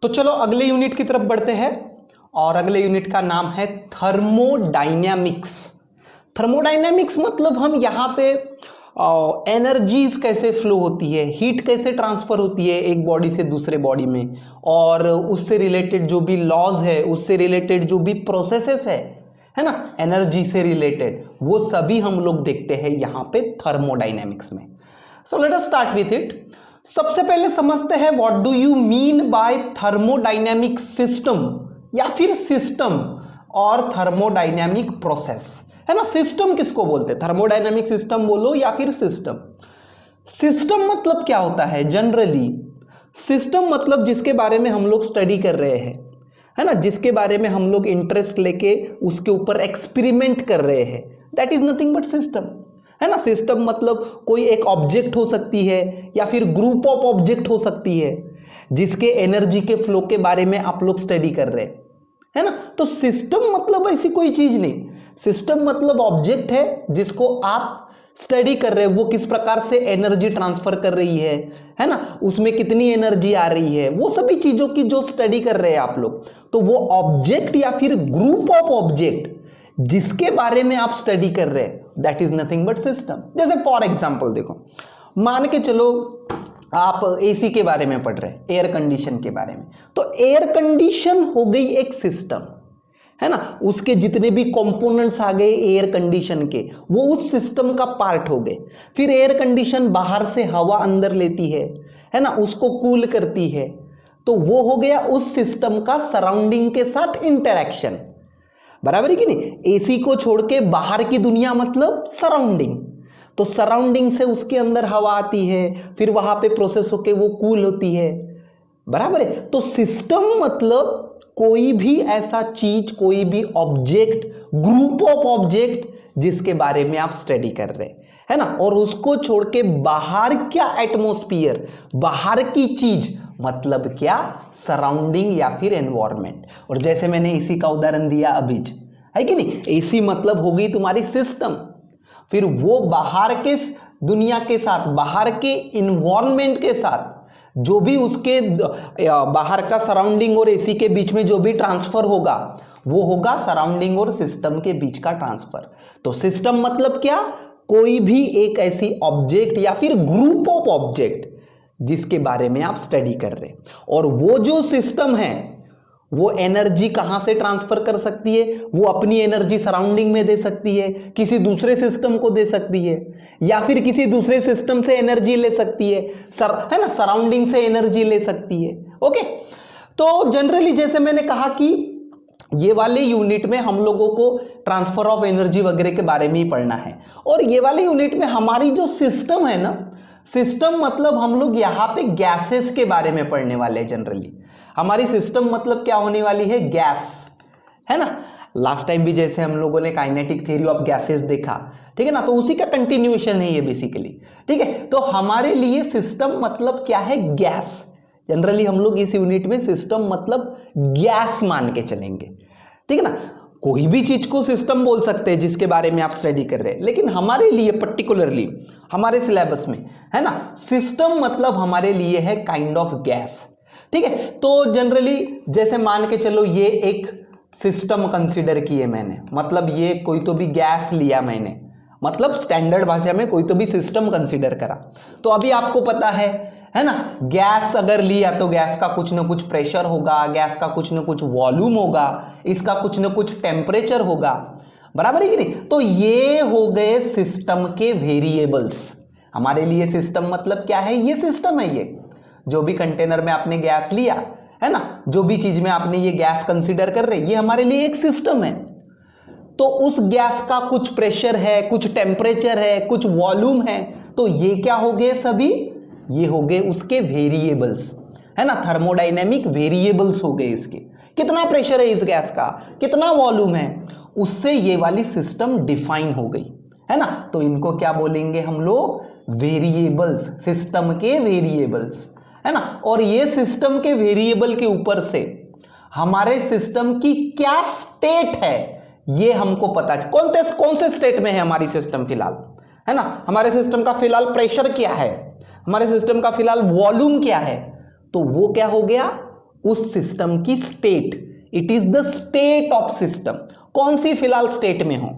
तो चलो अगले यूनिट की तरफ बढ़ते हैं और अगले यूनिट का नाम है थर्मोडायनेमिक्स। थर्मोडायनेमिक्स मतलब हम यहाँ पे एनर्जीज कैसे फ्लो होती है, हीट कैसे ट्रांसफर होती है एक बॉडी से दूसरे बॉडी में, और उससे रिलेटेड जो भी लॉज है, उससे रिलेटेड जो भी प्रोसेसेस है ना, एनर्जी से रिलेटेड, वो सभी हम लोग देखते हैं यहाँ पे थर्मोडायनेमिक्स में। So let us start with it. सबसे पहले समझते हैं what do you mean by thermodynamic system या फिर सिस्टम और थर्मोडायनेमिक प्रोसेस, है ना। सिस्टम किसको बोलते हैं, थर्मोडायनेमिक सिस्टम बोलो या फिर सिस्टम। सिस्टम मतलब क्या होता है जनरली, सिस्टम मतलब जिसके बारे में हम लोग स्टडी कर रहे हैं, है ना, जिसके बारे में हम लोग इंटरेस्ट लेके उसके ऊपर एक्सपेरिमेंट कर रहे हैं, that is nothing but system, है ना। सिस्टम मतलब कोई एक ऑब्जेक्ट हो सकती है या फिर ग्रुप ऑफ ऑब्जेक्ट हो सकती है जिसके एनर्जी के फ्लो के बारे में आप लोग स्टडी कर रहे हैं, है ना। तो सिस्टम मतलब ऐसी कोई चीज नहीं, सिस्टम मतलब ऑब्जेक्ट है जिसको आप स्टडी कर रहे हैं, वो किस प्रकार से एनर्जी ट्रांसफर कर रही है ना, उसमें कितनी एनर्जी आ रही है, वो सभी चीजों की जो स्टडी कर रहे हैं आप लोग, तो वो ऑब्जेक्ट या फिर ग्रुप ऑफ ऑब्जेक्ट जिसके बारे में आप स्टडी कर रहे हैं, that is nothing but system. जैसे फॉर एग्जांपल देखो, मान के चलो आप एसी के बारे में पढ़ रहे हैं, एयर कंडीशन के बारे में, तो एयर कंडीशन हो गई एक सिस्टम, है ना। उसके जितने भी कंपोनेंट्स आ गए एयर कंडीशन के, वो उस सिस्टम का पार्ट हो गए। फिर एयर कंडीशन बाहर से हवा अंदर लेती है ना, उसको कूल करती है, तो वो हो गया उस सिस्टम का सराउंडिंग के साथ इंटरेक्शन, बराबर है कि नहीं। एसी को छोड़ के बाहर की दुनिया मतलब सराउंडिंग, तो सराउंडिंग से उसके अंदर हवा आती है, फिर वहां पे प्रोसेस होके वो कूल होती है, बराबर है। तो सिस्टम मतलब कोई भी ऐसा चीज, कोई भी ऑब्जेक्ट, ग्रुप ऑफ ऑब्जेक्ट जिसके बारे में आप स्टडी कर रहे हैं, है ना, और उसको छोड़ के बाहर क्या एटमॉस्फेयर, बाहर की चीज मतलब क्या, सराउंडिंग या फिर एनवायरनमेंट। और जैसे मैंने इसी का उदाहरण दिया अभी, है कि नहीं, एसी मतलब हो गई तुम्हारी सिस्टम, फिर वो बाहर के दुनिया के साथ, बाहर के इन्वायरमेंट के साथ जो भी उसके बाहर का सराउंडिंग और एसी के बीच में जो भी ट्रांसफर होगा, वो होगा सराउंडिंग और सिस्टम के बीच का ट्रांसफर। तो सिस्टम मतलब क्या, कोई भी एक ऐसी ऑब्जेक्ट या फिर ग्रुप ऑफ ऑब्जेक्ट जिसके बारे में आप स्टडी कर रहे हैं, और वो जो सिस्टम है वो एनर्जी कहां से ट्रांसफर कर सकती है, वो अपनी एनर्जी सराउंडिंग में दे सकती है, किसी दूसरे सिस्टम को दे सकती है, या फिर किसी दूसरे सिस्टम से एनर्जी ले सकती है, है ना, सराउंडिंग से एनर्जी ले सकती है। ओके, तो जनरली जैसे मैंने कहा कि ये वाले यूनिट में हम लोगों को ट्रांसफर ऑफ एनर्जी वगैरह के बारे में ही पढ़ना है, और ये वाले यूनिट में हमारी जो सिस्टम है ना, सिस्टम मतलब हम लोग यहाँ पे गैसेस के बारे में पढ़ने वाले हैं। जनरली हमारी सिस्टम मतलब क्या होने वाली है, गैस, है ना। लास्ट टाइम भी जैसे हम लोगों ने काइनेटिक थ्योरी ऑफ गैसेस देखा, ठीक है ना, तो उसी का कंटिन्यूएशन है ये बेसिकली, ठीक है। तो हमारे लिए सिस्टम मतलब क्या है, गैस। जनरली हम लोग इस यूनिट में सिस्टम मतलब गैस मान के चलेंगे, ठीक है ना। कोई भी चीज को सिस्टम बोल सकते हैं जिसके बारे में आप स्टडी कर रहे हैं, लेकिन हमारे लिए पर्टिकुलरली हमारे सिलेबस में, है ना, सिस्टम मतलब हमारे लिए है काइंड ऑफ गैस, ठीक है। तो जनरली जैसे मान के चलो ये एक सिस्टम कंसीडर किए मैंने, मतलब ये कोई तो भी गैस लिया मैंने, मतलब स्टैंडर्ड भाषा में कोई तो भी सिस्टम कंसीडर करा, तो अभी आपको पता है ना, गैस अगर लिया तो गैस का कुछ ना कुछ प्रेशर होगा, गैस का कुछ ना कुछ वॉल्यूम होगा, इसका कुछ ना कुछ टेम्परेचर होगा, बराबर है कि नहीं। तो ये हो गए सिस्टम के वेरिएबल्स। हमारे लिए सिस्टम मतलब क्या है, ये सिस्टम है, ये जो भी कंटेनर में आपने गैस लिया, है ना, जो भी चीज में आपने ये गैस कंसीडर कर रहे, ये हमारे लिए एक सिस्टम है। तो उस गैस का कुछ प्रेशर है, कुछ टेम्परेचर है, कुछ वॉल्यूम है, तो ये क्या हो गए सभी, ये हो गए उसके वेरिएबल्स, है ना, थर्मोडायनेमिक वेरिएबल्स हो गए इसके। कितना प्रेशर है इस गैस का, कितना वॉल्यूम है, उससे ये वाली सिस्टम डिफाइन हो गई, है ना। तो इनको क्या बोलेंगे हम लोग, वेरिएबल्स, सिस्टम के वेरिएबल्स, है ना। और ये सिस्टम के वेरिएबल के ऊपर से हमारे सिस्टम की क्या स्टेट है ये हमको पता, कौन से स्टेट में है हमारी सिस्टम फिलहाल, है ना, हमारे सिस्टम का फिलहाल प्रेशर क्या है, हमारे सिस्टम का फिलहाल वॉल्यूम क्या है, तो वो क्या हो गया, उस सिस्टम की state, it is the state of system, कौन सी फिलहाल स्टेट में हो,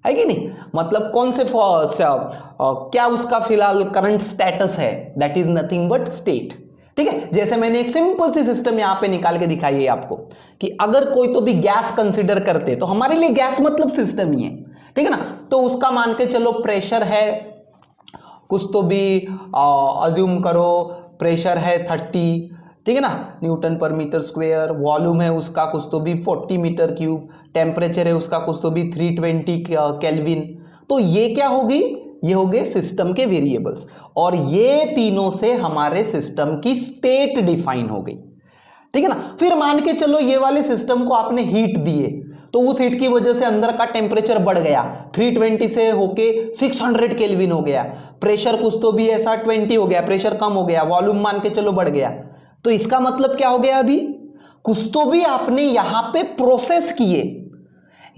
है कि नहीं, मतलब कौन से क्या उसका फिलहाल करंट स्टेटस है, that is nothing but state. ठीक है, जैसे मैंने एक सिंपल सी सिस्टम यहां पे निकाल के दिखाई है आपको कि अगर कोई तो भी गैस कंसीडर करते तो हमारे लिए गैस मतलब सिस्टम ही है, ठीक है ना। तो उसका मान के चलो प्रेशर है कुछ तो भी अज्यूम करो, प्रेशर है 30, ठीक है ना, Newton per metre square, volume है उसका कुछ तो भी 40 मीटर क्यूब, टेम्परेचर है उसका कुछ तो भी 320 केल्विन। तो ये क्या होगी, ये हो गए सिस्टम के वेरिएबल्स, और ये तीनों से हमारे सिस्टम की स्टेट डिफाइन हो गई, ठीक है ना। फिर मान के चलो ये वाले सिस्टम को आपने हीट दिए, तो उस हीट की वजह से अंदर का टेम्परेचर बढ़ गया, 320 से होके 600 केल्विन हो गया, प्रेशर कुछ तो भी ऐसा 20 हो गया, प्रेशर कम हो गया, वॉल्यूम मान के चलो बढ़ गया। तो इसका मतलब क्या हो गया, अभी कुछ तो भी आपने यहां पे प्रोसेस किए,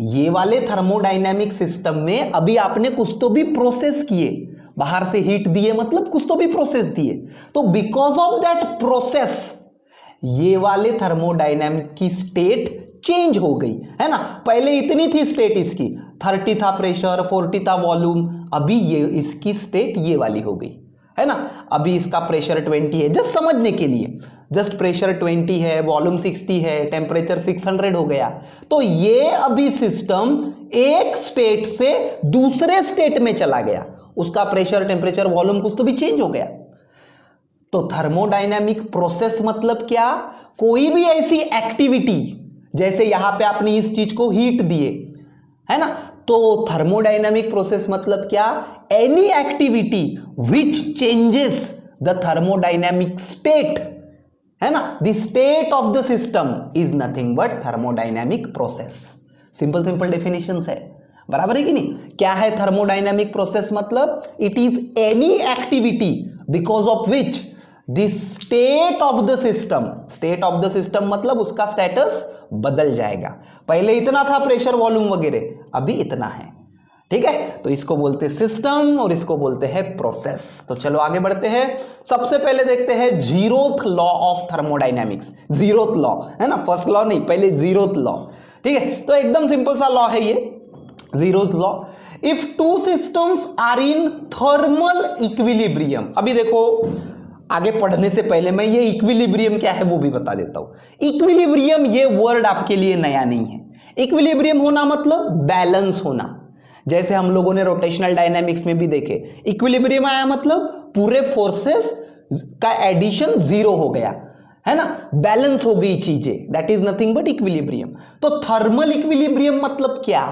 ये वाले थर्मोडायनेमिक सिस्टम में अभी आपने कुछ तो भी प्रोसेस किए, बाहर से हीट दिए मतलब कुछ तो भी प्रोसेस दिए। तो बिकॉज ऑफ दैट प्रोसेस ये वाले थर्मोडायनेमिक की स्टेट चेंज हो गई, है ना। पहले इतनी थी स्टेट इसकी, 30 था प्रेशर, 40 था वॉल्यूम, अभी ये इसकी स्टेट ये वाली हो गई, है ना। अभी इसका प्रेशर 20 है, जस्ट समझने के लिए, जस्ट प्रेशर 20 है, वॉल्यूम 60 है, टेम्परेचर 600 हो गया। तो ये अभी सिस्टम एक स्टेट से दूसरे स्टेट में चला गया, उसका प्रेशर टेम्परेचर वॉल्यूम कुछ तो भी चेंज हो गया। तो थर्मोडायनामिक प्रोसेस मतलब क्या, कोई भी ऐसी एक्टिविटी, जैसे यहां पे आपने इस चीज को हीट दिए, है ना, तो थर्मोडायनामिक प्रोसेस मतलब क्या, any activity which changes the thermodynamic state, है ना, the state of the system is nothing but thermodynamic process. Simple simple definitions है, बराबर है कि नहीं। क्या है थर्मोडायनामिक प्रोसेस मतलब, it is any activity because of which the state of the system, state of the system मतलब उसका स्टेटस बदल जाएगा, पहले इतना था प्रेशर वॉल्यूम वगैरह, अभी इतना है, ठीक है। तो इसको बोलते हैं सिस्टम और इसको बोलते हैं प्रोसेस। तो चलो आगे बढ़ते हैं, सबसे पहले देखते हैं zeroth law of thermodynamics, zeroth law, है ना, फर्स्ट लॉ नहीं, पहले जीरोथ लॉ, ठीक है। तो एकदम सिंपल सा लॉ है ये zeroth law, if two systems are in thermal equilibrium. अभी देखो आगे पढ़ने से पहले मैं ये इक्विलिब्रियम क्या है वो भी बता देता हूं। इक्विलिब्रियम ये वर्ड आपके लिए नया नहीं है, इक्विलिब्रियम होना मतलब बैलेंस होना, जैसे हम लोगों ने रोटेशनल डायनामिक्स में भी देखे, इक्विलिब्रियम आया मतलब पूरे फोर्सेस का एडिशन जीरो हो गया, है ना, बैलेंस हो गई चीजें, that is nothing but equilibrium. तो थर्मल इक्विलिब्रियम मतलब क्या,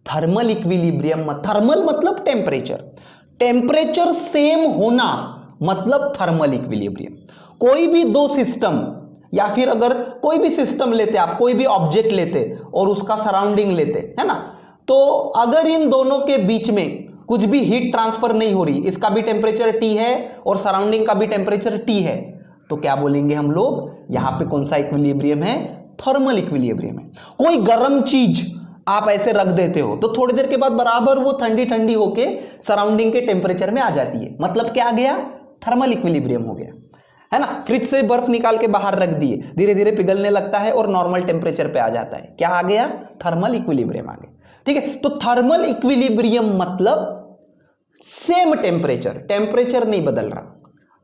थर्मल इक्विलिब्रियम, थर्मल मतलब टेम्परेचर, टेम्परेचर सेम होना मतलब थर्मल इक्विलिब्रियम। कोई भी दो सिस्टम, या फिर अगर कोई भी सिस्टम लेते, आप कोई भी ऑब्जेक्ट लेते और उसका सराउंडिंग लेते, है ना, तो अगर इन दोनों के बीच में कुछ भी हीट ट्रांसफर नहीं हो रही, इसका भी टेम्परेचर T है और सराउंडिंग का भी टेम्परेचर T है, तो क्या बोलेंगे हम लोग, यहां पे कौन सा इक्विलिब्रियम है, थर्मल इक्विलिब्रियम है। कोई गर्म चीज आप ऐसे रख देते हो तो थोड़ी देर के बाद बराबर वो ठंडी ठंडी होके सराउंडिंग के टेम्परेचर में आ जाती है, मतलब क्या आ गया, थर्मल इक्विलिब्रियम हो गया, है ना। फ्रिज से बर्फ निकाल के बाहर रख दिए, धीरे धीरे पिघलने लगता है और नॉर्मल टेम्परेचर पे आ जाता है, क्या आ गया, थर्मल इक्विलिब्रियम आ गया, ठीक है। तो थर्मल इक्विलिब्रियम मतलब सेम टेम्परेचर, टेम्परेचर नहीं बदल रहा,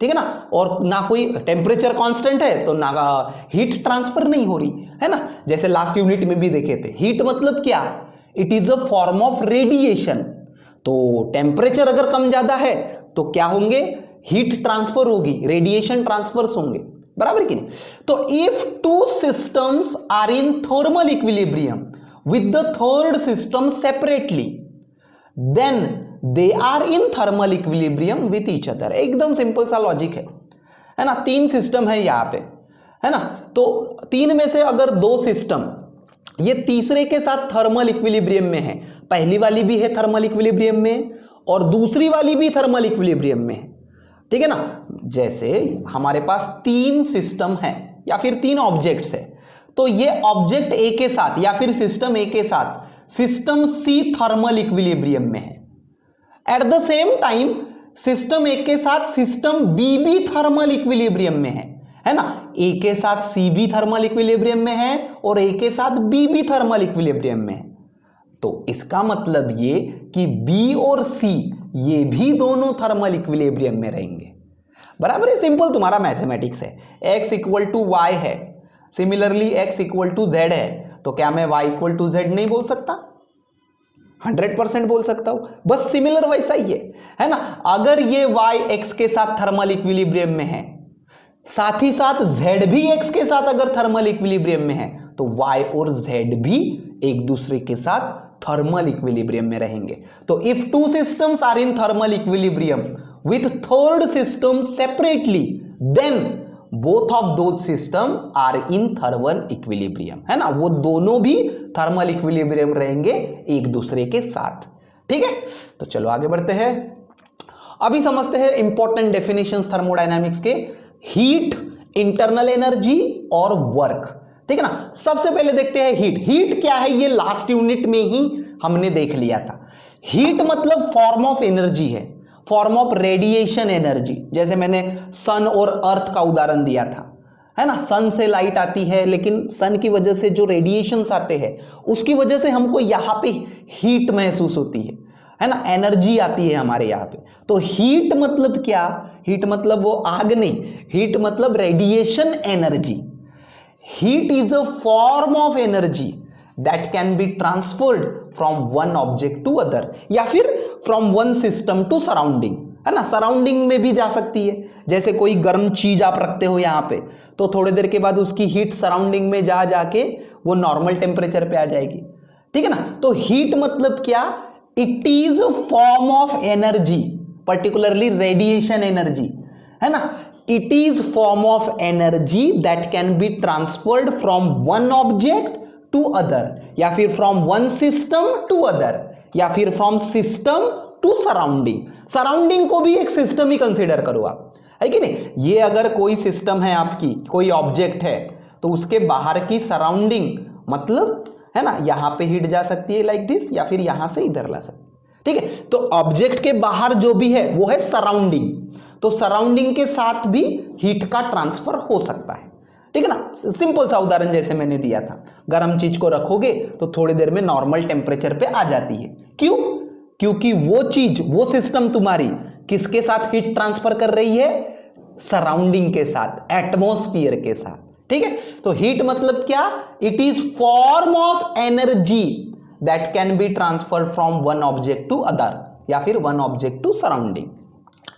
ठीक है ना, और ना कोई टेम्परेचर कांस्टेंट है तो ना हीट ट्रांसफर नहीं हो रही, है ना। जैसे लास्ट यूनिट में भी देखे थे, हीट मतलब क्या, it is a form of radiation. तो टेम्परेचर अगर कम ज्यादा है तो क्या होंगे, हीट ट्रांसफर होगी, रेडिएशन ट्रांसफर्स होंगे, बराबर कि नहीं। तो if two systems are in thermal equilibrium with the third system separately, then they are in thermal equilibrium with each other. एकदम सिंपल सा लॉजिक है ना। तीन सिस्टम है यहां पे, है ना, तो तीन में से अगर दो सिस्टम ये तीसरे के साथ थर्मल इक्विलिब्रियम में है, पहली वाली भी है थर्मल इक्विलिब्रियम में और दूसरी वाली भी थर्मल इक्विलिब्रियम में है, ठीक है ना। जैसे हमारे पास तीन सिस्टम है या फिर तीन ऑब्जेक्ट्स है, तो ये ऑब्जेक्ट ए के साथ या फिर सिस्टम ए के साथ सिस्टम सी थर्मल इक्विलिब्रियम में है, at the same time system A के साथ सिस्टम बी भी थर्मल इक्विलिब्रियम में है है ना। ए के साथ सी भी थर्मल इक्विलिब्रियम में है और ए के साथ बी भी थर्मल इक्विलिब्रियम में है। तो इसका मतलब ये कि बी और सी ये भी दोनों थर्मल इक्विलिब्रियम में रहेंगे। बराबर है, सिंपल तुम्हारा मैथमेटिक्स है। x इक्वल टू वाई है, similarly x equal to Z है, तो क्या मैं y इक्वल टू जेड नहीं बोल सकता? 100% बोल सकता हूं। बस सिमिलर वैसा ही है ना। अगर ये y x के साथ थर्मल इक्विलिब्रियम में है, साथ ही साथ z भी x के साथ अगर थर्मल इक्विलिब्रियम में है, तो y और z भी एक दूसरे के साथ थर्मल इक्विलिब्रियम में रहेंगे। तो if two systems are in thermal equilibrium with third system separately, then both of those system are in thermal equilibrium, है ना। वो दोनों भी थर्मल इक्विलिब्रियम रहेंगे एक दूसरे के साथ। ठीक है, तो चलो आगे बढ़ते हैं। अभी समझते हैं इंपॉर्टेंट डेफिनेशंस थर्मोडायनामिक्स के, हीट, इंटरनल एनर्जी और वर्क। ठीक है ना। सबसे पहले देखते हैं हीट। हीट क्या है, ये लास्ट यूनिट में ही हमने देख लिया था। हीट मतलब फॉर्म ऑफ एनर्जी है, फॉर्म ऑफ रेडिएशन एनर्जी। जैसे मैंने सन और अर्थ का उदाहरण दिया था, है ना। सन से लाइट आती है, लेकिन सन की वजह से जो रेडिएशंस आते हैं उसकी वजह से हमको यहां पे हीट महसूस होती है ना, एनर्जी आती है हमारे यहाँ पे। तो हीट मतलब क्या? हीट मतलब वो आग नहीं, हीट मतलब radiation energy. Heat is a form of energy that can be transferred from one object to other, या फिर from one system to surrounding, है ना। सराउंडिंग में भी जा सकती है। जैसे कोई गर्म चीज आप रखते हो यहाँ पे, तो थोड़ी देर के बाद उसकी हीट सराउंडिंग में जा जाके वो नॉर्मल टेम्परेचर पे आ जाएगी। ठीक है ना। तो हीट मतलब क्या? It is a form of energy, particularly radiation energy, है ना। It is form of energy that can be transferred from one object to other, या फिर from one system to other, या फिर from system to surrounding. Surrounding को भी एक system ही consider करो आप, है कि नहीं। ये अगर कोई सिस्टम है आपकी, कोई ऑब्जेक्ट है, तो उसके बाहर की सराउंडिंग मतलब, है ना, यहां पे हीट जा सकती है लाइक दिस, या फिर यहां से इधर ला सकती है। ठीक है, तो ऑब्जेक्ट के बाहर जो भी है वो है सराउंडिंग। तो सराउंडिंग के साथ भी हीट का ट्रांसफर हो सकता है। ठीक है ना। सिंपल सा उदाहरण जैसे मैंने दिया था, गर्म चीज को रखोगे तो थोड़ी देर में नॉर्मल टेम्परेचर पे आ जाती है। क्यों? क्योंकि वो चीज, वो सिस्टम तुम्हारी किसके साथ हीट ट्रांसफर कर रही है? सराउंडिंग के साथ, एटमॉस्फेयर के साथ। ठीक है, तो हीट मतलब क्या? It is form of energy that can be transferred from one object to other, या फिर वन ऑब्जेक्ट टू सराउंडिंग।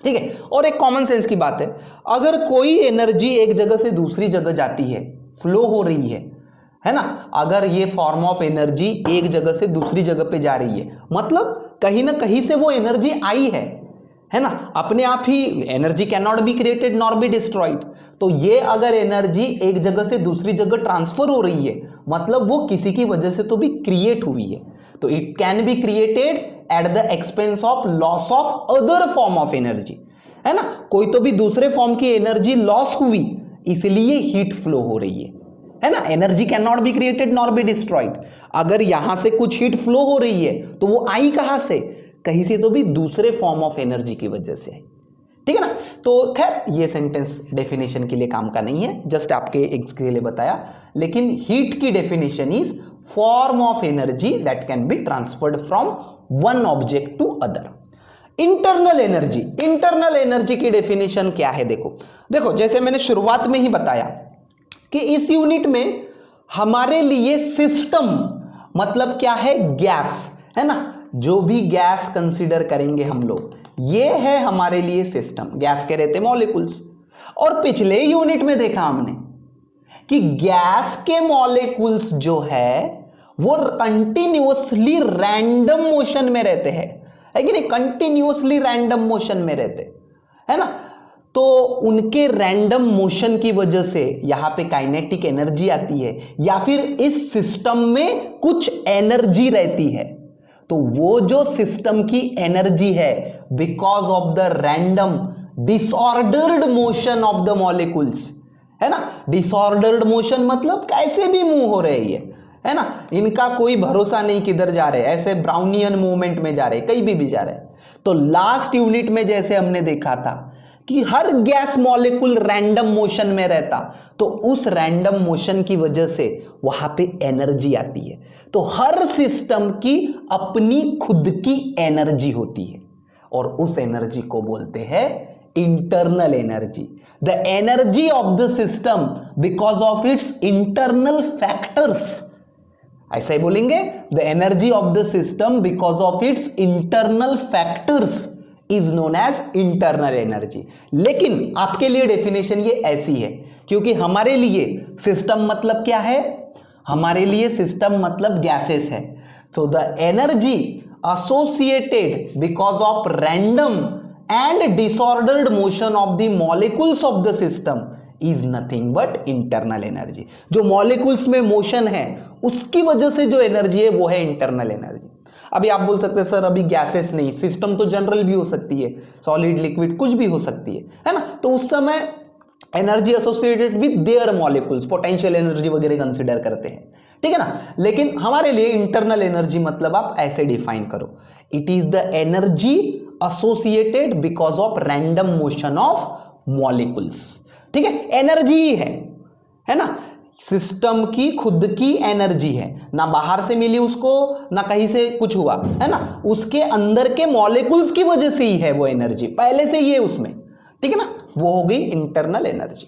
ठीक है, और एक कॉमन सेंस की बात है, अगर कोई एनर्जी एक जगह से दूसरी जगह जाती है, फ्लो हो रही है ना, अगर ये फॉर्म ऑफ एनर्जी एक जगह से दूसरी जगह पे जा रही है, मतलब कहीं ना कहीं से वो एनर्जी आई है ना। अपने आप ही energy can not be created nor be destroyed. तो ये अगर एनर्जी एक जगह से दूसरी जगह ट्रांसफर हो रही है, मतलब वो किसी की वजह से तो भी क्रिएट हुई है। तो it can be created at the expense of loss of other form of energy, है ना। कोई तो भी दूसरे फॉर्म की एनर्जी लॉस हुई, इसलिए हीट फ्लो हो रही है ना। Energy can not be created nor be destroyed. अगर यहां से कुछ हीट फ्लो हो रही है तो वो आई कहां से? कहीं से तो भी दूसरे फॉर्म ऑफ एनर्जी की वजह से आई। ठीक है ना। तो खैर ये सेंटेंस डेफिनेशन के लिए काम का नहीं है, जस्ट आपके के लिए बताया। लेकिन हीट की definition is form of energy that can be transferred from one object to other. Internal energy, internal energy की डेफिनेशन क्या है? देखो जैसे मैंने शुरुआत में ही बताया कि इस यूनिट में हमारे लिए सिस्टम मतलब क्या है? गैस, है ना। जो भी गैस कंसीडर करेंगे हम लोग, ये है हमारे लिए सिस्टम। गैस के रहते मॉलिक्यूल्स। और पिछले यूनिट में देखा हमने कि गैस के मॉलिक्यूल्स जो है वो कंटिन्यूअसली रैंडम मोशन में रहते हैं, है कि नहीं। कंटिन्यूअसली रैंडम मोशन में रहते, है ना। तो उनके रैंडम मोशन की वजह से यहां पे काइनेटिक एनर्जी आती है, या फिर इस सिस्टम में कुछ एनर्जी रहती है। तो वो जो सिस्टम की एनर्जी है, because of the random disordered motion of the molecules, है ना। डिसऑर्डर्ड मोशन मतलब कैसे भी मूव हो रही है ना। इनका कोई भरोसा नहीं किधर जा रहे, ऐसे ब्राउनियन मूवमेंट में जा रहे, कहीं भी जा रहे। तो लास्ट यूनिट में जैसे हमने देखा था कि हर गैस मॉलिक्यूल रैंडम मोशन में रहता, तो उस रैंडम मोशन की वजह से वहां पे एनर्जी आती है। तो हर सिस्टम की अपनी खुद की एनर्जी होती है और उस एनर्जी को बोलते हैं internal energy. The energy of the system because of its internal factors, ऐसा ही बोलेंगे, the energy of the system because of its internal factors is known as internal energy. लेकिन आपके लिए डेफिनेशन ये ऐसी है, क्योंकि हमारे लिए सिस्टम मतलब क्या है, हमारे लिए सिस्टम मतलब गैसेस है। तो the energy associated because of random and disordered motion of the molecules of the system is nothing but internal energy। जो molecules में motion है उसकी वजह से जो एनर्जी है वो है इंटरनल एनर्जी। अभी आप बोल सकते हैं सर अभी गैसेस नहीं, सिस्टम तो जनरल भी हो सकती है, सॉलिड लिक्विड कुछ भी हो सकती है ना, तो उस समय energy associated with their molecules, potential energy वगैरह कंसीडर करते हैं, ठीक है ना। लेकिन हमारे लिए इंटरनल एनर्जी मतलब आप ऐसे डिफाइन करो, it is the energy associated because of random motion of molecules, ठीक है। एनर्जी ही है ना, सिस्टम की खुद की एनर्जी है, ना बाहर से मिली उसको, ना कहीं से कुछ हुआ, है ना, उसके अंदर के मॉलिक्यूल्स की वजह से ही है वो एनर्जी, पहले से ही है उसमें, ठीक है ना, वो हो गई इंटरनल एनर्जी।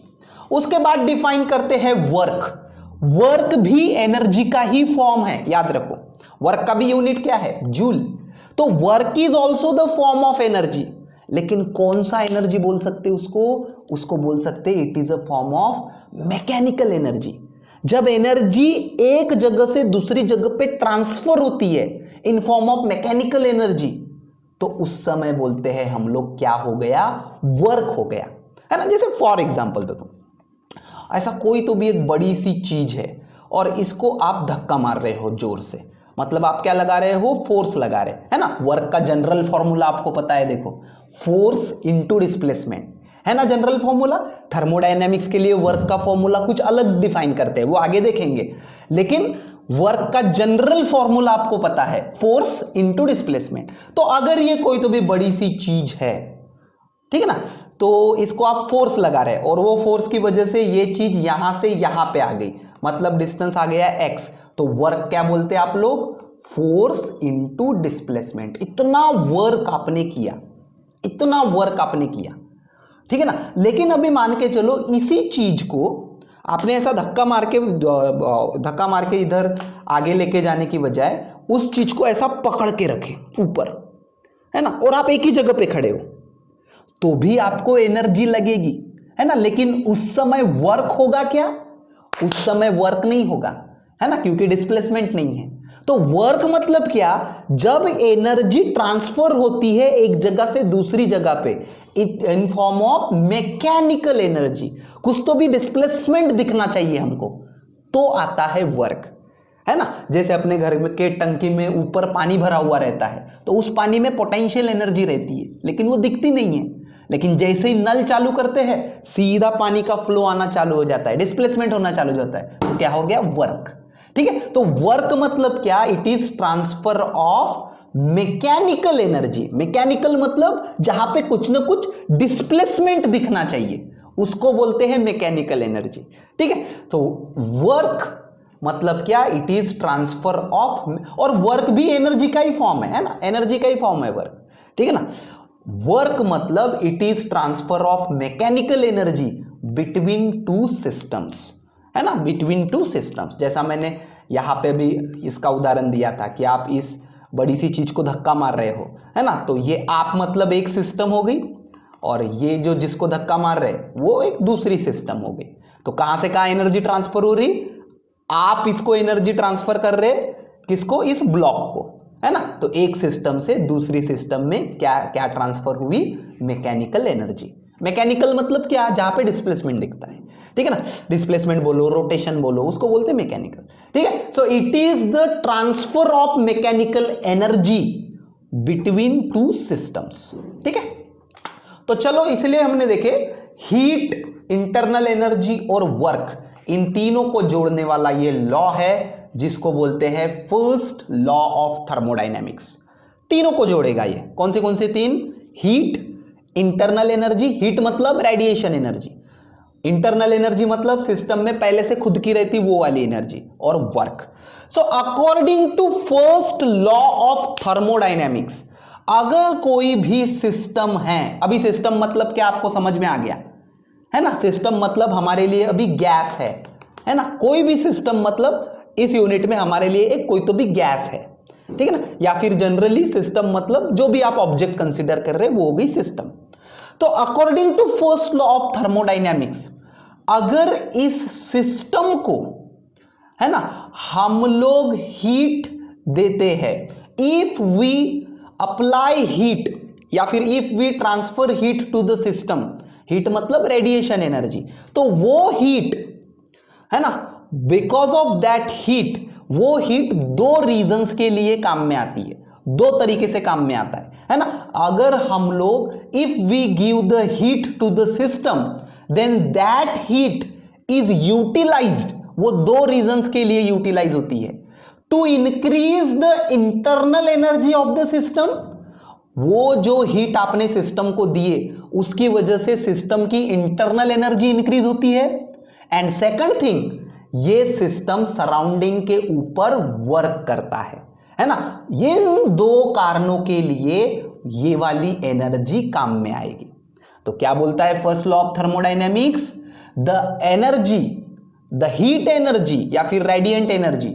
उसके बाद डिफाइन करते हैं वर्क। वर्क भी एनर्जी का ही फॉर्म है, याद रखो, वर्क का भी यूनिट क्या है, जूल। तो work is also the form of energy, लेकिन कौन सा एनर्जी बोल सकते उसको बोल सकते it is a form of mechanical energy. जब एनर्जी एक जगह से दूसरी जगह पे ट्रांसफर होती है in form of mechanical energy, तो उस समय बोलते हैं हम लोग क्या हो गया, वर्क हो गया, है ना। जैसे फॉर एग्जांपल देखो, ऐसा कोई तो भी एक बड़ी सी चीज है और इसको आप धक्का मार रहे हो जोर से, मतलब आप क्या लगा रहे हो, फोर्स लगा रहे, है ना। वर्क का जनरल फॉर्मूला आपको पता है, देखो, फोर्स इनटू डिस्प्लेसमेंट, है ना, जनरल फॉर्मूला। थर्मोडायनेमिक्स के लिए वर्क का फॉर्मूला कुछ अलग डिफाइन करते हैं, वो आगे देखेंगे, लेकिन वर्क का जनरल फॉर्मूला आपको पता है, फोर्स इनटू डिस्प्लेसमेंट। तो अगर ये कोई तो भी बड़ी सी चीज है, ठीक है ना, तो इसको आप फोर्स लगा रहे हैं और वो फोर्स की वजह से ये चीज यहां से यहां पे आ गई, मतलब डिस्टेंस आ गया x, तो वर्क क्या बोलते हैं आप लोग, फोर्स इनटू डिस्प्लेसमेंट। इतना वर्क आपने किया, इतना वर्क आपने किया, ठीक है ना। लेकिन अभी मान के चलो इसी चीज को आपने ऐसा धक्का मार के इधर आगे लेके जाने की बजाय उस चीज को ऐसा पकड़ के रखे ऊपर, है ना, और आप एक ही जगह पे खड़े हो, तो भी आपको एनर्जी लगेगी, है ना। लेकिन उस समय वर्क होगा क्या, उस समय वर्क नहीं होगा, है ना, क्योंकि डिस्प्लेसमेंट नहीं है। तो वर्क मतलब क्या, जब एनर्जी ट्रांसफर होती है एक जगह से दूसरी जगह पे in form of mechanical energy, कुछ तो भी डिस्प्लेसमेंट दिखना चाहिए हमको, तो आता है वर्क, है ना। जैसे अपने घर में के टंकी में ऊपर पानी भरा हुआ रहता है, तो उस पानी में पोटेंशियल एनर्जी रहती है, लेकिन वो दिखती नहीं है, लेकिन जैसे ही नल चालू करते हैं सीधा पानी का फ्लो आना चालू हो जाता है, डिस्प्लेसमेंट होना चालू हो जाता है, तो क्या हो गया, वर्क, ठीक है। तो वर्क मतलब क्या, it is transfer of mechanical energy. Mechanical मतलब जहां पे कुछ ना कुछ डिस्प्लेसमेंट दिखना चाहिए, उसको बोलते हैं मैकेनिकल एनर्जी, ठीक है। तो वर्क मतलब क्या, इट इज ट्रांसफर ऑफ, और वर्क भी एनर्जी का ही फॉर्म है ना, एनर्जी का ही फॉर्म है वर्क, ठीक है ना। वर्क मतलब it is transfer of mechanical energy between two systems, है ना, बिटवीन टू सिस्टम्स। जैसा मैंने यहां पे भी इसका उदाहरण दिया था कि आप इस बड़ी सी चीज को धक्का मार रहे हो, है ना, तो ये आप मतलब एक सिस्टम हो गई, और ये जो जिसको धक्का मार रहे वो एक दूसरी सिस्टम हो गई। तो कहां से कहां एनर्जी ट्रांसफर हो रही, आप इसको एनर्जी ट्रांसफर कर रहे, किसको, इस ब्लॉक को, है ना। तो एक सिस्टम से दूसरी सिस्टम में क्या क्या ट्रांसफर हुई, मैकेनिकल एनर्जी। मैकेनिकल मतलब क्या, जहां पे डिस्प्लेसमेंट दिखता है, ठीक है ना, डिस्प्लेसमेंट बोलो, रोटेशन बोलो, उसको बोलते हैं मैकेनिकल, ठीक है। So it is the transfer of mechanical energy between two systems, ठीक है। तो चलो, इसलिए हमने देखे हीट, इंटरनल एनर्जी और वर्क, इन तीनों को जोड़ने वाला ये लॉ है जिसको बोलते हैं फर्स्ट लॉ ऑफ थर्मोडायनेमिक्स। तीनों को जोड़ेगा ये, कौन से तीन, हीट, इंटरनल एनर्जी, हीट मतलब रेडिएशन एनर्जी, इंटरनल एनर्जी मतलब सिस्टम में पहले से खुद की रहती वो वाली एनर्जी, और work. So according to first law of thermodynamics, अगर कोई भी सिस्टम है, अभी सिस्टम मतलब क्या आपको समझ में आ गया है ना, सिस्टम मतलब हमारे लिए अभी गैस है ना, कोई भी सिस्टम मतलब इस यूनिट में हमारे लिए एक कोई तो भी गैस है, ठीक है ना, या फिर जनरली सिस्टम मतलब जो भी आप ऑब्जेक्ट कंसीडर कर रहे हैं वो हो गई सिस्टम। तो according to first law of thermodynamics, अगर इस सिस्टम को है ना हम लोग हीट देते हैं, इफ वी अप्लाई हीट या फिर if we transfer heat to the system, heat मतलब रेडिएशन एनर्जी, तो वो हीट है ना, बिकॉज ऑफ दैट हीट, वो हीट दो रीजंस के लिए काम में आती है, दो तरीके से काम में आता है ना। अगर हम लोग if we give the heat to the system, then that heat is utilized, वो दो रीजंस के लिए यूटिलाइज होती है, to increase the internal energy of the system, वो जो हीट आपने सिस्टम को दिए उसकी वजह से सिस्टम की इंटरनल एनर्जी इंक्रीज होती है, एंड सेकंड थिंग, ये सिस्टम सराउंडिंग के ऊपर वर्क करता है ना। ये दो कारणों के लिए ये वाली एनर्जी काम में आएगी। तो क्या बोलता है first law of thermodynamics, the energy, the heat energy या फिर radiant energy,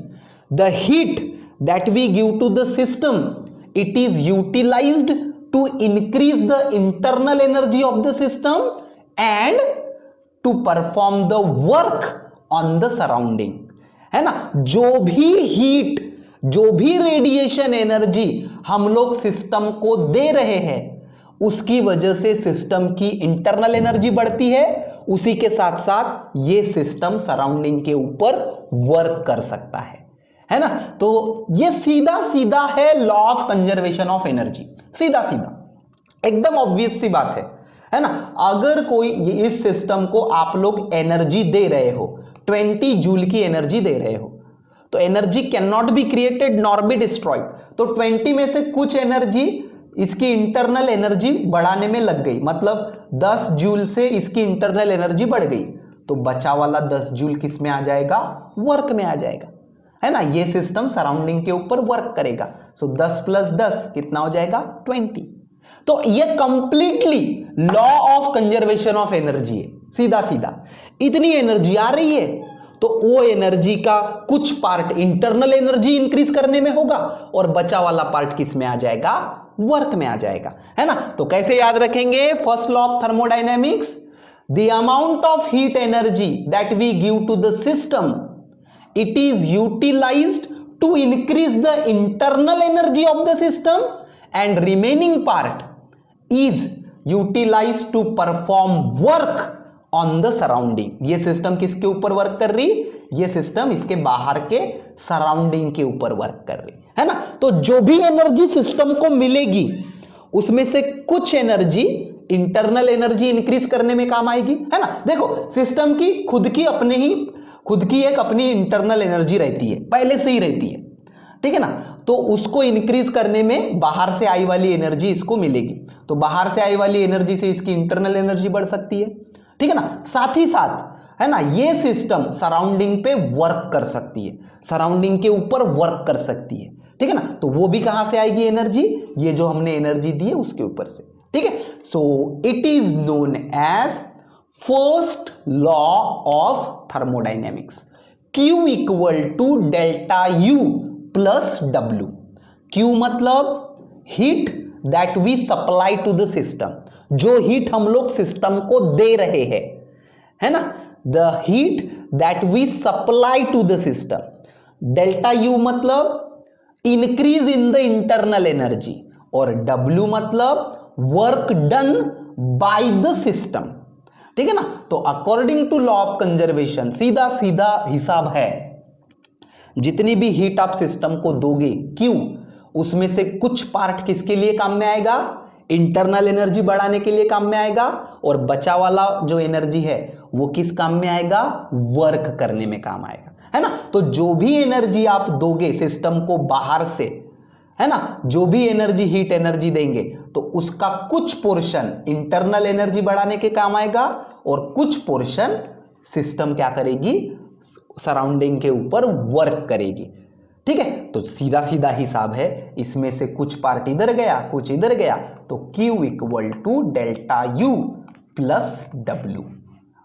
the heat that we give to the system, it is utilized to increase the internal energy of the system and to perform the work on the surrounding, है ना। जो भी heat, जो भी radiation energy हम लोग system को दे रहे हैं उसकी वजह से सिस्टम की इंटरनल एनर्जी बढ़ती है, उसी के साथ साथ ये सिस्टम सराउंडिंग के ऊपर वर्क कर सकता है ना। तो ये सीधा सीधा है law of conservation of energy, सीधा सीधा एकदम ऑब्वियस सी बात है ना। अगर कोई इस सिस्टम को आप लोग एनर्जी दे रहे हो, 20 जूल की एनर्जी दे रहे हो, तो energy can not be created nor be destroyed, तो 20 में से कुछ एनर्जी इसकी इंटरनल एनर्जी बढ़ाने में लग गई, मतलब 10 जूल से इसकी इंटरनल एनर्जी बढ़ गई, तो बचा वाला 10 जूल किस में आ जाएगा, वर्क में आ जाएगा, है ना। ये सिस्टम सराउंडिंग के ऊपर वर्क करेगा, सो 10 + 10 कितना हो जाएगा, 20। तो ये completely law of conservation of energy है, सीधा सीधा। इतनी एनर्जी आ रही है तो वो एनर्जी का कुछ पार्ट इंटरनल एनर्जी इंक्रीज करने में होगा और बचा वाला पार्ट किस में आ जाएगा, वर्क में आ जाएगा, है ना। तो कैसे याद रखेंगे first law of thermodynamics, the amount of heat energy that we give to the system, it is utilized to increase the internal energy of the system and remaining part is utilized to perform work on the surrounding। ये system किसके ऊपर work कर रही, ये system इसके बाहर के surrounding के ऊपर वर्क कर रही है ना। तो जो भी एनर्जी सिस्टम को मिलेगी उसमें से कुछ एनर्जी इंटरनल एनर्जी इंक्रीज करने में काम आएगी, है ना। देखो सिस्टम की खुद की एक अपनी इंटरनल एनर्जी रहती है, पहले से ही रहती है, ठीक है ना। तो उसको इंक्रीज करने में बाहर से आई वाली एनर्जी इसको मिलेगी, तो बाहर से आई वाली एनर्जी से इसकी इंटरनल एनर्जी बढ़ सकती है, ठीक है ना। साथ ही साथ है ना ये सिस्टम सराउंडिंग पे वर्क कर सकती है, सराउंडिंग के ऊपर वर्क कर सकती है, ठीक है ना। तो वो भी कहां से आएगी एनर्जी, ये जो हमने एनर्जी दी है उसके ऊपर से, ठीक है। So it is known as first law of thermodynamics, Q equal to delta U plus W। Q मतलब heat that we supply to the system, जो हीट हम लोग सिस्टम को दे रहे हैं, है ना, the heat that we supply to the system. Delta U मतलब increase in the internal energy, और W मतलब work done by the system, ठीक है ना। तो according to law of conservation सीधा सीधा हिसाब है, जितनी भी हीट आप सिस्टम को दोगे क्यों, उसमें से कुछ पार्ट किसके लिए काम में आएगा, इंटरनल एनर्जी बढ़ाने के लिए काम में आएगा, और बचा वाला जो एनर्जी है वो किस काम में आएगा, वर्क करने में काम आएगा, है ना। तो जो भी एनर्जी आप दोगे सिस्टम को बाहर से, है ना, जो भी एनर्जी हीट एनर्जी देंगे तो उसका कुछ पोर्शन इंटरनल एनर्जी बढ़ाने के काम आएगा और कुछ पोर्शन सिस्टम क्या करेगी, सराउंडिंग के ऊपर वर्क करेगी। ठीक है, तो सीधा सीधा हिसाब है, इसमें से कुछ पार्ट इधर गया कुछ इधर गया, तो Q equal to delta U plus W,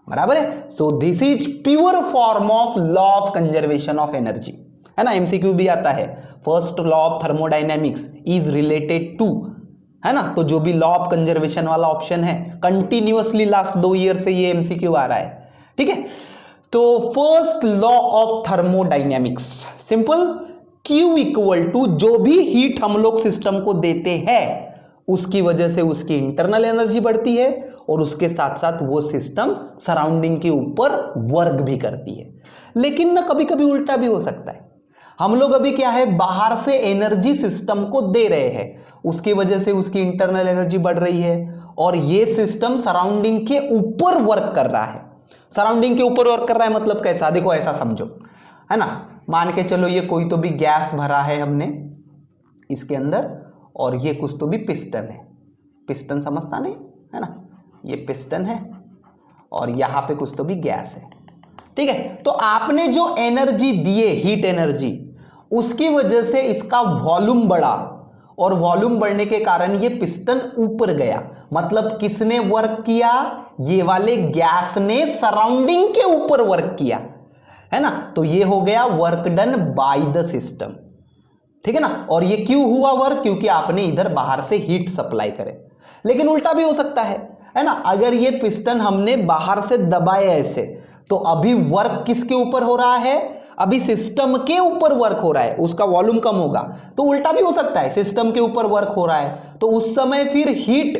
बराबर है। So this is pure form of law of conservation of energy, है ना। एमसीक्यू भी आता है, first law of thermodynamics is related to, है ना। तो जो भी लॉ ऑफ कंजर्वेशन वाला ऑप्शन है, कंटिन्यूअसली लास्ट 2 ईयर से ये एमसीक्यू आ रहा है। ठीक है, तो first law of thermodynamics simple, Q equal to जो भी हीट हम लोग सिस्टम को देते हैं उसकी वजह से उसकी इंटरनल एनर्जी बढ़ती है और उसके साथ साथ वो सिस्टम सराउंडिंग के ऊपर वर्क भी करती है। लेकिन ना कभी कभी उल्टा भी हो सकता है, हम लोग अभी क्या है, बाहर से एनर्जी सिस्टम को दे रहे हैं, उसकी वजह से उसकी इंटरनल एनर्जी बढ़ रही है और ये सिस्टम सराउंडिंग के ऊपर वर्क कर रहा है। सराउंडिंग के ऊपर वर्क कर रहा है मतलब कैसा, देखो ऐसा समझो, है ना। मान के चलो ये कोई तो भी गैस भरा है हमने इसके अंदर और ये कुछ तो भी पिस्टन है, पिस्टन समझता नहीं, है ना, ये पिस्टन है और यहां पे कुछ तो भी गैस है। ठीक है, तो आपने जो एनर्जी दिए, हीट एनर्जी, उसकी वजह से इसका वॉल्यूम बढ़ा और वॉल्यूम बढ़ने के कारण ये पिस्टन ऊपर गया। मतलब किसने वर्क किया, ये वाले गैस ने सराउंडिंग के ऊपर वर्क किया, है ना। तो ये हो गया work done by the system. ठीक है ना, और ये क्यों हुआ वर्क, क्योंकि आपने इधर बाहर से हीट सप्लाई करे। लेकिन उल्टा भी हो सकता है ना। अगर ये पिस्टन हमने बाहर से दबाए ऐसे, तो अभी वर्क किसके ऊपर हो रहा है, अभी सिस्टम के ऊपर वर्क हो रहा है, उसका वॉल्यूम कम होगा। तो उल्टा भी हो सकता है, सिस्टम के ऊपर वर्क हो रहा है तो उस समय फिर हीट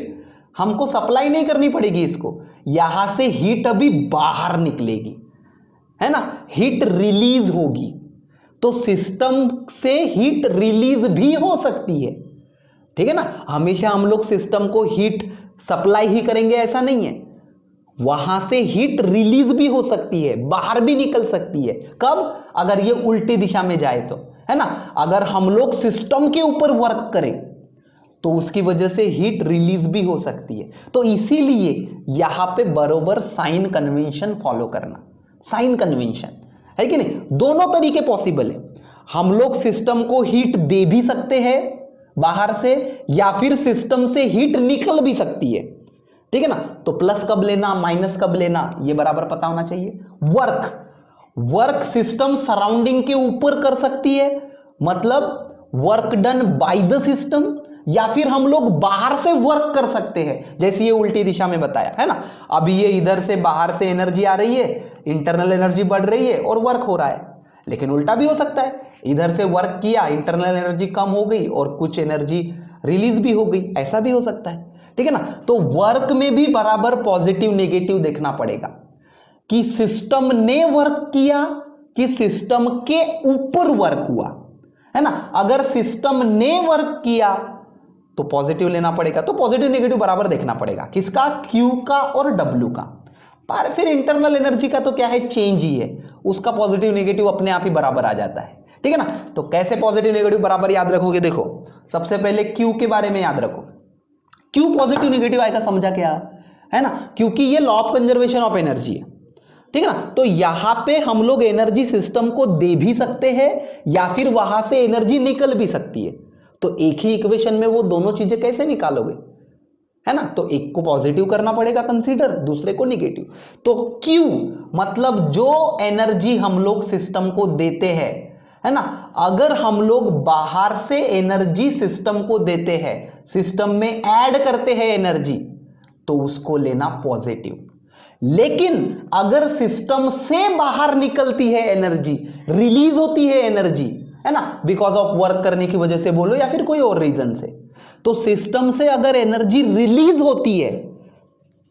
हमको सप्लाई नहीं करनी पड़ेगी इसको, यहां से हीट अभी बाहर निकलेगी, है ना, हीट रिलीज होगी। तो सिस्टम से हीट रिलीज भी हो सकती है। ठीक है ना, हमेशा हम लोग सिस्टम को हीट सप्लाई ही करेंगे ऐसा नहीं है, वहां से हीट रिलीज भी हो सकती है, बाहर भी निकल सकती है। कब, अगर ये उल्टी दिशा में जाए तो, है ना। अगर हम लोग सिस्टम के ऊपर वर्क करें तो उसकी वजह से हीट रिलीज भी हो सकती है। तो इसीलिए यहां पे बरोबर साइन कन्वेंशन फॉलो करना, साइन कन्वेंशन, है कि नहीं। दोनों तरीके पॉसिबल है, हम लोग सिस्टम को हीट दे भी सकते हैं बाहर से या फिर सिस्टम से हीट निकल भी सकती है। ठीक है ना, तो प्लस कब लेना माइनस कब लेना ये बराबर पता होना चाहिए। वर्क सिस्टम सराउंडिंग के ऊपर कर सकती है, मतलब work done by the system, या फिर हम लोग बाहर से वर्क कर सकते हैं, जैसे ये उल्टी दिशा में बताया, है ना। अभी ये इधर से बाहर से एनर्जी आ रही है, इंटरनल एनर्जी बढ़ रही है और वर्क हो रहा है। लेकिन उल्टा भी हो सकता है, इधर से वर्क किया, इंटरनल एनर्जी कम हो गई और कुछ एनर्जी रिलीज भी हो गई, ऐसा भी हो सकता है। ठीक है ना, तो वर्क में भी बराबर पॉजिटिव नेगेटिव देखना पड़ेगा कि सिस्टम ने वर्क किया कि सिस्टम के ऊपर वर्क हुआ, है ना। अगर सिस्टम ने वर्क किया तो पॉजिटिव लेना पड़ेगा, तो पॉजिटिव नेगेटिव बराबर देखना पड़ेगा, किसका, क्यू का और डब्ल्यू का। पर फिर इंटरनल एनर्जी का तो क्या है, चेंज ही है, उसका पॉजिटिव नेगेटिव अपने आप ही बराबर आ जाता है। ठीक है ना, तो कैसे पॉजिटिव नेगेटिव बराबर याद रखोगे, देखो सबसे पहले क्यू के बारे में याद रखो। क्यों पॉजिटिव नेगेटिव आएगा समझा क्या, है ना, क्योंकि ये law of conservation of energy है। ठीक है ना, तो यहां पे हम लोग एनर्जी सिस्टम को दे भी सकते हैं या फिर वहां से एनर्जी निकल भी सकती है। तो एक ही इक्वेशन में वो दोनों चीजें कैसे निकालोगे, है ना। तो एक को पॉजिटिव करना पड़ेगा कंसीडर, दूसरे को नेगेटिव। तो क्यू मतलब जो एनर्जी हम लोग सिस्टम को देते हैं, है ना, अगर हम लोग बाहर से एनर्जी सिस्टम को देते हैं, सिस्टम में ऐड करते हैं एनर्जी, तो उसको लेना पॉजिटिव। लेकिन अगर सिस्टम से बाहर निकलती है एनर्जी, रिलीज होती है एनर्जी, है ना, बिकॉज ऑफ वर्क करने की वजह से बोलो या फिर कोई और रीजन से, तो सिस्टम से अगर एनर्जी रिलीज होती है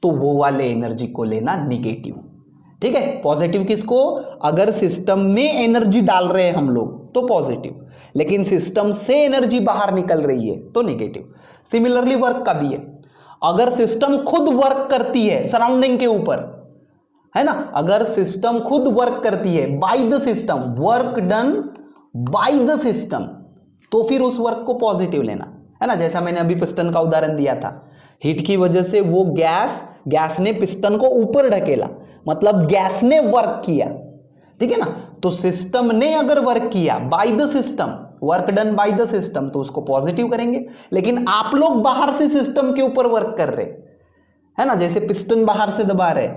तो वो वाले एनर्जी को लेना निगेटिव। ठीक है, पॉजिटिव किसको, अगर सिस्टम में एनर्जी डाल रहे हैं हम लोग तो पॉजिटिव, लेकिन सिस्टम से एनर्जी बाहर निकल रही है तो नेगेटिव। सिमिलरली वर्क का भी है, अगर सिस्टम खुद वर्क करती है सराउंडिंग के ऊपर, है ना, अगर सिस्टम खुद वर्क करती है bye the system, work done by the system, तो फिर उस वर्क को पॉजिटिव लेना, है ना, जैसा मैंने अभी पिस्टन का उदाहरण दिया था, हीट की वजह से वो गैस ने पिस्टन को ऊपर ढकेला, मतलब गैस ने वर्क किया, ठीक है ना। तो सिस्टम ने अगर वर्क किया, bye the system, work done by the system, तो उसको पॉजिटिव करेंगे। लेकिन आप लोग बाहर से सिस्टम के ऊपर वर्क कर रहे, है ना, जैसे पिस्टन बाहर से दबा रहे,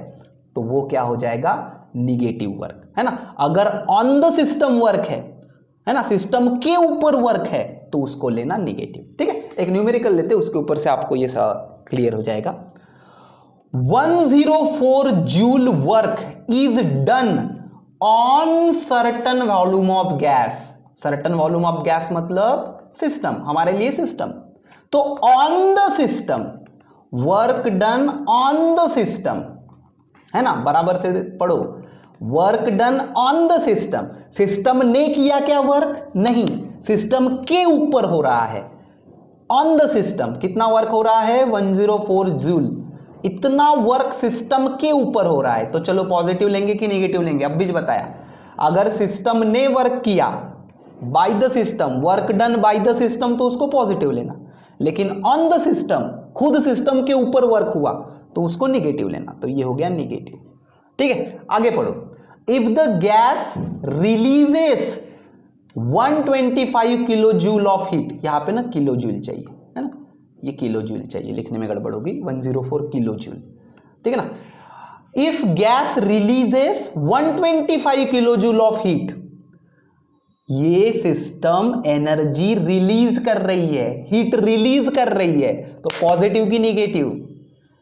तो वो क्या हो जाएगा, निगेटिव वर्क, है ना। अगर ऑन द सिस्टम वर्क है ना, सिस्टम के ऊपर वर्क है, तो उसको लेना निगेटिव, ठीक है। एक न्यूमेरिकल लेते हैं, उसके ऊपर से आपको ये क्लियर हो जाएगा। 104 joule work is done on certain volume of gas. Certain volume of gas मतलब सिस्टम, हमारे लिए सिस्टम। तो on the system, work done on the system, है ना, बराबर से पढ़ो, work done on the system. System ने किया क्या वर्क, नहीं, सिस्टम के ऊपर हो रहा है। ऑन द सिस्टम कितना वर्क हो रहा है, 104 जूल, इतना वर्क सिस्टम के ऊपर हो रहा है। तो चलो पॉजिटिव लेंगे कि नेगेटिव लेंगे, अब भी बताया, अगर सिस्टम ने वर्क किया bye the system, work done by the system, तो उसको पॉजिटिव लेना। लेकिन ऑन द सिस्टम, खुद सिस्टम के ऊपर वर्क हुआ, तो उसको नेगेटिव लेना। तो ये हो गया नेगेटिव, ठीक है। आगे पढ़ो, if the gas releases 125 kilo joule of heat, यहां पे ना किलो जूल चाहिए, है ना, ये किलो जूल चाहिए, लिखने में गड़बड़ होगी, 104 किलो जूल, ठीक है ना। If gas releases 125 kilo joule of heat, ये सिस्टम एनर्जी रिलीज कर रही है, हीट रिलीज कर रही है, तो पॉजिटिव की निगेटिव,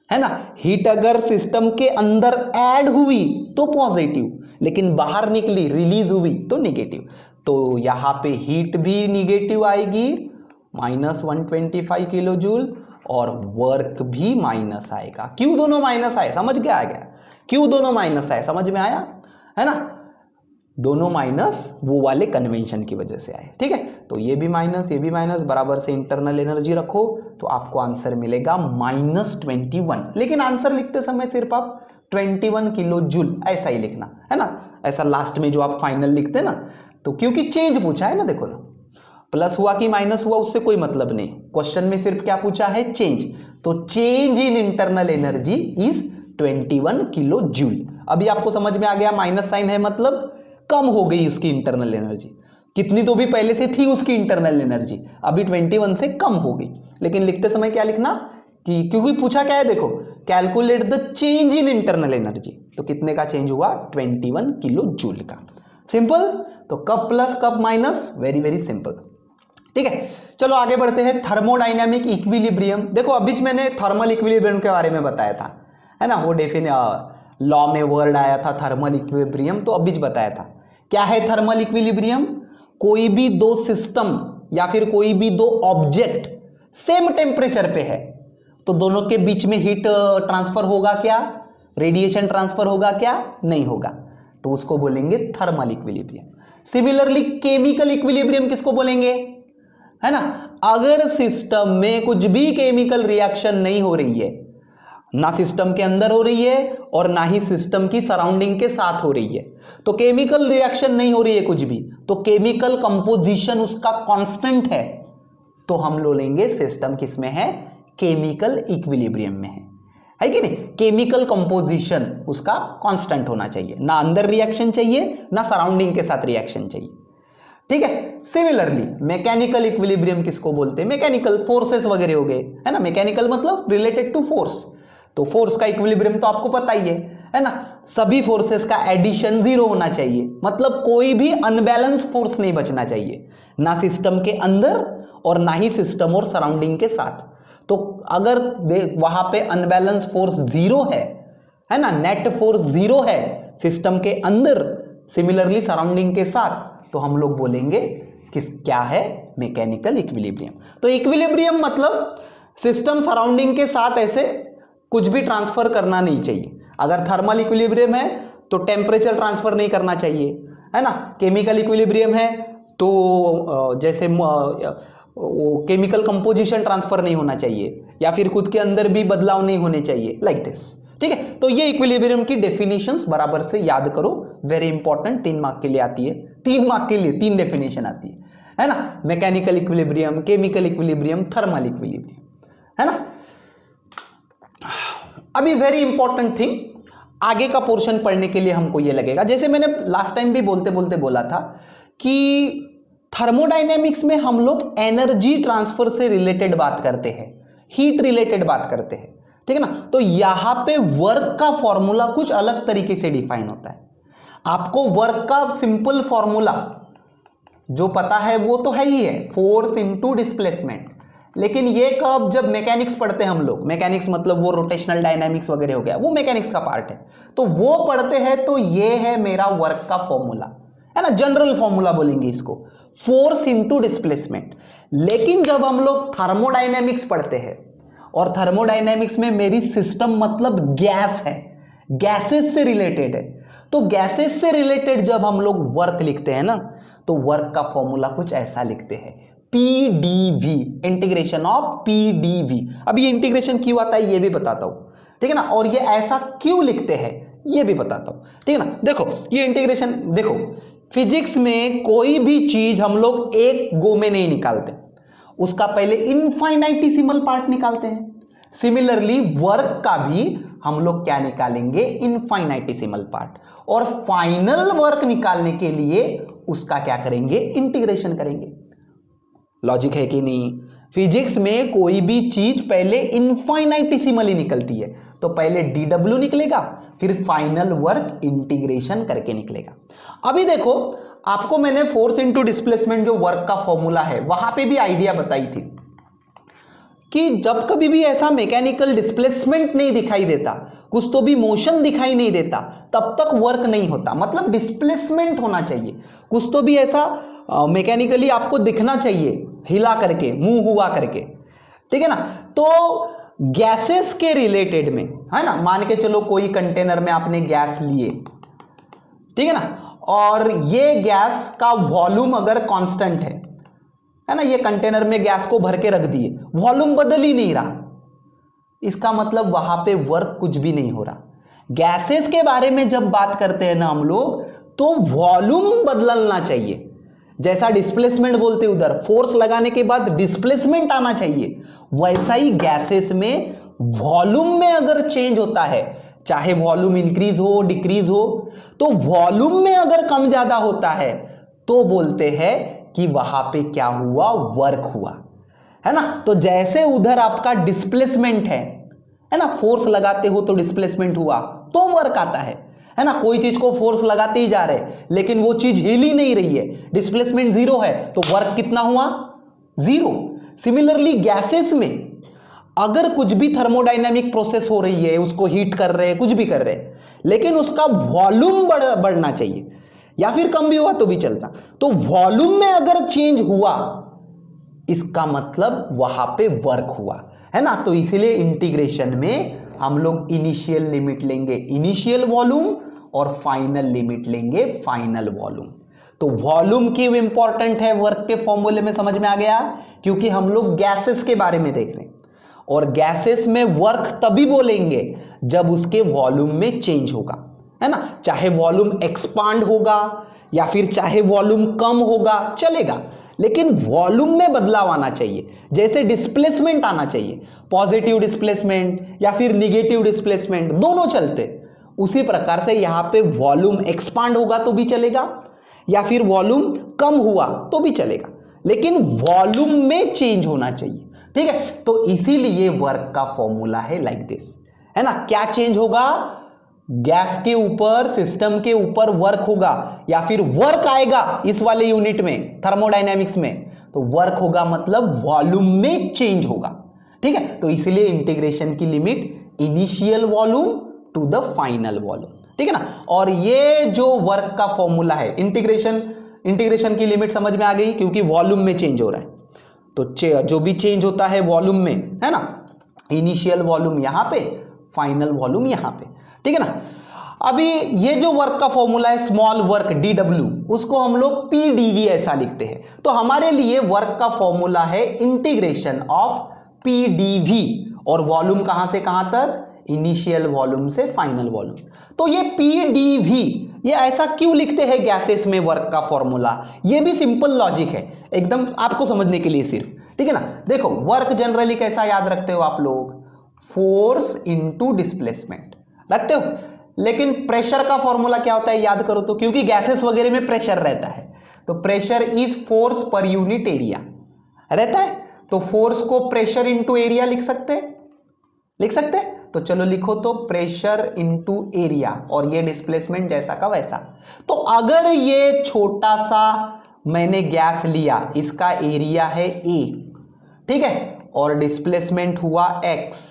है ना। हीट अगर सिस्टम के अंदर ऐड हुई तो पॉजिटिव, लेकिन बाहर निकली, रिलीज हुई, तो निगेटिव। तो यहां पे हीट भी निगेटिव आएगी, -125 किलो जूल, और वर्क भी माइनस आएगा। क्यों दोनों माइनस आए, समझ गया आ गया, क्यों दोनों माइनस आए, समझ में आया, है ना। दोनों माइनस वो वाले कन्वेंशन की वजह से आए, ठीक है। तो ये भी माइनस, ये भी माइनस, बराबर से इंटरनल एनर्जी रखो, तो आपको आंसर मिलेगा -21। लेकिन आंसर लिखते समय सिर्फ आप 21 किलो जूल ऐसा ही लिखना, है ना, ऐसा लास्ट में जो आप फाइनल लिखते ना, तो क्योंकि चेंज पूछा है ना, देखो ना, प्लस हुआ कि माइनस हुआ उससे कोई मतलब नहीं, क्वेश्चन में सिर्फ क्या पूछा है, चेंज। तो change in internal energy is 21 kilo joule. अभी आपको समझ में आ गया, माइनस साइन है मतलब कम हो गई इसकी इंटरनल एनर्जी, कितनी तो भी पहले से थी उसकी इंटरनल एनर्जी, अभी 21 से कम हो गई। लेकिन लिखते समय क्या लिखना, कि क्योंकि पूछा क्या है, देखो, calculate the change in internal energy, तो कितने का चेंज हुआ, 21 किलो जूल का। सिंपल। तो कब प्लस कब माइनस, वेरी वेरी सिंपल, ठीक है। चलो आगे बढ़ते हैं, थर्मोडायनामिक इक्विलिब्रियम। देखो अभी मैंने थर्मल इक्विलिब्रियम के बारे में बताया था, है ना, वो लॉ में वर्ड आया था थर्मल इक्विलिब्रियम, तो अभी बताया था। क्या है थर्मल इक्विलिब्रियम, कोई भी दो सिस्टम या फिर कोई भी दो ऑब्जेक्ट सेम टेम्परेचर पे है, तो दोनों के बीच में हीट ट्रांसफर होगा क्या, रेडिएशन ट्रांसफर होगा क्या, नहीं होगा, तो उसको बोलेंगे thermal equilibrium. Similarly chemical equilibrium किसको बोलेंगे, है ना, अगर सिस्टम में कुछ भी केमिकल रिएक्शन नहीं हो रही है, ना सिस्टम के अंदर हो रही है और ना ही सिस्टम की सराउंडिंग के साथ हो रही है, तो केमिकल रिएक्शन नहीं हो रही है कुछ भी, तो केमिकल कंपोजिशन उसका कांस्टेंट है, तो हम लोग लेंगे सिस्टम किसमें है, केमिकल इक्विलिब्रियम में है कि नहीं। केमिकल कंपोजिशन उसका कांस्टेंट होना चाहिए, ना अंदर रिएक्शन चाहिए ना सराउंडिंग के साथ रिएक्शन चाहिए, ठीक है। सिमिलरली मैकेनिकल इक्विलिब्रियम किसको बोलते हैं, मैकेनिकल फोर्सेस वगैरह हो गए, है ना, मैकेनिकल मतलब रिलेटेड टू फोर्स, तो फोर्स का इक्विलिब्रियम तो आपको पता ही है ना, सभी फोर्सेस का एडिशन 0 होना चाहिए, मतलब कोई भी अनबैलेंस फोर्स नहीं बचना चाहिए, ना सिस्टम के अंदर और ना ही सिस्टम और सराउंडिंग के साथ। तो अगर वहां पे अनबैलेंस फोर्स 0 है ना, नेट फोर्स 0 है सिस्टम के अंदर, सिमिलरली सराउंडिंग के साथ, तो हम लोग बोलेंगे क्या है, मैकेनिकल इक्विलिब्रियम। तो इक्विलिब्रियम मतलब सिस्टम सराउंडिंग के साथ ऐसे कुछ भी ट्रांसफर करना नहीं चाहिए। अगर थर्मल इक्विलिब्रियम है तो टेम्परेचर ट्रांसफर नहीं करना चाहिए, है ना। केमिकल इक्विलिब्रियम है तो जैसे वो केमिकल कंपोजिशन ट्रांसफर नहीं होना चाहिए, या फिर खुद के अंदर भी बदलाव नहीं होने चाहिए, लाइक दिस, ठीक है। तो ये इक्विलिब्रियम की डेफिनेशंस बराबर से याद करो, वेरी इंपॉर्टेंट, 3 मार्क के लिए आती है, 3 मार्क के लिए 3 डेफिनेशन आती है, है ना, mechanical equilibrium, chemical equilibrium, thermal equilibrium, है ना। अभी वेरी इंपॉर्टेंट थिंग, आगे का पोर्शन पढ़ने के लिए हमको ये लगेगा, जैसे मैंने लास्ट टाइम भी बोलते बोलते बोला था कि थर्मोडायनेमिक्स में हम लोग एनर्जी ट्रांसफर से रिलेटेड बात करते हैं, हीट रिलेटेड बात करते हैं, ठीक है ना। तो यहां पे वर्क का फॉर्मूला कुछ अलग तरीके से डिफाइन होता है। आपको वर्क का सिंपल फॉर्मूला जो पता है वो तो है ही है, फोर्स इनटू डिस्प्लेसमेंट, लेकिन ये कब, जब मैकेनिक्स पढ़ते हैं हम लोग, मैकेनिक्स मतलब वो रोटेशनल डायनामिक्स वगैरह हो गया, वो मैकेनिक्स का पार्ट है, तो वो पढ़ते हैं तो ये है मेरा वर्क का फॉर्मूला, है ना, जनरल फॉर्मूला बोलेंगे इसको, फोर्स इनटू डिस्प्लेसमेंट। लेकिन जब हम लोग थर्मोडायनेमिक्स पढ़ते हैं, और थर्मोडायनेमिक्स में मेरी सिस्टम मतलब गैस है, गैसेस से रिलेटेड है, तो गैसेस से रिलेटेड जब हम लोग वर्क लिखते हैं ना, तो वर्क का फॉर्मूला कुछ ऐसा लिखते हैं, पीडीवी, इंटीग्रेशन ऑफ पीडीवी। अब ये इंटीग्रेशन क्यों आता है ये भी बताता हूं, ठीक है ना, और ये ऐसा क्यों लिखते हैं ये भी बताता हूं, ठीक है ना। देखो ये इंटीग्रेशन, देखो फिजिक्स में कोई भी चीज हम लोग एक गो में नहीं निकालते, उसका पहले इनफाइनाइटिसिमल पार्ट निकालते हैं। सिमिलरली वर्क का भी हम लोग क्या निकालेंगे, इनफाइनाइटिसिमल पार्ट, और फाइनल वर्क निकालने के लिए उसका क्या करेंगे, इंटीग्रेशन करेंगे। लॉजिक है कि नहीं। फिजिक्स में कोई भी चीज पहले इनफाइनाइटिसिमली निकलती है, तो पहले डीडब्ल्यू निकलेगा, फिर फाइनल वर्क इंटीग्रेशन करके निकलेगा। अभी देखो आपको मैंने फोर्स इनटू डिस्प्लेसमेंट जो वर्क का फॉर्मूला है वहां पे भी आइडिया बताई थी कि जब कभी भी ऐसा मैकेनिकल डिस्प्लेसमेंट नहीं दिखाई देता, कुछ तो भी मोशन दिखाई नहीं देता, तब तक वर्क नहीं होता। मतलब डिस्प्लेसमेंट होना चाहिए, कुछ तो भी ऐसा मैकेनिकली आपको दिखना चाहिए, हिला करके, मूव हुआ करके, ठीक है ना। तो गैसेस के रिलेटेड में, है ना, मान के चलो कोई कंटेनर में आपने गैस लिए, ठीक है ना, और ये गैस का वॉल्यूम अगर कांस्टेंट है ना, ये कंटेनर में गैस को भर के रख दिए, वॉल्यूम बदल ही नहीं रहा, इसका मतलब वहां पे वर्क कुछ भी नहीं हो रहा। गैसेस के बारे में जब बात करते हैं ना हम लोग, तो वॉल्यूम बदलना चाहिए, जैसा डिस्प्लेसमेंट बोलते उधर फोर्स लगाने के बाद डिस्प्लेसमेंट आना चाहिए, वैसा ही गैसेस में वॉल्यूम में अगर चेंज होता है, चाहे वॉल्यूम इंक्रीज हो डिक्रीज हो, तो वॉल्यूम में अगर कम ज्यादा होता है तो बोलते हैं कि वहां पे क्या हुआ, वर्क हुआ, है ना। तो जैसे उधर आपका डिस्प्लेसमेंट है ना, फोर्स लगाते हो तो डिस्प्लेसमेंट हुआ तो वर्क आता है ना। कोई चीज को फोर्स लगाते ही जा रहे लेकिन वो चीज हिल ही नहीं रही है, डिस्प्लेसमेंट जीरो है, तो वर्क कितना हुआ, जीरो। सिमिलरली गैसेस में अगर कुछ भी थर्मोडायनामिक प्रोसेस हो रही है, उसको हीट कर रहे हैं, कुछ भी कर रहे हैं, लेकिन उसका वॉल्यूम बढ़ना चाहिए, या फिर कम भी हुआ तो भी चलता, तो वॉल्यूम में अगर चेंज हुआ इसका मतलब वहां पे वर्क हुआ, है ना। तो इसीलिए इंटीग्रेशन में हम लोग इनिशियल लिमिट लेंगे, इनिशियल वॉल्यूम, और फाइनल लिमिट लेंगे, फाइनल वॉल्यूम। तो वॉल्यूम क्यों इंपॉर्टेंट है वर्क के फॉर्मूले में, समझ में आ गया, क्योंकि हम लोग गैसेस के बारे में देख रहे हैं, और गैसेस में वर्क तभी बोलेंगे जब उसके वॉल्यूम में चेंज होगा, है ना। चाहे वॉल्यूम एक्सपांड होगा या फिर चाहे वॉल्यूम कम होगा चलेगा, लेकिन वॉल्यूम में बदलाव आना चाहिए। जैसे डिस्प्लेसमेंट आना चाहिए, पॉजिटिव डिस्प्लेसमेंट या फिर निगेटिव डिस्प्लेसमेंट दोनों चलते, उसी प्रकार से यहां पे वॉल्यूम एक्सपांड होगा तो भी चलेगा, या फिर वॉल्यूम कम हुआ तो भी चलेगा, लेकिन वॉल्यूम में चेंज होना चाहिए, ठीक है। तो इसीलिए वर्क का फॉर्मूला है लाइक दिस, है ना। क्या चेंज होगा, गैस के ऊपर, सिस्टम के ऊपर वर्क होगा, या फिर वर्क आएगा इस वाले यूनिट में थर्मोडायनेमिक्स में, तो वर्क होगा मतलब वॉल्यूम में चेंज होगा, ठीक है। तो इसलिए इंटीग्रेशन की limit initial volume to the final volume, ठीक है ना। और ये जो वर्क का फॉर्मूला है, इंटीग्रेशन की लिमिट समझ में आ गई, क्योंकि वॉल्यूम में चेंज हो रहा है, तो जो भी चेंज होता है वॉल्यूम में, है ना, इनिशियल वॉल्यूम यहां पे, फाइनल वॉल्यूम यहां पे, ठीक है ना। अभी ये जो वर्क का फॉर्मूला है स्मॉल वर्क डीडब्ल्यू, उसको हम लोग पीडीवी ऐसा लिखते हैं, तो हमारे लिए वर्क का फॉर्मूला है इंटीग्रेशन ऑफ पीडीवी, और वॉल्यूम कहां से कहां तक, इनिशियल वॉल्यूम से फाइनल वॉल्यूम। तो ये पीडीवी ये ऐसा क्यों लिखते हैं गैसेस में वर्क का फॉर्मूला, ये भी सिंपल लॉजिक है एकदम आपको समझने के लिए सिर्फ, ठीक है ना। देखो वर्क जनरली कैसा याद रखते हो आप लोग, फोर्स इनटू डिस्प्लेसमेंट रखते हो, लेकिन प्रेशर का फॉर्मूला क्या होता है याद करो तो, क्योंकि गैसेस वगैरह में प्रेशर रहता है, तो pressure is force per unit area रहता है, तो फोर्स को प्रेशर इनटू एरिया लिख सकते हैं, लिख सकते हैं। तो चलो लिखो तो प्रेशर इनटू एरिया, और ये डिस्प्लेसमेंट जैसा का वैसा। तो अगर ये छोटा सा मैंने गैस लिया, इसका एरिया है ए, ठीक है, और डिस्प्लेसमेंट हुआ एक्स,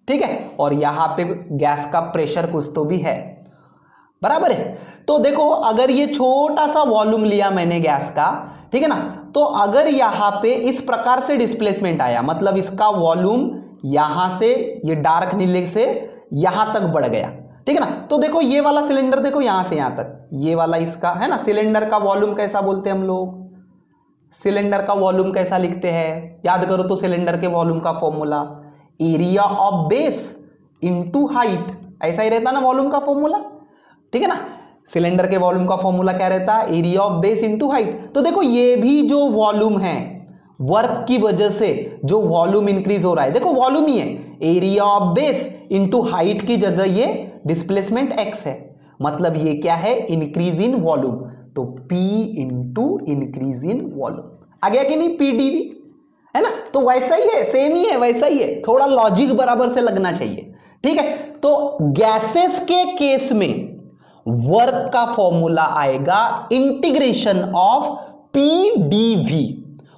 ठीक है, और यहां पे गैस का प्रेशर कुछ तो भी है, बराबर है। तो देखो अगर ये छोटा सा वॉल्यूम लिया मैंने गैस का, ठीक है ना, तो अगर यहां पे इस प्रकार से डिस्प्लेसमेंट आया, मतलब इसका वॉल्यूम यहां से ये डार्क नीले से यहां तक बढ़ गया, ठीक है ना। तो देखो ये वाला सिलेंडर देखो यहां से यहां तक, ये वाला इसका है ना, सिलेंडर का वॉल्यूम कैसा बोलते हैं हम लोग, सिलेंडर का वॉल्यूम कैसा लिखते हैं याद करो तो, सिलेंडर के वॉल्यूम का formula area of base into height, ऐसा ही रहता ना वॉल्यूम का फॉर्मूला, ठीक है ना। सिलेंडर के वॉल्यूम का फॉर्मूला क्या रहता है, area of base into height. तो देखो ये भी जो वॉल्यूम है, वर्क की वजह से जो वॉल्यूम इंक्रीज हो रहा है, देखो वॉल्यूम ही है, area of base into height की जगह ये डिस्प्लेसमेंट एक्स है, मतलब ये क्या है, इंक्रीज इन वॉल्यूम, तो P into increase in volume आ गया कि नहीं, पीडीवी है ना। तो वैसा ही है, सेम ही है, वैसा ही है, थोड़ा लॉजिक बराबर से लगना चाहिए, ठीक है। तो गैसेस के केस में वर्क का फॉर्मूला आएगा इंटीग्रेशन ऑफ पीडीवी,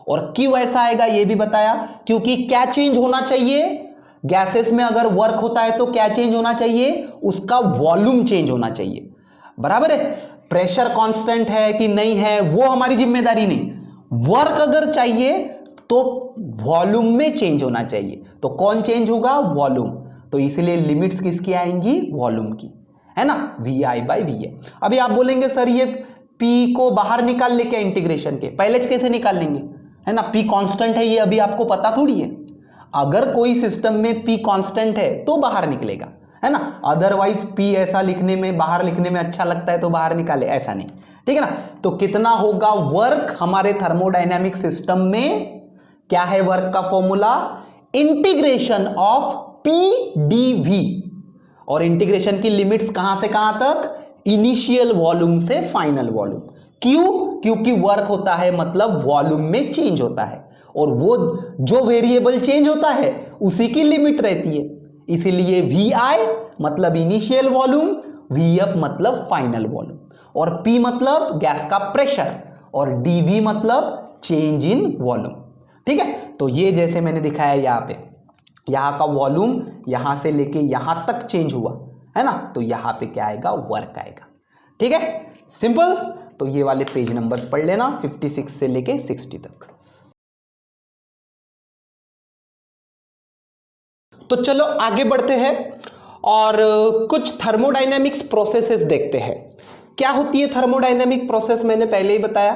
और क्यों ऐसा आएगा ये भी बताया, क्योंकि क्या चेंज होना चाहिए गैसेस में, अगर वर्क होता है तो क्या चेंज होना चाहिए, उसका वॉल्यूम चेंज होना चाहिए, बराबर है। प्रेशर कांस्टेंट है कि नहीं है वो हमारी जिम्मेदारी नहीं, वर्क अगर चाहिए तो वॉल्यूम में चेंज होना चाहिए, तो कौन चेंज होगा, वॉल्यूम, तो इसलिए लिमिट्स किसकी आएंगी, वॉल्यूम की, है ना, V I by V A. अभी आप बोलेंगे सर ये पी को बाहर निकाल ले क्या इंटीग्रेशन के, पहले कैसे निकाल लेंगे, है ना, पी कांस्टेंट है ये अभी आपको पता थोड़ी है, अगर कोई सिस्टम में पी कांस्टेंट है तो बाहर निकलेगा, है ना, अदरवाइज पी ऐसा लिखने में, बाहर लिखने में अच्छा लगता है तो बाहर निकाले, ऐसा नहीं, ठीक है ना। तो कितना होगा वर्क हमारे थर्मोडायनेमिक सिस्टम में, क्या है वर्क का फॉर्मूला, इंटीग्रेशन ऑफ पीडीवी, और इंटीग्रेशन की लिमिट्स कहां से कहां तक, इनिशियल वॉल्यूम से फाइनल वॉल्यूम। क्यों, क्योंकि वर्क होता है मतलब वॉल्यूम में चेंज होता है, और वो जो वेरिएबल चेंज होता है उसी की लिमिट रहती है, इसीलिए वी आई मतलब इनिशियल वॉल्यूम, वी एफ मतलब फाइनल वॉल्यूम, और पी मतलब गैस का प्रेशर, और डीवी मतलब चेंज इन वॉल्यूम, ठीक है। तो ये जैसे मैंने दिखाया यहां पे, यहां का वॉल्यूम यहां से लेके यहां तक चेंज हुआ है ना, तो यहां पे क्या आएगा, वर्क आएगा, ठीक है, सिंपल। तो ये वाले पेज नंबर्स पढ़ लेना 56 से लेके 60 तक। तो चलो आगे बढ़ते हैं और कुछ थर्मोडायनेमिक्स प्रोसेसेस देखते हैं। क्या होती है थर्मोडायनेमिक प्रोसेस, मैंने पहले ही बताया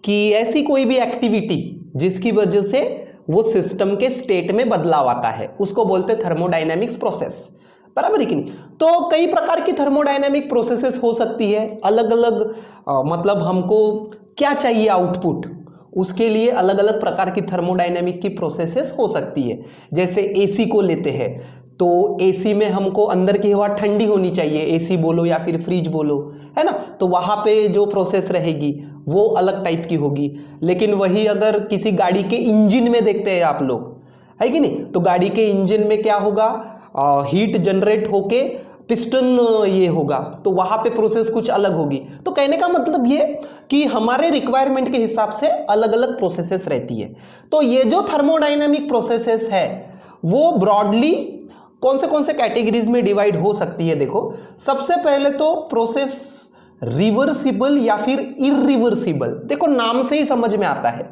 कि ऐसी कोई भी एक्टिविटी जिसकी वजह से वो सिस्टम के स्टेट में बदलाव आता है उसको बोलते हैं थर्मोडायनेमिक्स प्रोसेस, बराबर है कि नहीं। तो कई प्रकार की थर्मोडायनेमिक प्रोसेसेस हो सकती है, अलग अलग मतलब हमको क्या चाहिए आउटपुट, उसके लिए अलग अलग प्रकार की थर्मोडायनेमिक की प्रोसेसेस हो सकती है। जैसे एसी को लेते हैं तो एसी में हमको अंदर की हवा ठंडी होनी चाहिए, एसी बोलो या फिर फ्रिज बोलो, है ना, तो वहां पे जो प्रोसेस रहेगी वो अलग टाइप की होगी। लेकिन वही अगर किसी गाड़ी के इंजन में देखते हैं आप लोग, है कि नहीं, तो गाड़ी के इंजन में क्या होगा, हीट जनरेट होके पिस्टन ये होगा, तो वहां पे प्रोसेस कुछ अलग होगी। तो कहने का मतलब ये कि हमारे रिक्वायरमेंट के हिसाब से अलग अलग प्रोसेसेस रहती है। तो ये जो थर्मोडायनेमिक प्रोसेसेस है वो ब्रॉडली कौन से कैटेगरीज में डिवाइड हो सकती है। देखो सबसे पहले तो प्रोसेस रिवर्सिबल या फिर इरिवर्सिबल, देखो नाम से ही समझ में आता है,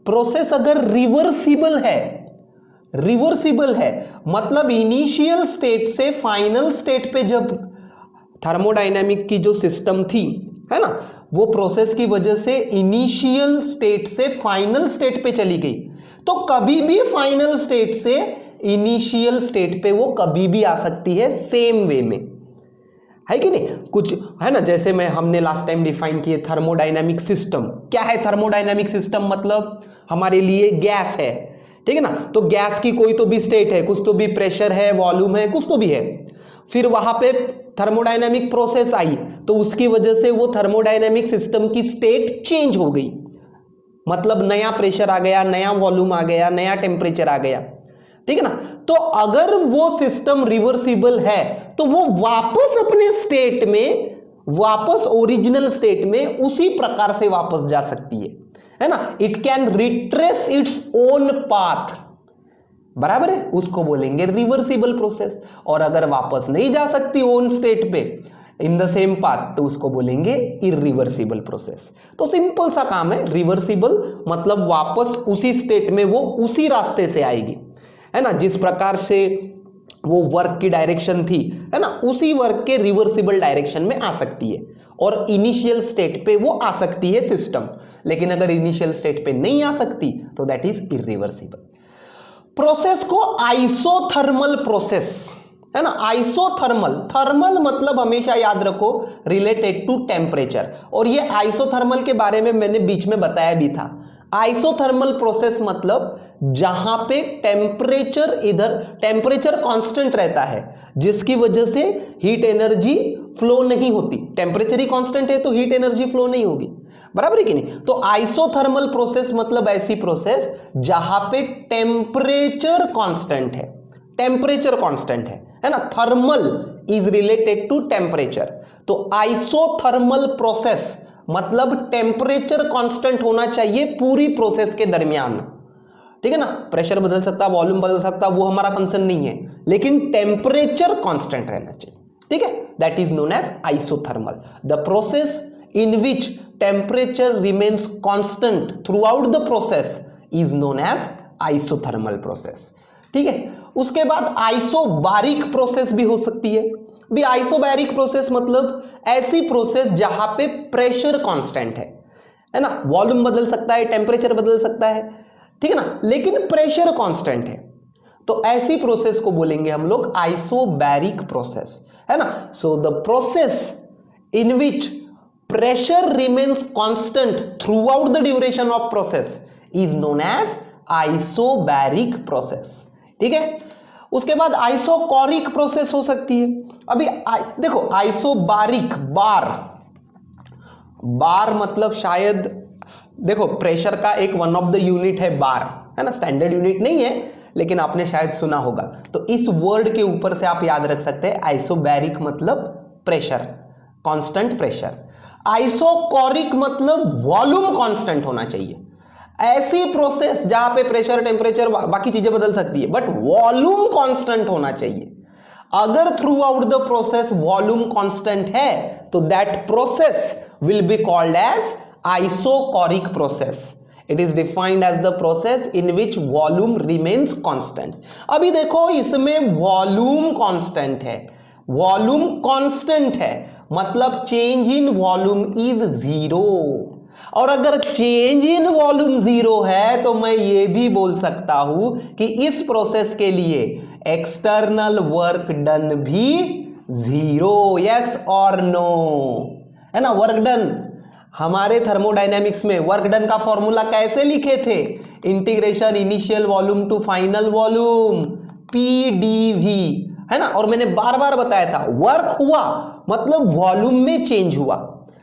प्रोसेस अगर रिवर्सिबल है, रिवर्सिबल है मतलब इनिशियल स्टेट से फाइनल स्टेट पे जब थर्मोडायनेमिक की जो सिस्टम थी, है ना, वो प्रोसेस की वजह से इनिशियल स्टेट से फाइनल स्टेट पे चली गई, तो कभी भी फाइनल स्टेट से इनिशियल स्टेट पे वो कभी भी आ सकती है सेम वे में, है कि नहीं? कुछ है ना, जैसे हमने लास्ट टाइम डिफाइन किए थर्मोडायनामिक सिस्टम। क्या है थर्मोडायनामिक सिस्टम? मतलब हमारे लिए गैस है, ठीक है ना, तो गैस की कोई तो भी स्टेट है, कुछ तो भी प्रेशर है, वॉल्यूम है, कुछ तो भी है, फिर वहां पे थर्मोडायनामिक प्रोसेस आई तो उसकी वजह से वो थर्मोडायनामिक सिस्टम की स्टेट चेंज हो गई, मतलब नया प्रेशर आ गया, नया वॉल्यूम आ गया, नया टेम्परेचर आ गया, ठीक है ना। तो अगर वो सिस्टम रिवर्सिबल है तो वो वापस अपने स्टेट में, वापस ओरिजिनल स्टेट में उसी प्रकार से वापस जा सकती है ना। It can retrace its own path, बराबर है, उसको बोलेंगे रिवर्सिबल प्रोसेस। और अगर वापस नहीं जा सकती ओन स्टेट पे इन द सेम पाथ तो उसको बोलेंगे इरिवर्सिबल प्रोसेस। तो सिंपल सा काम है, रिवर्सिबल मतलब वापस उसी स्टेट में वो उसी रास्ते से आएगी, है ना, जिस प्रकार से वो वर्क की डायरेक्शन थी, है ना, उसी वर्क के रिवर्सिबल डायरेक्शन में आ सकती है और इनिशियल स्टेट पे वो आ सकती है सिस्टम। लेकिन अगर इनिशियल स्टेट पे नहीं आ सकती तो दैट इज इरिवर्सिबल। प्रोसेस को आइसोथर्मल प्रोसेस, है ना, आइसोथर्मल, थर्मल मतलब हमेशा याद रखो रिलेटेड टू टेम्परेचर, और ये आइसोथर्मल के बारे में मैंने बीच में बताया भी था। आइसोथर्मल प्रोसेस मतलब जहां पे टेम्परेचर, इधर टेम्परेचर कांस्टेंट रहता है जिसकी वजह से हीट एनर्जी फ्लो नहीं होती, टेम्परेचर ही कांस्टेंट है तो हीट एनर्जी फ्लो नहीं होगी, बराबर है कि नहीं। तो आइसोथर्मल प्रोसेस मतलब ऐसी प्रोसेस जहां पे टेम्परेचर कांस्टेंट है, टेम्परेचर कांस्टेंट है ना, thermal is related to temperature. तो आइसोथर्मल प्रोसेस मतलब टेम्परेचर कांस्टेंट होना चाहिए पूरी प्रोसेस के दरमियान, ठीक है ना। प्रेशर बदल सकता, वॉल्यूम बदल सकता, वो हमारा कंसर्न नहीं है, लेकिन टेम्परेचर कांस्टेंट रहना चाहिए, ठीक है। That is known as isothermal, the process in which temperature remains constant throughout the process is known as isothermal process, ठीक है। उसके बाद आइसोबारिक प्रोसेस भी हो सकती है। भी आइसोबैरिक प्रोसेस मतलब ऐसी प्रोसेस जहां पे प्रेशर कांस्टेंट है ना, वॉल्यूम बदल सकता है, टेम्परेचर बदल सकता है, ठीक है ना, लेकिन प्रेशर कांस्टेंट है, तो ऐसी प्रोसेस को बोलेंगे हम लोग आइसोबैरिक प्रोसेस, है ना। So the process in which pressure remains constant throughout the duration of process is known as isobaric process, ठीक है। उसके बाद आइसोकोरिक प्रोसेस हो सकती है। अभी देखो आइसोबारिक, बार, बार मतलब शायद देखो प्रेशर का एक वन ऑफ द यूनिट है बार, है ना, स्टैंडर्ड यूनिट नहीं है लेकिन आपने शायद सुना होगा, तो इस वर्ड के ऊपर से आप याद रख सकते हैं आइसोबैरिक मतलब प्रेशर, कांस्टेंट प्रेशर। आइसोकोरिक मतलब वॉल्यूम कांस्टेंट होना चाहिए, ऐसी प्रोसेस जहां पे प्रेशर, टेम्परेचर, बाकी चीजें बदल सकती है बट वॉल्यूम कांस्टेंट होना चाहिए। अगर throughout the process volume constant है तो that process will be called as isochoric process. It is defined as the process in which volume remains constant. अभी देखो इसमें वॉल्यूम कांस्टेंट है, वॉल्यूम कांस्टेंट है मतलब change in volume is zero, और अगर चेंज इन वॉल्यूम जीरो है तो मैं ये भी बोल सकता हूं कि इस प्रोसेस के लिए एक्सटर्नल वर्क डन भी जीरो, यस और नो, है ना। वर्क डन, हमारे थर्मोडायनेमिक्स में वर्क डन का फॉर्मूला कैसे लिखे थे? Integration initial volume to final volume, PDV, है ना। और मैंने बार बार बताया था वर्क हुआ मतलब वॉल्यूम में चेंज हुआ,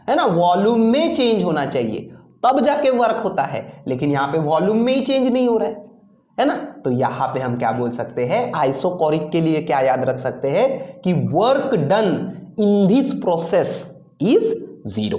है ना, वॉल्यूम में चेंज होना चाहिए तब जाके वर्क होता है, लेकिन यहां पे वॉल्यूम में ही चेंज नहीं हो रहा है ना। तो यहां पे हम क्या बोल सकते हैं, आइसोकोरिक के लिए क्या याद रख सकते हैं कि work done in this process is zero,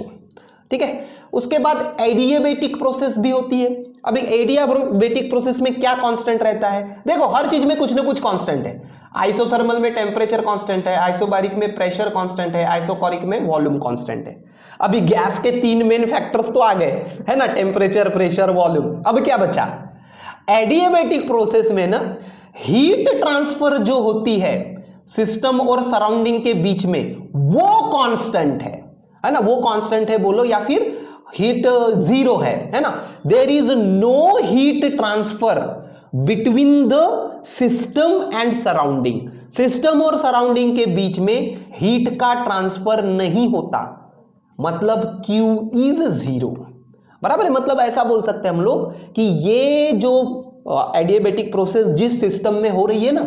ठीक है। उसके बाद एडियाबेटिक प्रोसेस भी होती है। अभी एडियाबेटिक प्रोसेस में क्या कांस्टेंट रहता है? देखो हर चीज में कुछ ना कुछ कांस्टेंट है, आइसोथर्मल में टेम्परेचर कांस्टेंट है, आइसोबारिक में प्रेशर कांस्टेंट है, आइसोकोरिक में वॉल्यूम कांस्टेंट है। अभी गैस के तीन मेन फैक्टर्स तो आ गए, है ना, टेम्परेचर, प्रेशर, वॉल्यूम। अब क्या बचा? एडियाबेटिक प्रोसेस में ना हीट ट्रांसफर जो होती है सिस्टम और सराउंडिंग के बीच में वो कांस्टेंट है ना, वो कांस्टेंट है बोलो, या फिर हीट जीरो है ना। There is no heat transfer between the system and surrounding, system और सराउंडिंग के बीच में हीट का ट्रांसफर नहीं होता, मतलब Q इज 0। बराबर है, मतलब ऐसा बोल सकते हैं हम लोग कि ये जो एडियाबेटिक प्रोसेस जिस सिस्टम में हो रही है ना,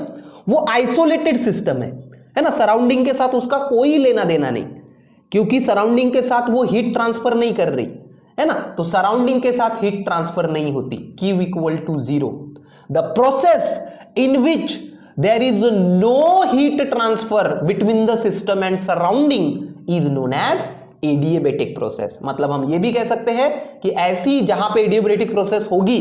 वो आइसोलेटेड सिस्टम है ना, सराउंडिंग के साथ उसका कोई लेना देना नहीं, क्योंकि सराउंडिंग के साथ वो हीट ट्रांसफर नहीं कर रही है ना, तो सराउंडिंग के साथ हीट ट्रांसफर नहीं होती। Q equal to 0। The process in which there is no heat transfer between the system and surrounding is known as adiabatic process. मतलब हम ये भी कह सकते हैं कि ऐसी जहां पे एडियाबेटिक प्रोसेस होगी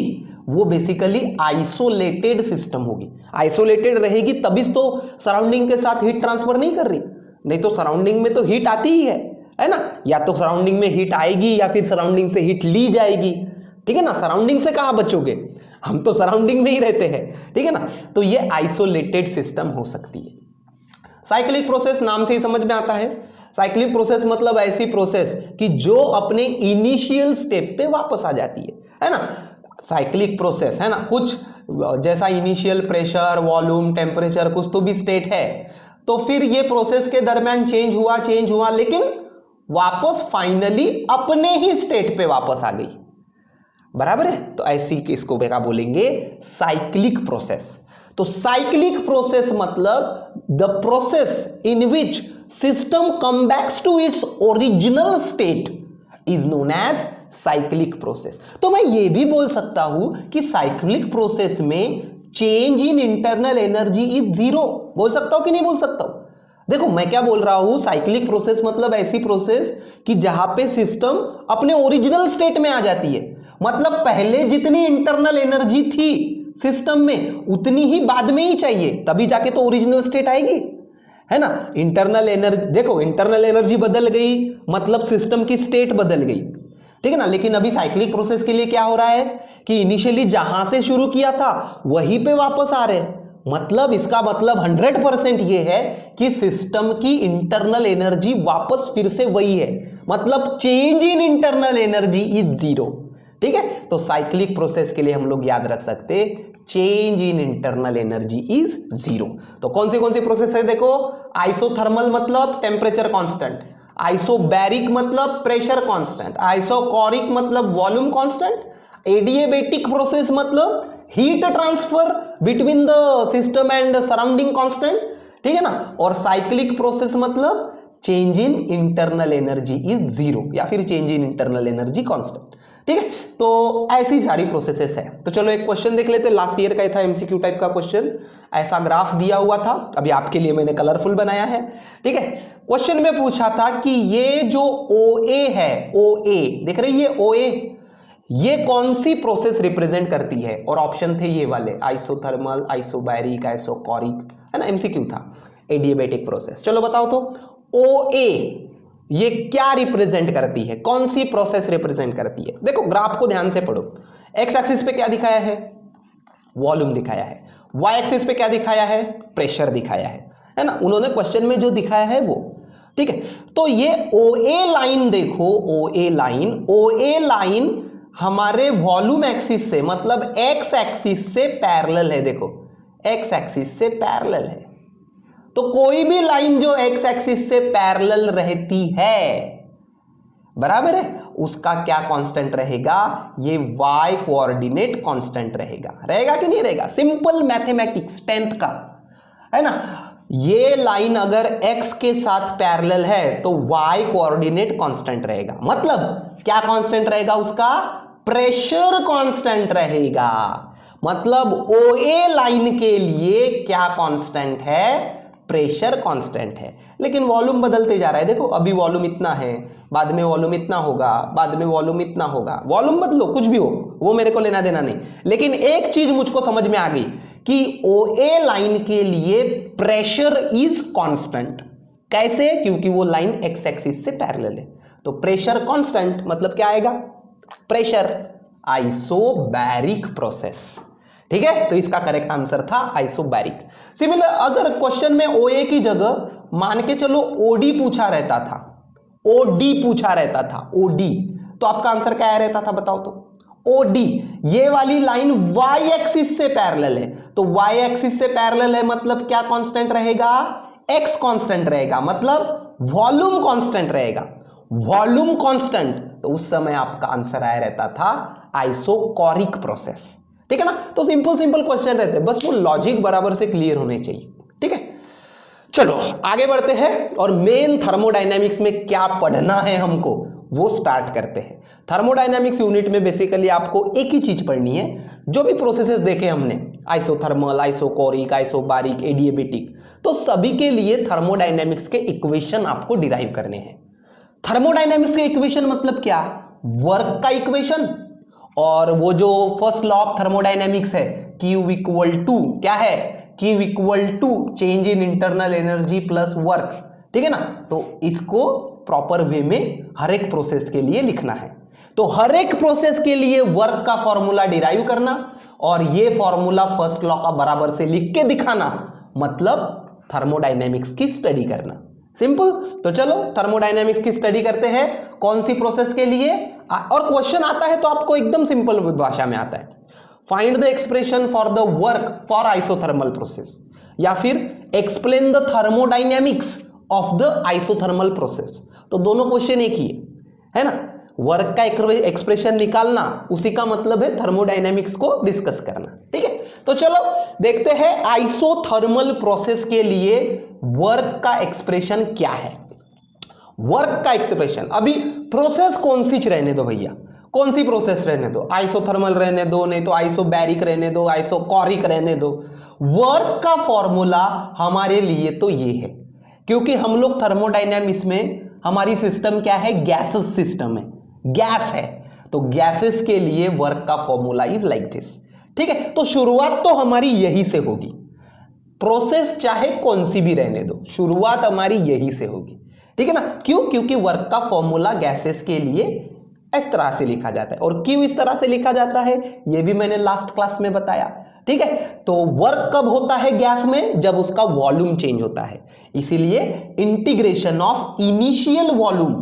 वो बेसिकली आइसोलेटेड सिस्टम होगी, आइसोलेटेड रहेगी तभी तो सराउंडिंग के साथ हीट ट्रांसफर नहीं कर रही, नहीं तो सराउंडिंग में तो हीट आती ही है ना, या तो सराउंडिंग में हीट आएगी या फिर सराउंडिंग से हीट ली जाएगी, ठीक है ना, सराउंडिंग से कहां बचोगे, हम तो सराउंडिंग में ही रहते हैं, ठीक है ना, तो ये आइसोलेटेड सिस्टम हो सकती है। साइक्लिक प्रोसेस नाम से ही समझ में आता है, साइक्लिक प्रोसेस मतलब ऐसी प्रोसेस कि जो अपने इनिशियल स्टेप पे वापस आ जाती है ना, साइक्लिक प्रोसेस है ना, कुछ जैसा इनिशियल प्रेशर, वॉल्यूम, टेम्परेचर कुछ तो भी स्टेट है, तो फिर ये प्रोसेस के दरमियान चेंज हुआ लेकिन वापस फाइनली अपने ही स्टेट पे वापस आ गई, बराबर है, तो ऐसी इसको क्या बोलेंगे, साइक्लिक प्रोसेस। तो साइक्लिक प्रोसेस मतलब the process in which system come backs to its original state is known as cyclic process. तो मैं ये भी बोल सकता हूं कि साइक्लिक प्रोसेस में change in internal energy is 0, बोल सकता हूं कि नहीं बोल सकता हूं? देखो मैं क्या बोल रहा हूं, साइक्लिक प्रोसेस मतलब ऐसी प्रोसेस कि जहां पे सिस्टम अपने ओरिजिनल स्टेट में आ जाती है, मतलब पहले जितनी इंटरनल एनर्जी थी सिस्टम में उतनी ही बाद में ही चाहिए, तभी जाके तो ओरिजिनल स्टेट आएगी, है ना। इंटरनल एनर्जी देखो, इंटरनल एनर्जी बदल गई मतलब सिस्टम की स्टेट बदल गई, ठीक है ना, लेकिन अभी साइक्लिक प्रोसेस के लिए क्या हो रहा है कि इनिशियली जहां से शुरू किया था वहीं पे वापस आ रहे, मतलब इसका मतलब 100% ये है कि सिस्टम की इंटरनल एनर्जी वापस फिर से वही है, मतलब change in internal energy is 0, ठीक है। तो साइक्लिक प्रोसेस के लिए हम लोग याद रख सकते change in internal energy is 0। तो कौन सी प्रोसेस है देखो, आइसोथर्मल मतलब टेम्परेचर कांस्टेंट, आइसोबैरिक मतलब प्रेशर कांस्टेंट, आइसोकोरिक मतलब वॉल्यूम कांस्टेंट, एडियाबेटिक प्रोसेस मतलब heat transfer between the system and surrounding constant, ठीक है ना, और साइक्लिक प्रोसेस मतलब change in internal energy is 0 या फिर change in internal energy constant, ठीक है। तो ऐसी सारी प्रोसेसेस है। तो चलो एक क्वेश्चन देख लेते, लास्ट ईयर का था एमसीक्यू टाइप का क्वेश्चन, ऐसा ग्राफ दिया हुआ था, अभी आपके लिए मैंने कलरफुल बनाया है, ठीक है। क्वेश्चन में पूछा था कि ये जो OA है, OA देख रही है, OA ये कौन सी प्रोसेस रिप्रेजेंट करती है, और ऑप्शन थे ये वाले, आइसोथर्मल, आइसोबैरिक, आइसोकोरिक, है ना, एमसीक्यू था, एडियाबेटिक प्रोसेस। चलो बताओ तो OA ये क्या रिप्रेजेंट करती है, कौन सी प्रोसेस रिप्रेजेंट करती है। देखो ग्राफ को ध्यान से पढ़ो, एक्स एक्सिस पे क्या दिखाया है, वॉल्यूम दिखाया है, वाई एक्सिस पे क्या दिखाया है, प्रेशर दिखाया है ना, उन्होंने क्वेश्चन में जो दिखाया है वो, ठीक है। तो ये OA लाइन देखो, OA लाइन हमारे वॉल्यूम एक्सिस से मतलब एक्स एक्सिस से पैरेलल है, देखो एक्स एक्सिस से पैरेलल है, तो कोई भी लाइन जो एक्स एक्सिस से पैरेलल रहती है, बराबर है, उसका क्या कांस्टेंट रहेगा, ये y कोऑर्डिनेट कांस्टेंट रहेगा कि नहीं रहेगा, सिंपल मैथमेटिक्स 10th का, है ना। ये लाइन अगर x के साथ पैरेलल है तो y कोऑर्डिनेट कांस्टेंट रहेगा, मतलब क्या कांस्टेंट रहेगा उसका, प्रेशर कांस्टेंट रहेगा, मतलब OA लाइन के लिए क्या कांस्टेंट है, प्रेशर कांस्टेंट है। लेकिन वॉल्यूम बदलते जा रहा है, देखो अभी वॉल्यूम इतना है, बाद में वॉल्यूम इतना होगा, बाद में वॉल्यूम इतना होगा, वॉल्यूम बदलो कुछ भी हो वो मेरे को लेना देना नहीं, लेकिन एक चीज मुझको समझ में आ गई कि OA लाइन के लिए प्रेशर इज कांस्टेंट। कैसे, क्योंकि वो लाइन एक्स एक्सिस से पैरेलल है, तो प्रेशर कांस्टेंट मतलब क्या आएगा, प्रेशर, आइसोबैरिक प्रोसेस, ठीक है। तो इसका करेक्ट आंसर था आइसोबैरिक। सिमिलर अगर क्वेश्चन में OA की जगह मान के चलो OD पूछा रहता था, OD पूछा रहता था, OD, तो आपका आंसर क्या रहता था बताओ तो, OD, ये वाली लाइन y एक्सिस से पैरेलल है, तो y एक्सिस से पैरेलल है मतलब क्या कांस्टेंट रहेगा, x कांस्टेंट रहेगा, मतलब वॉल्यूम कांस्टेंट रहेगा, वॉल्यूम कांस्टेंट। तो उस समय आपका आंसर आया रहता था आइसोकोरिक प्रोसेस। ठीक है ना, तो सिंपल सिंपल क्वेश्चन रहते हैं, बस वो लॉजिक बराबर से क्लियर होने चाहिए। ठीक है, चलो आगे बढ़ते हैं और मेन थर्मोडायनेमिक्स में क्या पढ़ना है हमको वो स्टार्ट करते हैं। थर्मोडायनेमिक्स यूनिट में बेसिकली आपको एक ही चीज पढ़नी है, जो भी प्रोसेसेस देखे हमने, आइसोथर्मल, आइसोकोरिक, आइसोबारिक, एडिएबेटिक, तो सभी के लिए थर्मोडायनेमिक्स के इक्वेशन आपको डिराइव करने हैं। थर्मोडायनेमिक्स के इक्वेशन मतलब क्या, वर्क का इक्वेशन, और वो जो फर्स्ट लॉ ऑफ थर्मोडायनेमिक्स है Q इक्वल टू क्या है, Q equal to change in internal energy plus work. ठीक है ना, तो इसको प्रॉपर वे में हर एक प्रोसेस के लिए लिखना है। तो हर एक प्रोसेस के लिए वर्क का फॉर्मूला डिराइव करना और ये फॉर्मूला फर्स्ट लॉ का बराबर से लिख के दिखाना, मतलब थर्मोडायनेमिक्स की स्टडी करना। सिंपल। तो चलो थर्मोडायनेमिक्स की स्टडी करते हैं, कौन सी प्रोसेस के लिए, और क्वेश्चन आता है तो आपको एकदम सिंपल भाषा में आता है, find the expression for the work for isothermal process, या फिर explain the thermodynamics of the isothermal process. तो दोनों क्वेश्चन एक ही है ना, वर्क का एक्सप्रेशन निकालना, उसी का मतलब है थर्मोडायनेमिक्स को डिस्कस करना। ठीक है, तो चलो देखते हैं आइसोथर्मल प्रोसेस के लिए वर्क का एक्सप्रेशन क्या है। वर्क का एक्सप्रेशन, अभी प्रोसेस कौन सी रहने दो भैया, कौन सी प्रोसेस रहने दो, आइसोथर्मल रहने दो, नहीं तो आइसोबैरिक रहने दो, आइसोकोरिक रहने दो, वर्क का फॉर्मूला हमारे लिए तो ये है, क्योंकि हम लोग थर्मोडायनेमिक्स में हमारी सिस्टम क्या है, गैसेस सिस्टम है, गैस है, तो गैसेस के लिए वर्क का फॉर्मूला इज लाइक दिस। ठीक है, तो शुरुआत तो हमारी यही से होगी, प्रोसेस चाहे कौन सी भी रहने दो, शुरुआत हमारी यही से होगी। ठीक है ना, क्यों, क्योंकि वर्क का फॉर्मूला गैसेस के लिए इस तरह से लिखा जाता है, और क्यों इस तरह से लिखा जाता है ये भी मैंने लास्ट क्लास में बताया। ठीक है, तो वर्क कब होता है गैस में, जब उसका वॉल्यूम चेंज होता है, इसीलिए integration of initial volume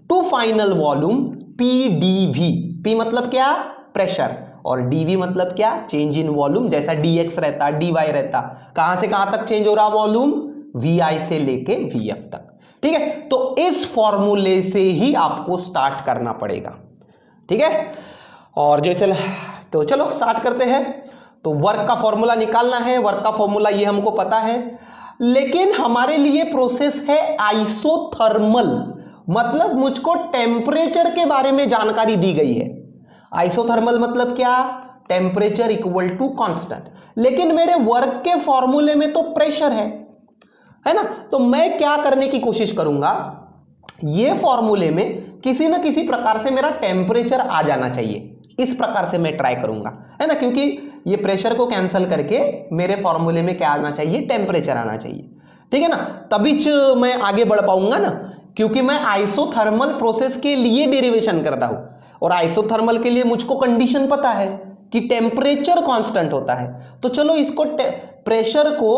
to final volume PdV, P मतलब क्या, प्रेशर, और dV मतलब क्या, चेंज इन वॉल्यूम, जैसा dx रहता, dy रहता, कहां से कहां तक चेंज हो रहा वॉल्यूम, Vi से लेके Vf तक। ठीक है, तो इस फॉर्मूले से ही आपको स्टार्ट करना पड़ेगा। ठीक है, और जैसे तो चलो स्टार्ट करते हैं। तो वर्क का फॉर्मूला निकालना है, वर्क का फॉर्मूला ये हमको पता है, लेकिन हमारे लिए प्रोसेस है आइसोथर्मल, मतलब मुझको टेम्परेचर के बारे में जानकारी दी गई है। आइसोथर्मल मतलब क्या, टेम्परेचर इक्वल टू कांस्टेंट, लेकिन मेरे वर्क के फॉर्मूले में तो प्रेशर है ना, तो मैं क्या करने की कोशिश करूंगा, ये फॉर्मूले में किसी ना किसी प्रकार से मेरा टेम्परेचर आ जाना चाहिए, इस प्रकार से मैं ट्राई करूंगा, है ना, क्योंकि ये प्रेशर को कैंसिल करके मेरे फॉर्मूले में क्या आना चाहिए, टेम्परेचर आना चाहिए। ठीक है ना, तभी मैं आगे बढ़ पाऊंगा ना, क्योंकि मैं आइसोथर्मल प्रोसेस के लिए डेरिवेशन करता हूं, और आइसोथर्मल के लिए मुझको कंडीशन पता है कि टेम्परेचर कांस्टेंट होता है। तो चलो इसको प्रेशर को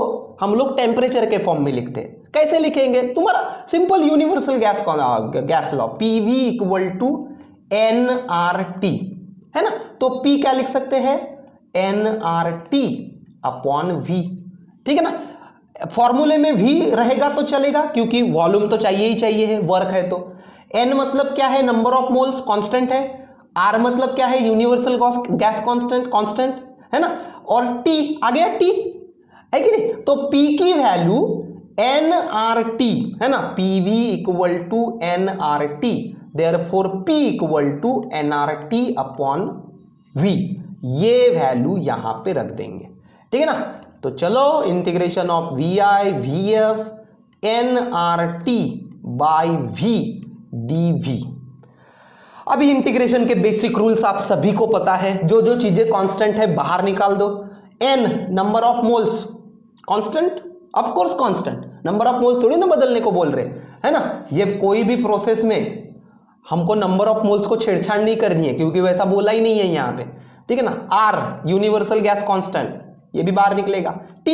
हम लोग टेम्परेचर के फॉर्म में लिखते हैं, कैसे लिखेंगे, तुम्हारा simple universal gas law, PV equal to nRT, है ना, तो P क्या लिख सकते हैं, nRT अपॉन V। ठीक है ना, फॉर्मूले में V रहेगा तो चलेगा, क्योंकि वॉल्यूम तो चाहिए ही चाहिए है, वर्क है तो। N मतलब क्या है, नंबर ऑफ मोल्स, कांस्टेंट है। R मतलब क्या है, यूनिवर्सल गैस कांस्टेंट है ना, और T आ गया, T है कि नहीं, तो P की वैल्यू nRT है ना, PV equal to nRT, therefore P equal to nRT upon V, ये वैल्यू यहां पे रख देंगे। ठीक है ना, तो चलो integration of VI VF nRT by V dV। अभी इंटीग्रेशन के बेसिक रूल्स आप सभी को पता है, जो जो चीजें कांस्टेंट है बाहर निकाल दो। n number of moles, constant, of course constant, number of moles थोड़ी ना बदलने को बोल रहे, है ना, ये कोई भी प्रोसेस में हमको नंबर ऑफ मोल्स को छेड़छाड़ नहीं करनी है, क्योंकि वैसा बोला ही नहीं है यहां पे। ठीक है ना, R यूनिवर्सल गैस कांस्टेंट, ये भी बाहर निकलेगा। T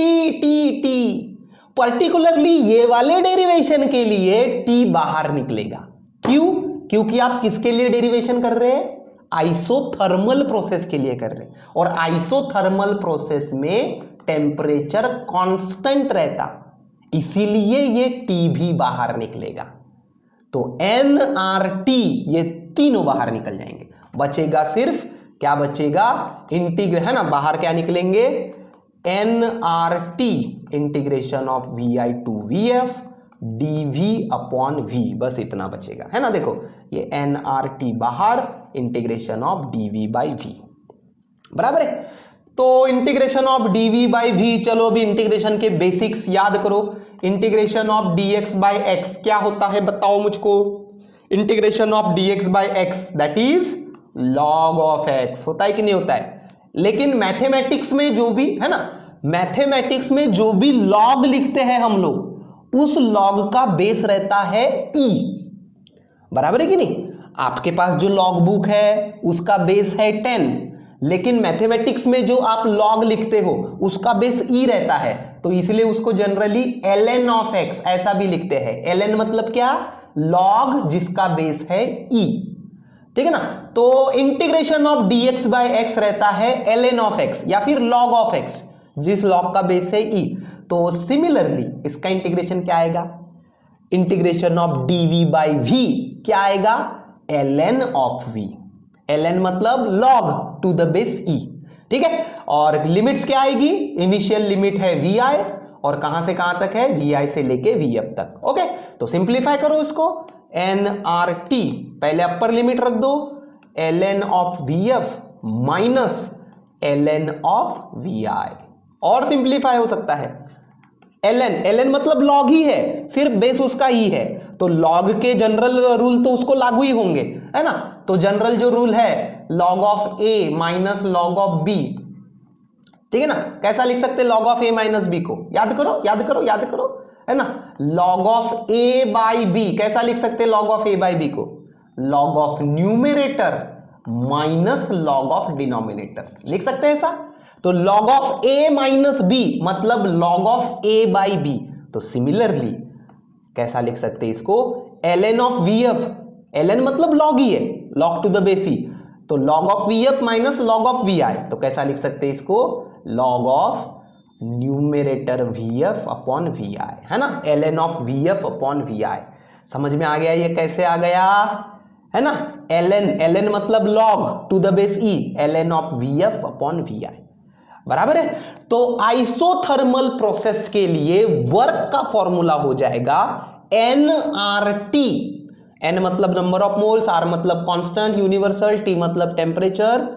पर्टिकुलरली ये वाले डेरिवेशन के लिए T बाहर निकलेगा, क्यों, क्योंकि आप किसके लिए डेरिवेशन कर रहे हैं, आइसोथर्मल प्रोसेस के लिए कर रहे हैं, और आइसोथर्मल प्रोसेस में टेम्परेचर कांस्टेंट रहता, इसीलिए ये टी भी बाहर निकलेगा। तो NRT ये तीनों बाहर निकल जाएंगे, बचेगा सिर्फ क्या बचेगा, इंटीग्रेशन है ना, बाहर क्या निकलेंगे, NRT integration of VI to VF dV upon V, बस इतना बचेगा, है ना। देखो ये NRT बाहर, integration of dV by V, बराबर है। तो integration of dV by V, चलो अभी इंटीग्रेशन के बेसिक्स याद करो। Integration of dx by x क्या होता है बताओ मुझको। Integration of dx by x that is log of x, होता है कि नहीं होता है। लेकिन मैथमेटिक्स में जो भी है ना, मैथमेटिक्स में जो भी log लिखते हैं हम लोग, उस log का बेस रहता है e, बराबर है कि नहीं। आपके पास जो log बुक है उसका बेस है 10, लेकिन मैथमेटिक्स में जो आप log लिखते हो उसका बेस e रहता है, तो इसलिए उसको जनरली ln ऑफ x ऐसा भी लिखते हैं। ln मतलब क्या, log जिसका बेस है e, ठीक है ना। तो integration of dx by x रहता है ln ऑफ x या फिर log ऑफ x, जिस log का बेस है e। तो सिमिलरली इसका इंटीग्रेशन क्या आएगा, integration of dv by v क्या आएगा, ln ऑफ v। ln मतलब log to the base e, ठीक है। और लिमिट्स क्या आएगी, इनिशियल लिमिट है vi, और कहां से कहां तक है, vi से लेके vf तक। ओके, तो सिंप्लीफाई करो इसको, nRT पहले अपर लिमिट रख दो, ln of vf minus ln of vi, और सिंप्लीफाई हो सकता है। ln मतलब log ही है, सिर्फ बेस उसका ही है, तो log के जनरल रूल तो उसको लागू ही होंगे, है ना। तो जनरल जो रूल है log of a minus log of b, ठीक है ना। कैसा लिख सकते log of a minus b को, याद करो याद करो याद करो, है ना। log of a by b कैसा लिख सकते log of a by b को, log of numerator minus log of denominator, लिख सकते हैं ऐसा। तो log of a minus b मतलब log of a by b, तो सिमिलरली कैसा लिख सकते हैं इसको, ln ऑफ vf, ln मतलब log ही है, log to the base e, तो log of vf minus log of vi, तो कैसा लिख सकते हैं इसको, log of numerator vf upon vi, है ना, ln of vf upon vi। समझ में आ गया ये कैसे आ गया, है ना। ln मतलब log to the base e, ln of vf upon vi, बराबर है। तो आइसोथर्मल प्रोसेस के लिए वर्क का फॉर्मूला हो जाएगा nRT, n मतलब नंबर ऑफ मोल्स, r मतलब कांस्टेंट यूनिवर्सल, t मतलब टेम्परेचर,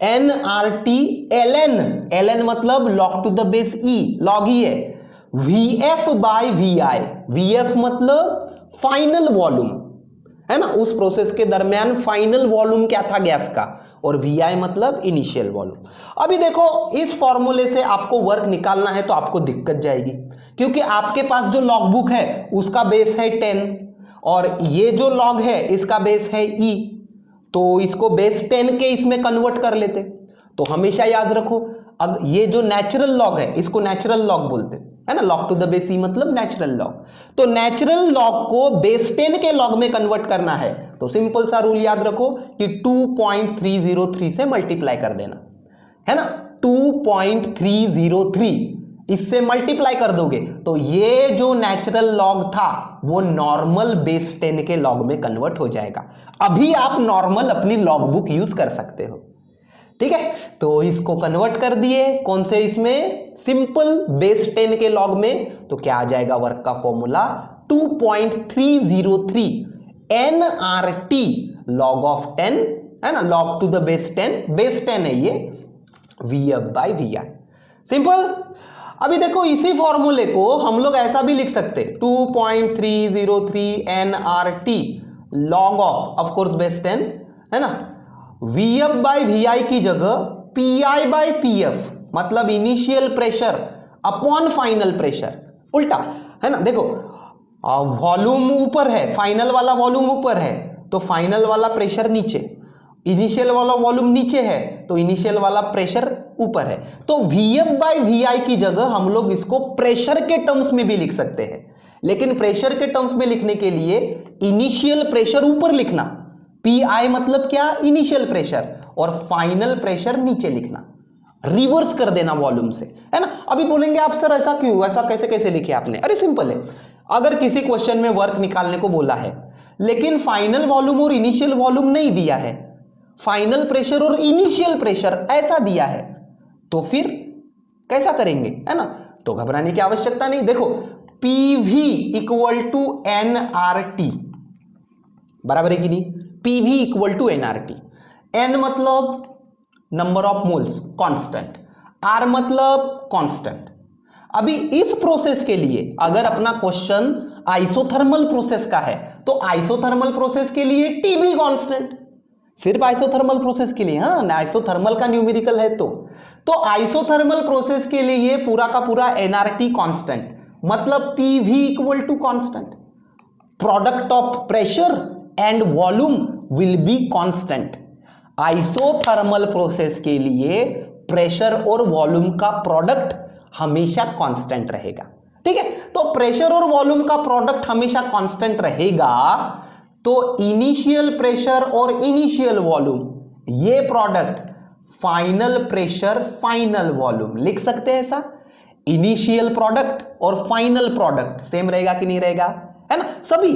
nRT ln मतलब log to the base e, log ही है, vf बाय vi, vf मतलब फाइनल वॉल्यूम, है ना, उस प्रोसेस के दरमियान फाइनल वॉल्यूम क्या था गैस का, और vi मतलब इनिशियल वॉल्यूम। अभी देखो इस फॉर्मूले से आपको वर्क निकालना है तो आपको दिक्कत जाएगी, क्योंकि आपके पास जो लॉग बुक है उसका बेस है 10, और ये जो लॉग है इसका बेस है e, तो इसको बेस 10 के इसमें कन्वर्ट कर लेते। तो हमेशा याद रखो, अगर ये जो नेचुरल लॉग है इसको नेचुरल लॉग बोलते है ना, log to the base e मतलब नेचुरल लॉग। तो नेचुरल लॉग को बेस 10 के लॉग में कन्वर्ट करना है, तो सिंपल सा रूल याद रखो कि 2.303 से मल्टीप्लाई कर देना, है ना। 2.303 इससे मल्टीप्लाई कर दोगे तो ये जो नेचुरल लॉग था वो नॉर्मल बेस 10 के लॉग में कन्वर्ट हो जाएगा। अभी आप नॉर्मल अपनी लॉग बुक यूज कर सकते हो, ठीक है। तो इसको कन्वर्ट कर दिए कौन से, इसमें सिंपल बेस 10 के लॉग में, तो क्या आ जाएगा वर्क का फॉर्मूला, 2.303 nRT log ऑफ 10, है ना, log to the base 10, base 10 है ये, vf बाई vi, सिंपल। अभी देखो इसी फॉर्मूले को हम लोग ऐसा भी लिख सकते, 2.303 nRT log of course base 10, है ना, vf बाई vi की जगह pi बाई pf मतलब initial pressure upon final pressure, उल्टा, है ना। देखो वॉल्यूम ऊपर है, फाइनल वाला वॉल्यूम ऊपर है, तो फाइनल वाला प्रेशर नीचे, इनिशियल वाला वॉल्यूम नीचे है तो इनिशियल वाला प्रेशर ऊपर है। तो vf बाई vi की जगह हम लोग इसको प्रेशर के टर्म्स में भी लिख सकते हैं, लेकिन प्रेशर के टर्म्स में लिखने के लिए इनिशियल प्रेशर ऊपर लिखना, PI मतलब क्या, इनिशियल प्रेशर, और फाइनल प्रेशर नीचे लिखना, रिवर्स कर देना वॉल्यूम से, है ना। अभी बोलेंगे आप सर ऐसा क्यों, ऐसा कैसे कैसे लिखे आपने, अरे सिंपल है, अगर किसी क्वेश्चन में वर्क निकालने को बोला है लेकिन फाइनल वॉल्यूम और इनिशियल वॉल्यूम नहीं दिया है, फाइनल प्रेशर और इनिशियल प्रेशर ऐसा दिया है, तो फिर कैसा करेंगे, है ना। तो घबराने की आवश्यकता नहीं। देखो PV इक्वल टू nRT, बराबर है कि नहीं, PV equal to nRT। n मतलब number of moles constant, R मतलब कांस्टेंट। अभी इस प्रोसेस के लिए अगर अपना क्वेश्चन आइसोथर्मल प्रोसेस का है तो आइसोथर्मल प्रोसेस के लिए TB कांस्टेंट, सिर्फ आइसोथर्मल प्रोसेस के लिए, हाँ आइसोथर्मल का न्यूमेरिकल है तो आइसोथर्मल प्रोसेस के लिए पूरा का पूरा nRT कांस्टेंट, मतलब PV equal to constant, product of pressure and volume will be constant. Isothermal process के लिए प्रेशर और वॉल्यूम का प्रोडक्ट हमेशा कांस्टेंट रहेगा, ठीक है। तो प्रेशर और वॉल्यूम का प्रोडक्ट हमेशा कांस्टेंट रहेगा, तो इनिशियल प्रेशर और इनिशियल वॉल्यूम ये product final pressure final volume लिख सकते हैं ऐसा। इनिशियल प्रोडक्ट और फाइनल प्रोडक्ट सेम रहेगा कि नहीं रहेगा, है ना। सभी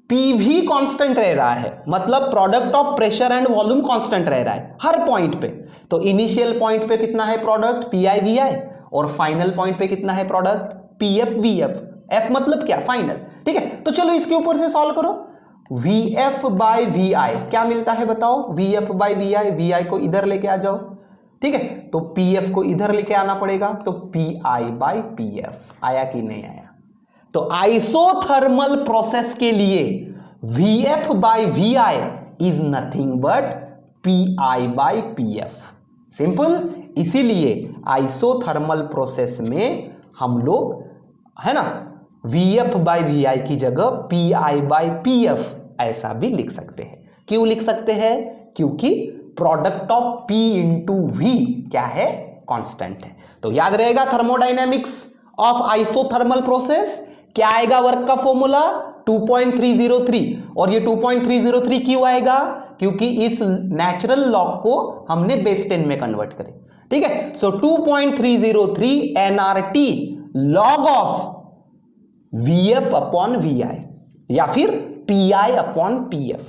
PV कांस्टेंट रह रहा है, मतलब product of pressure and volume constant रह रहा है हर पॉइंट पे। तो इनिशियल पॉइंट पे कितना है प्रोडक्ट PI VI, और फाइनल पॉइंट पे कितना है प्रोडक्ट PF VF, F मतलब क्या, फाइनल, ठीक है। तो चलो इसके ऊपर से सॉल्व करो, VF बाय VI क्या मिलता है बताओ, VF बाय VI, VI को इधर लेके आ जाओ, ठीक है, तो PF को इधर लेके आना पड़ेगा, तो PI बाय PF आया कि नहीं आया। तो आइसोथर्मल प्रोसेस के लिए VF by VI is nothing but PI by PF, simple. इसीलिए आइसोथर्मल प्रोसेस में हम लोग, है ना, VF बाय VI की जगह PI बाय PF ऐसा भी लिख सकते हैं। क्यों लिख सकते हैं, क्योंकि product of P into V क्या है, कांस्टेंट है। तो याद रहेगा थर्मोडायनेमिक्स ऑफ आइसोथर्मल प्रोसेस क्या आएगा, वर्क का फॉर्मूला 2.303, और ये 2.303 क्यों आएगा, क्योंकि इस नेचुरल लॉग को हमने बेस 10 में कन्वर्ट करें, ठीक है। सो 2.303 nRT log of VF upon VI या फिर PI अपॉन PF,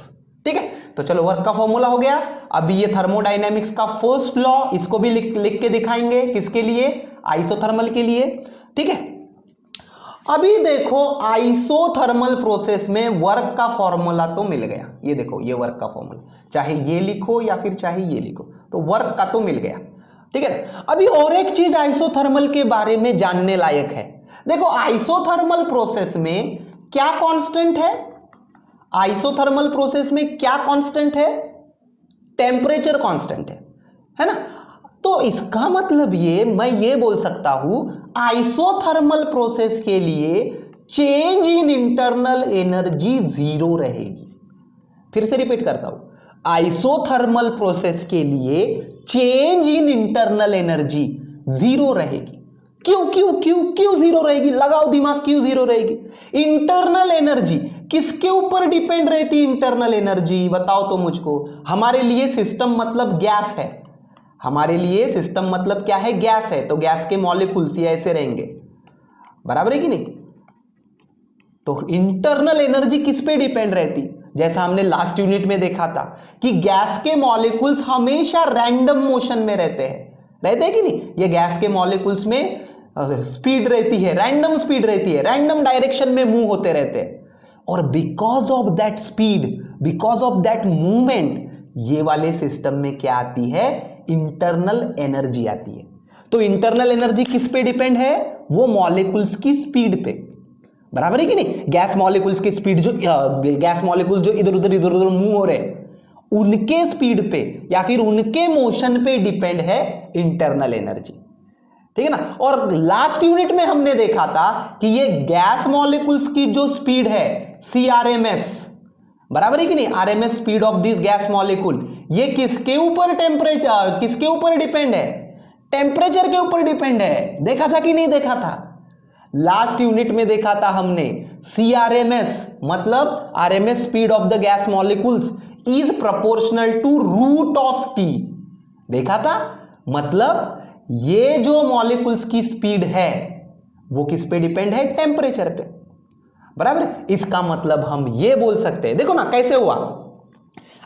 ठीक है। तो चलो वर्क का फॉर्मूला हो गया। अभी ये थर्मोडायनेमिक्स का फर्स्ट लॉ, इसको भी लिख के दिखाएंगे, किसके लिए, आइसोथर्मल के लिए, ठीक है। अभी देखो आइसोथर्मल प्रोसेस में वर्क का फॉर्मूला तो मिल गया, ये देखो ये वर्क का फॉर्मूला, चाहे ये लिखो या फिर चाहे ये लिखो, तो वर्क का तो मिल गया, ठीक है। अभी और एक चीज आइसोथर्मल के बारे में जानने लायक है। देखो आइसोथर्मल प्रोसेस में क्या कांस्टेंट है, आइसोथर्मल प्रोसेस में क्या कांस्टेंट है, टेम्परेचर कांस्टेंट है ना। तो इसका मतलब ये मैं ये बोल सकता हूं आइसोथर्मल प्रोसेस के लिए change in internal energy zero रहेगी। फिर से रिपीट करता हूं, आइसोथर्मल प्रोसेस के लिए change in internal energy zero रहेगी। क्यों क्यों क्यों क्यों जीरो रहेगी, लगाओ दिमाग, क्यों जीरो रहेगी। इंटरनल एनर्जी किसके ऊपर डिपेंड रहती है, इंटरनल एनर्जी बताओ तो मुझको। हमारे लिए सिस्टम मतलब गैस है, हमारे लिए सिस्टम मतलब क्या है, गैस है, तो गैस के मॉलिक्यूल्स ये ऐसे रहेंगे, बराबर है कि नहीं। तो इंटरनल एनर्जी किस पे डिपेंड रहती, जैसा हमने लास्ट यूनिट में देखा था कि गैस के मॉलिक्यूल्स हमेशा रैंडम मोशन में रहते हैं कि नहीं। ये गैस के मॉलिक्यूल्स में स्पीड रहती है, रैंडम स्पीड रहती है, रैंडम डायरेक्शन में मूव होते रहते हैं, और because of that speed, because of that movement, ये वाले सिस्टम में क्या आती है, इंटरनल एनर्जी आती है। तो इंटरनल एनर्जी किस पे डिपेंड है, वो मॉलिक्यूल्स की स्पीड पे, बराबर है कि नहीं। गैस मॉलिक्यूल्स की स्पीड, जो गैस मॉलिक्यूल्स जो इधर उधर मूव हो रहे, उनके स्पीड पे या फिर उनके मोशन पे डिपेंड है इंटरनल एनर्जी, ठीक है ना। और लास्ट यूनिट में हमने देखा था कि ये गैस मॉलिक्यूल्स की जो स्पीड है CRMS, बराबर है कि नहीं, RMS speed of this gas molecule, ये किसके ऊपर, टेम्परेचर, किसके ऊपर डिपेंड है, टेम्परेचर के ऊपर डिपेंड है। देखा था कि नहीं देखा था, लास्ट यूनिट में देखा था हमने। CRMS मतलब RMS speed of the gas molecules is proportional to root of T. देखा था, मतलब ये जो मॉलिक्यूल्स की स्पीड है वो किस पे डिपेंड है? टेम्परेचर पे, बराबर। इसका मतलब हम ये बोल सकते हैं, देखो ना कैसे हुआ,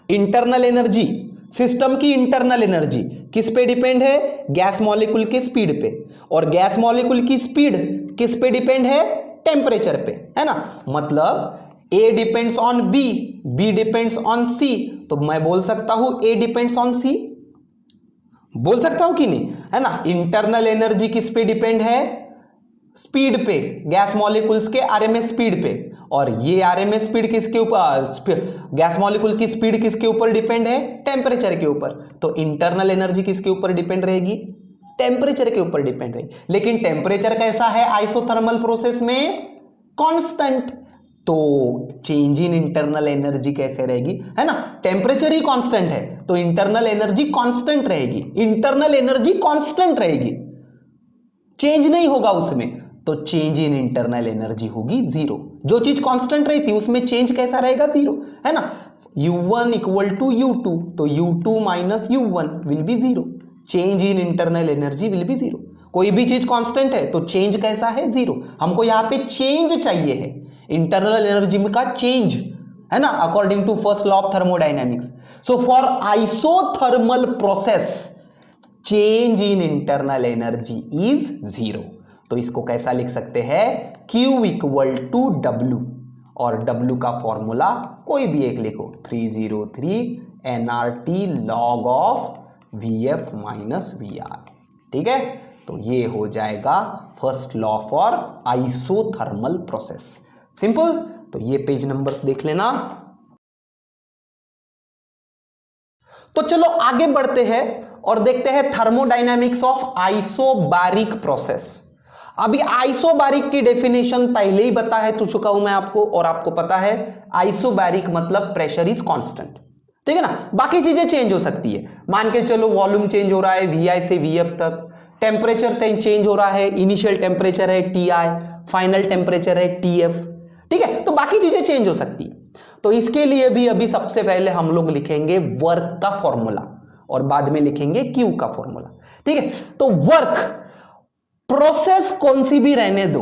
इंटरनल एनर्जी, सिस्टम की इंटरनल एनर्जी किस पे डिपेंड है? गैस मॉलिक्यूल की स्पीड पे, और गैस मॉलिक्यूल की स्पीड किस पे डिपेंड है? टेम्परेचर पे, है ना। मतलब A depends on B, B depends on C, तो मैं बोल सकता हूं A डिपेंड्स ऑन C, बोल सकता हूं कि नहीं, है ना। इंटरनल एनर्जी किस पे डिपेंड है? स्पीड पे, गैस मॉलिक्यूल्स के आरएमएस स्पीड पे, और ये आरएमएस स्पीड किसके ऊपर? गैस मॉलिक्यूल की स्पीड किसके ऊपर डिपेंड है? टेम्परेचर के ऊपर। तो इंटरनल एनर्जी किसके ऊपर डिपेंड रहेगी? टेम्परेचर के ऊपर डिपेंड रहेगी। लेकिन टेम्परेचर कैसा है आइसोथर्मल प्रोसेस में? कांस्टेंट। तो चेंज इन इंटरनल एनर्जी कैसे रहेगी, है ना। टेम्परेचर ही कांस्टेंट है तो इंटरनल एनर्जी कांस्टेंट रहेगी, इंटरनल एनर्जी कांस्टेंट रहेगी, चेंज नहीं होगा उसमें, तो चेंज इन इंटरनल एनर्जी होगी जीरो। जो चीज कांस्टेंट रहती है उसमें चेंज कैसा रहेगा? जीरो, है ना। U1 इक्वल टू U2, तो U2 minus U1 will be zero, change in internal energy will be zero. कोई भी चीज कांस्टेंट है तो चेंज कैसा है? जीरो। हमको यहां पे चेंज चाहिए है, इंटरनल एनर्जी का चेंज, है ना, according to first law of thermodynamics. So for isothermal process change in internal energy is zero. तो इसको कैसा लिख सकते हैं? Q इक्वल टू W, और W का फॉर्मूला कोई भी एक लिखो, 303 nRT log of Vf minus Vr, ठीक है। तो ये हो जाएगा first law for isothermal process, simple. तो ये पेज नंबर्स देख लेना। तो चलो आगे बढ़ते हैं और देखते हैं थर्मोडायनामिक्स ऑफ आइसोबारिक प्रोसेस। अभी आइसोबारिक की डेफिनेशन पहले ही बता है तो चुका हूं मैं आपको, और आपको पता है आइसोबारिक मतलब प्रेशर इज कांस्टेंट, ठीक है ना। बाकी चीजें चेंज हो सकती है, मान के चलो वॉल्यूम चेंज हो रहा है VI से VF तक, टेम्परेचर चेंज हो रहा है, इनिशियल टेम्परेचर है TI, फाइनल टेम्परेचर है TF, ठीक है। तो बाकी चीजें चेंज हो सकती है। तो इसके लिए भी अभी सबसे पहले हम लोग लिखेंगे वर्क का फॉर्मूला, और बाद में लिखेंगे क्यू का फॉर्मूला, ठीक है। तो वर्क, प्रोसेस कौन सी भी रहने दो,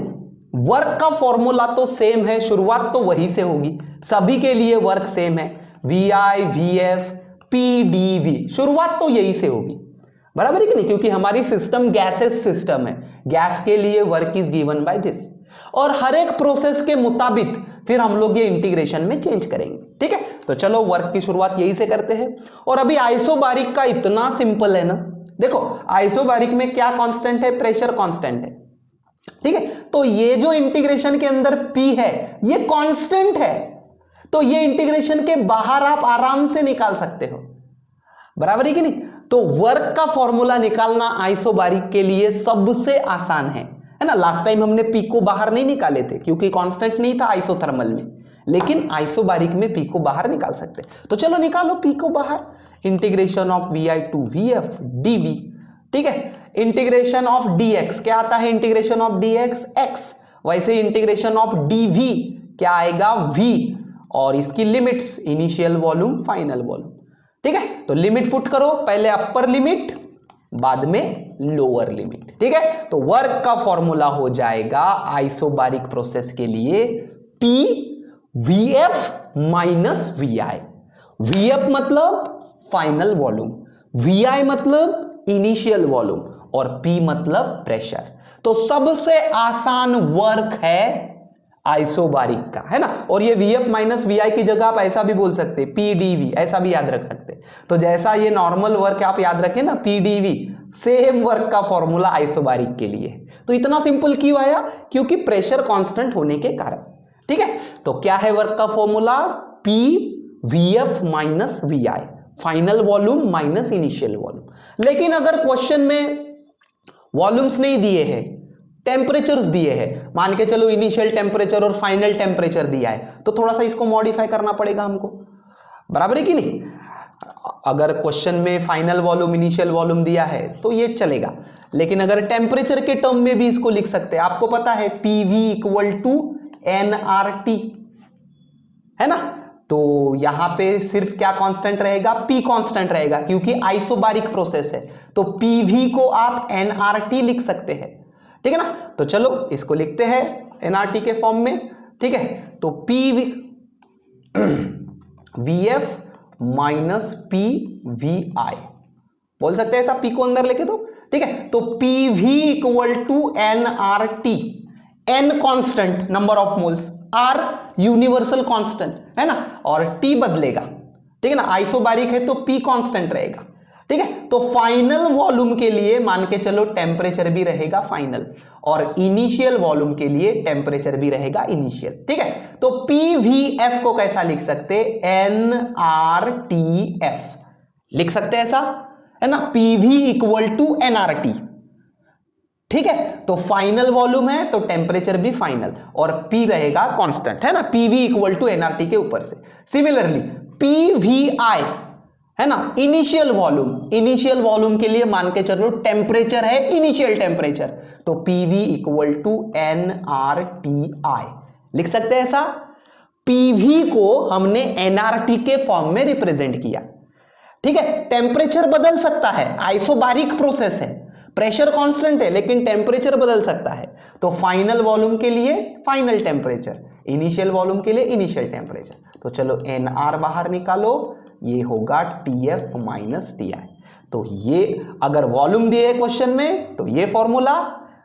वर्क का फॉर्मूला तो सेम है, शुरुआत तो वही से होगी, सभी के लिए वर्क सेम है, VI VF PdV, शुरुआत तो यही से होगी, बराबर है कि नहीं, क्योंकि हमारी सिस्टम गैसेस सिस्टम है, गैस के लिए work is given by this, और हर एक प्रोसेस के मुताबिक फिर हम लोग ये इंटीग्रेशन में चेंज करेंगे, ठीक है। तो चलो वर्क की शुरुआत यही से करते हैं। और अभी आइसोबारिक का इतना सिंपल है ना, देखो आइसोबारिक में क्या कांस्टेंट है? प्रेशर कांस्टेंट है, ठीक है। तो ये जो इंटीग्रेशन के अंदर P है ये कांस्टेंट है, तो ये इंटीग्रेशन के बाहर आप आराम से निकाल सकते हो, बराबर है कि नहीं। तो वर्क का फॉर्मूला निकालना आइसोबारिक के लिए सबसे आसान है ना। लास्ट टाइम हमने P को बाहर नहीं निकाले थे क्योंकि कांस्टेंट नहीं था आइसोथर्मल में, लेकिन आइसोबारिक में P को बाहर निकाल सकते। तो चलो निकालो P को बाहर, integration of VI to VF dV, ठीक है। इंटीग्रेशन ऑफ dx क्या आता है? इंटीग्रेशन ऑफ dx x, वैसे इंटीग्रेशन ऑफ dV क्या आएगा? V, और इसकी limits initial volume final volume, ठीक है। तो लिमिट पुट करो, पहले अपर लिमिट बाद में लोअर लिमिट, ठीक है। तो वर्क का फॉर्मूला हो जाएगा आइसोबारिक प्रोसेस के लिए P VF minus VI। VF मतलब फाइनल वॉल्यूम, VI मतलब इनिशियल वॉल्यूम, और P मतलब प्रेशर। तो सबसे आसान वर्क है आइसोबारिक का, है ना। और ये VF माइनस VI की जगह आप ऐसा भी बोल सकते हैं PdV, ऐसा भी याद रख सकते हैं। तो जैसा ये नॉर्मल वर्क आप याद रखें ना PdV, सेम वर्क का फॉर्मूला आइसोबारिक के लिए। तो इतना सिंपल क्यों आया? क्योंकि प्रेशर कांस्टेंट होने के कारण, ठीक है। तो क्या है वर्क का formula? P VF minus VI, final volume minus initial volume. लेकिन अगर क्वेश्चन में वॉल्यूम्स नहीं दिए हैं, टेम्परेचर्स दिए हैं, मान के चलो इनिशियल टेम्परेचर और फाइनल टेम्परेचर दिया है, तो थोड़ा सा इसको मॉडिफाई करना पड़ेगा हमको, बराबर है कि नहीं। अगर क्वेश्चन में फाइनल वॉल्यूम इनिशियल वॉल्यूम दिया है तो ये चलेगा, लेकिन अगर टेम्परेचर के टर्म में भी इसको लिख सकते हैं। आपको पता है PV इक्वल टू nRT, है ना। तो यहां पे सिर्फ क्या कांस्टेंट रहेगा, P कांस्टेंट रहेगा, क्योंकि आइसोबारिक प्रोसेस है। तो PV को आप nRT लिख सकते हैं, ठीक है ना। तो चलो इसको लिखते हैं nRT के फॉर्म में, ठीक है। तो PV VF माइनस PVI बोल सकते हैं, ऐसा P को अंदर लेके दो, ठीक है। तो PV equal to nRT, N constant number of moles, R universal constant है ना, और T बदलेगा, ठीक है ना। आइसोबारिक है तो P कांस्टेंट रहेगा, ठीक है। तो फाइनल वॉल्यूम के लिए मान के चलो टेम्परेचर भी रहेगा फाइनल, और इनिशियल वॉल्यूम के लिए टेम्परेचर भी रहेगा इनिशियल, ठीक है। तो PVF को कैसा लिख सकते, nRTF लिख सकते हैं, ऐसा है ना, PV इक्वल टू nRT, ठीक है। तो फाइनल वॉल्यूम है तो टेम्परेचर भी फाइनल, और P रहेगा कांस्टेंट, है ना, PV इक्वल टू nRT के ऊपर से। सिमिलरली PVI है ना, इनिशियल वॉल्यूम, इनिशियल वॉल्यूम के लिए मान के चलो टेम्परेचर है इनिशियल टेम्परेचर, तो PV इक्वल टू nRTI लिख सकते हैं ऐसा। PV को हमने nRT के फॉर्म में रिप्रेजेंट किया, ठीक है। टेम्परेचर बदल सकता है, आइसोबारिक प्रोसेस है, प्रेशर कांस्टेंट है, लेकिन टेम्परेचर बदल सकता है। तो फाइनल वॉल्यूम के लिए फाइनल टेम्परेचर, इनिशियल वॉल्यूम के लिए इनिशियल टेम्परेचर। तो चलो NR बाहर निकालो, ये होगा TF माइनस TI। तो ये अगर वॉल्यूम दिया है क्वेश्चन में तो ये फॉर्मूला,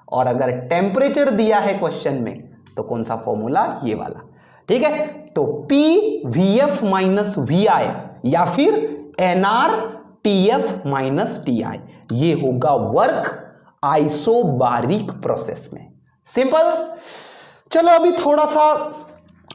और अगर टेम्परेचर दिया है क्वेश्चन में तो कौन सा फॉर्मूला, ये वाला, ठीक है। तो PVF माइनस VI या फिर NR TF माइनस TI, ये होगा वर्क आइसोबारिक प्रोसेस में। सिंपल। चलो अभी थोड़ा सा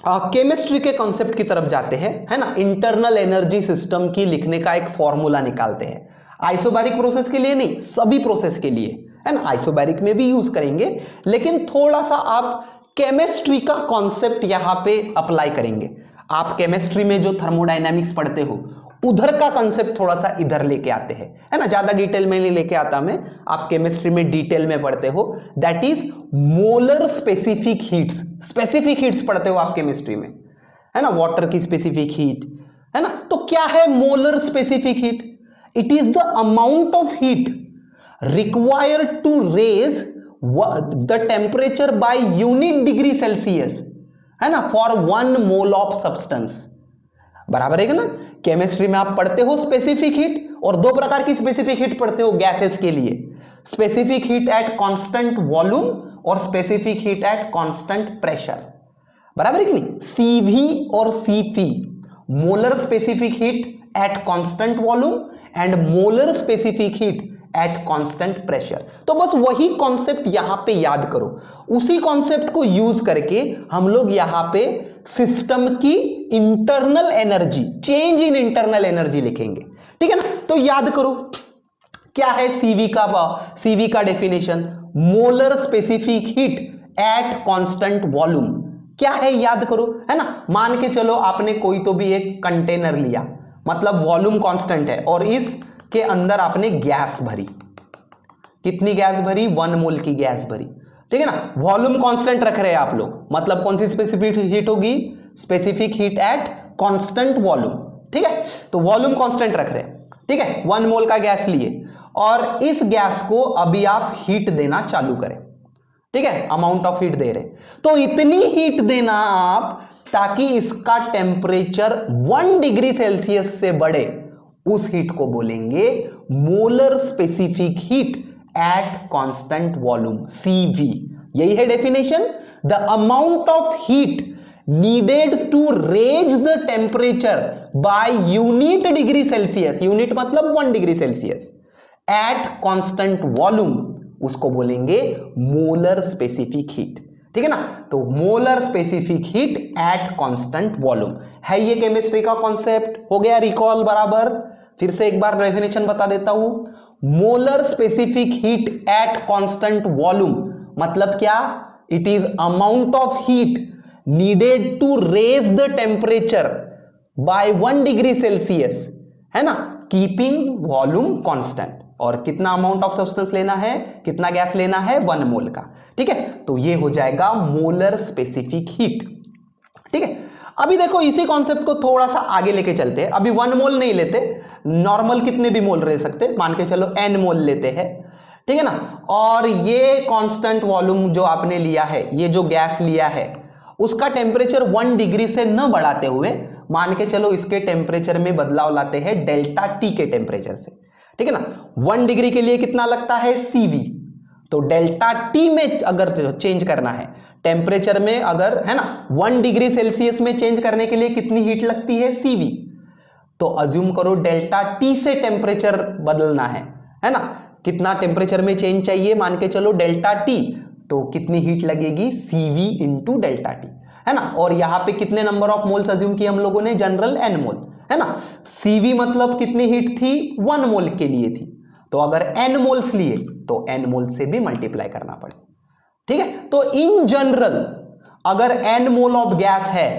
केमिस्ट्री के कॉन्सेप्ट की तरफ जाते हैं, है ना। इंटरनल एनर्जी सिस्टम की लिखने का एक फॉर्मूला निकालते हैं, आइसोबारिक प्रोसेस के लिए नहीं, सभी प्रोसेस के लिए, है ना। आइसोबारिक में भी यूज करेंगे, लेकिन थोड़ा सा आप केमिस्ट्री का कॉन्सेप्ट यहां पे अप्लाई करेंगे। आप केमिस्ट्री में जो थर्मोडायनामिक्स पढ़ते हो उधर का कंसेप्ट थोड़ा सा इधर लेके आते हैं, है ना। ज्यादा डिटेल में नहीं लेके आता मैं, आप केमिस्ट्री में डिटेल में पढ़ते हो, that is molar specific heats, specific heats पढ़ते हो आप केमिस्ट्री में, है ना। वाटर की स्पेसिफिक हीट, है ना। तो क्या है molar specific heat, it is the amount of heat required to raise the temperature by unit degree Celsius, है ना, फॉर 1 मोल ऑफ सब्सटेंस। बराबर है ना। केमिस्ट्री में आप पढ़ते हो स्पेसिफिक हीट, और दो प्रकार की स्पेसिफिक हीट पढ़ते हो गैसेस के लिए, specific heat at constant volume और specific heat at constant pressure. बराबर है कि नहीं। CV और CP, molar specific heat at constant volume and molar specific heat at constant pressure. तो बस वही कॉन्सेप्ट यहां पे याद करो, उसी कॉन्सेप्ट को यूज करके हम लोग यहां पे सिस्टम की internal energy, change in internal energy लिखेंगे, ठीक है ना। तो याद करो क्या है CV का definition, molar specific heat at constant volume. क्या है याद करो, है ना। मान के चलो आपने कोई तो भी एक कंटेनर लिया, मतलब वॉल्यूम कांस्टेंट है, और इसके अंदर आपने गैस भरी, कितनी गैस भरी, 1 मोल की गैस भरी, ठीक है ना। वॉल्यूम कांस्टेंट रख रहे हैं आप लोग, मतलब कौन सी स्पेसिफिक हीट होगी, specific heat at constant volume, ठीक है। तो वॉल्यूम कांस्टेंट रख रहे हैं, ठीक है। 1 मोल का गैस लिए, और इस गैस को अभी आप हीट देना चालू करें, ठीक है, अमाउंट ऑफ हीट दे रहे, तो इतनी हीट देना आप ताकि इसका टेम्परेचर 1 डिग्री सेल्सियस से बढ़े, उस हीट को बोलेंगे molar specific heat at constant volume, CV। यही है definition, the amount of heat needed to raise the temperature by unit degree Celsius, unit मतलब 1 degree Celsius, at constant volume, उसको बोलेंगे मोलर स्पेसिफिक हीट, ठीक है ना। तो molar specific heat at constant volume है ये केमिस्ट्री का कॉन्सेप्ट। हो गया रिकॉल बराबर। फिर से एक बार डेफिनेशन बता देता हूं, molar specific heat at constant volume मतलब क्या, it is amount of heat needed to raise the temperature by 1 degree Celsius, है ना, कीपिंग वॉल्यूम कांस्टेंट। और कितना अमाउंट ऑफ सब्सटेंस लेना है, कितना गैस लेना है, 1 मोल का, ठीक है। तो ये हो जाएगा मोलर स्पेसिफिक हीट, ठीक है। अभी देखो इसी कॉन्सेप्ट को थोड़ा सा आगे लेके चलते हैं। अभी 1 मोल नहीं लेते, नॉर्मल कितने भी मोल रह सकते, मान के चलो n मोल लेते हैं, ठीक है ना। और ये कांस्टेंट वॉल्यूम जो आपने लिया है, ये जो गैस लिया है, उसका टेम्परेचर 1 डिग्री से न बढ़ाते हुए मान के चलो इसके टेम्परेचर में बदलाव लाते हैं डेल्टा टी के टेम्परेचर से, ठीक है ना। 1 डिग्री के लिए कितना लगता है CV, तो डेल्टा टी में अगर चेंज करना है टेम्परेचर में, अगर है ना 1 डिग्री सेल्सियस में चेंज करने के लिए कितनी हीट लगती है CV, तो अज्यूम करो डेल्टा टी से टेम्परेचर बदलना है ना। कितना टेम्परेचर में चेंज चाहिए, मान के चलो डेल्टा टी, तो कितनी हीट लगेगी CV इंटू डेल्टा टी, है ना। और यहां पे कितने नंबर ऑफ मोल्स अज्यूम किए हम लोगों ने, जनरल n मोल, है ना। CV मतलब कितनी हीट थी, 1 मोल के लिए थी, तो अगर n मोल्स लिए तो n मोल से भी मल्टीप्लाई करना पड़े, ठीक है। तो इन जनरल अगर n मोल ऑफ गैस है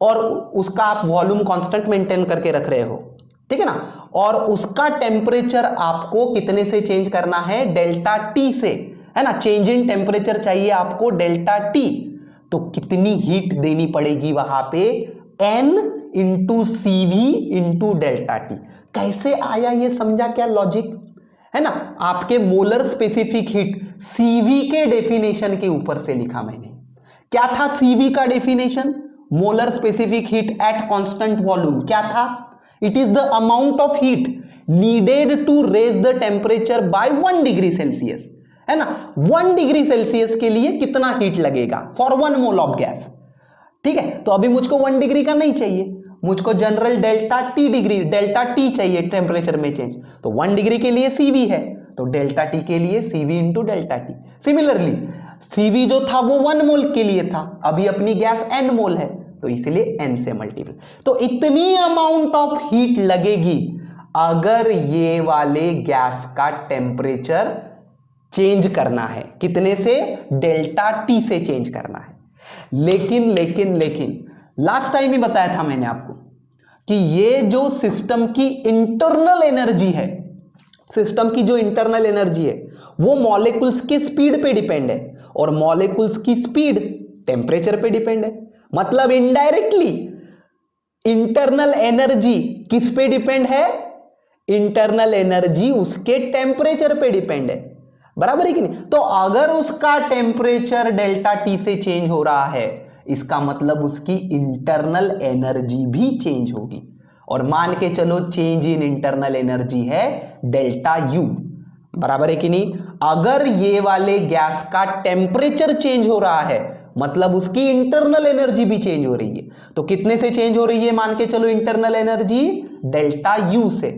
और उसका आप वॉल्यूम कांस्टेंट मेंटेन करके रख रहे हो, ठीक है ना, और उसका टेम्परेचर आपको कितने से चेंज करना है, डेल्टा टी से, है ना। चेंज इन टेम्परेचर चाहिए आपको डेल्टा टी, तो कितनी हीट देनी पड़ेगी वहां पे, n into CV into delta T. कैसे आया ये समझा क्या लॉजिक, है ना। आपके मोलर स्पेसिफिक हीट CV के डेफिनेशन के ऊपर से लिखा मैंने। क्या था CV का definition, molar specific heat at constant volume, क्या था, it is the amount of heat needed to raise the temperature by 1 degree Celsius, है ना। 1 डिग्री सेल्सियस के लिए कितना हीट लगेगा फॉर 1 मोल ऑफ गैस, ठीक है। तो अभी मुझको 1 डिग्री का नहीं चाहिए, मुझको जनरल डेल्टा टी चाहिए टेम्परेचर में चेंज, तो 1 डिग्री के लिए CV है, तो डेल्टा टी के लिए CV into delta T. Similarly CV जो था वो 1 मोल के लिए था, अभी अपनी गैस n मोल है, तो इसलिए n से मल्टीपल, तो इतनी अमाउंट ऑफ हीट लगेगी अगर ये वाले गैस का टेम्परेचर चेंज करना है, कितने से, डेल्टा टी से चेंज करना है। लेकिन लास्ट टाइम ही बताया था मैंने आपको कि ये जो सिस्टम की इंटरनल एनर्जी है, सिस्टम की जो इंटरनल एनर्जी है वो मॉलिक्यूल्स की स्पीड पे डिपेंड है, और मॉलिक्यूल्स की स्पीड टेम्परेचर पे डिपेंड है। मतलब इनडायरेक्टली इंटरनल एनर्जी किस पे डिपेंड है, इंटरनल एनर्जी उसके टेम्परेचर पे डिपेंड है, बराबर है कि नहीं। तो अगर उसका टेम्परेचर डेल्टा टी से चेंज हो रहा है, इसका मतलब उसकी इंटरनल एनर्जी भी चेंज होगी, और मान के चलो चेंज इन इंटरनल एनर्जी है डेल्टा यू, बराबर है कि नहीं। अगर ये वाले गैस का टेम्परेचर चेंज हो रहा है, मतलब उसकी इंटरनल एनर्जी भी चेंज हो रही है, तो कितने से चेंज हो रही है, मान के चलो इंटरनल एनर्जी डेल्टा यू से।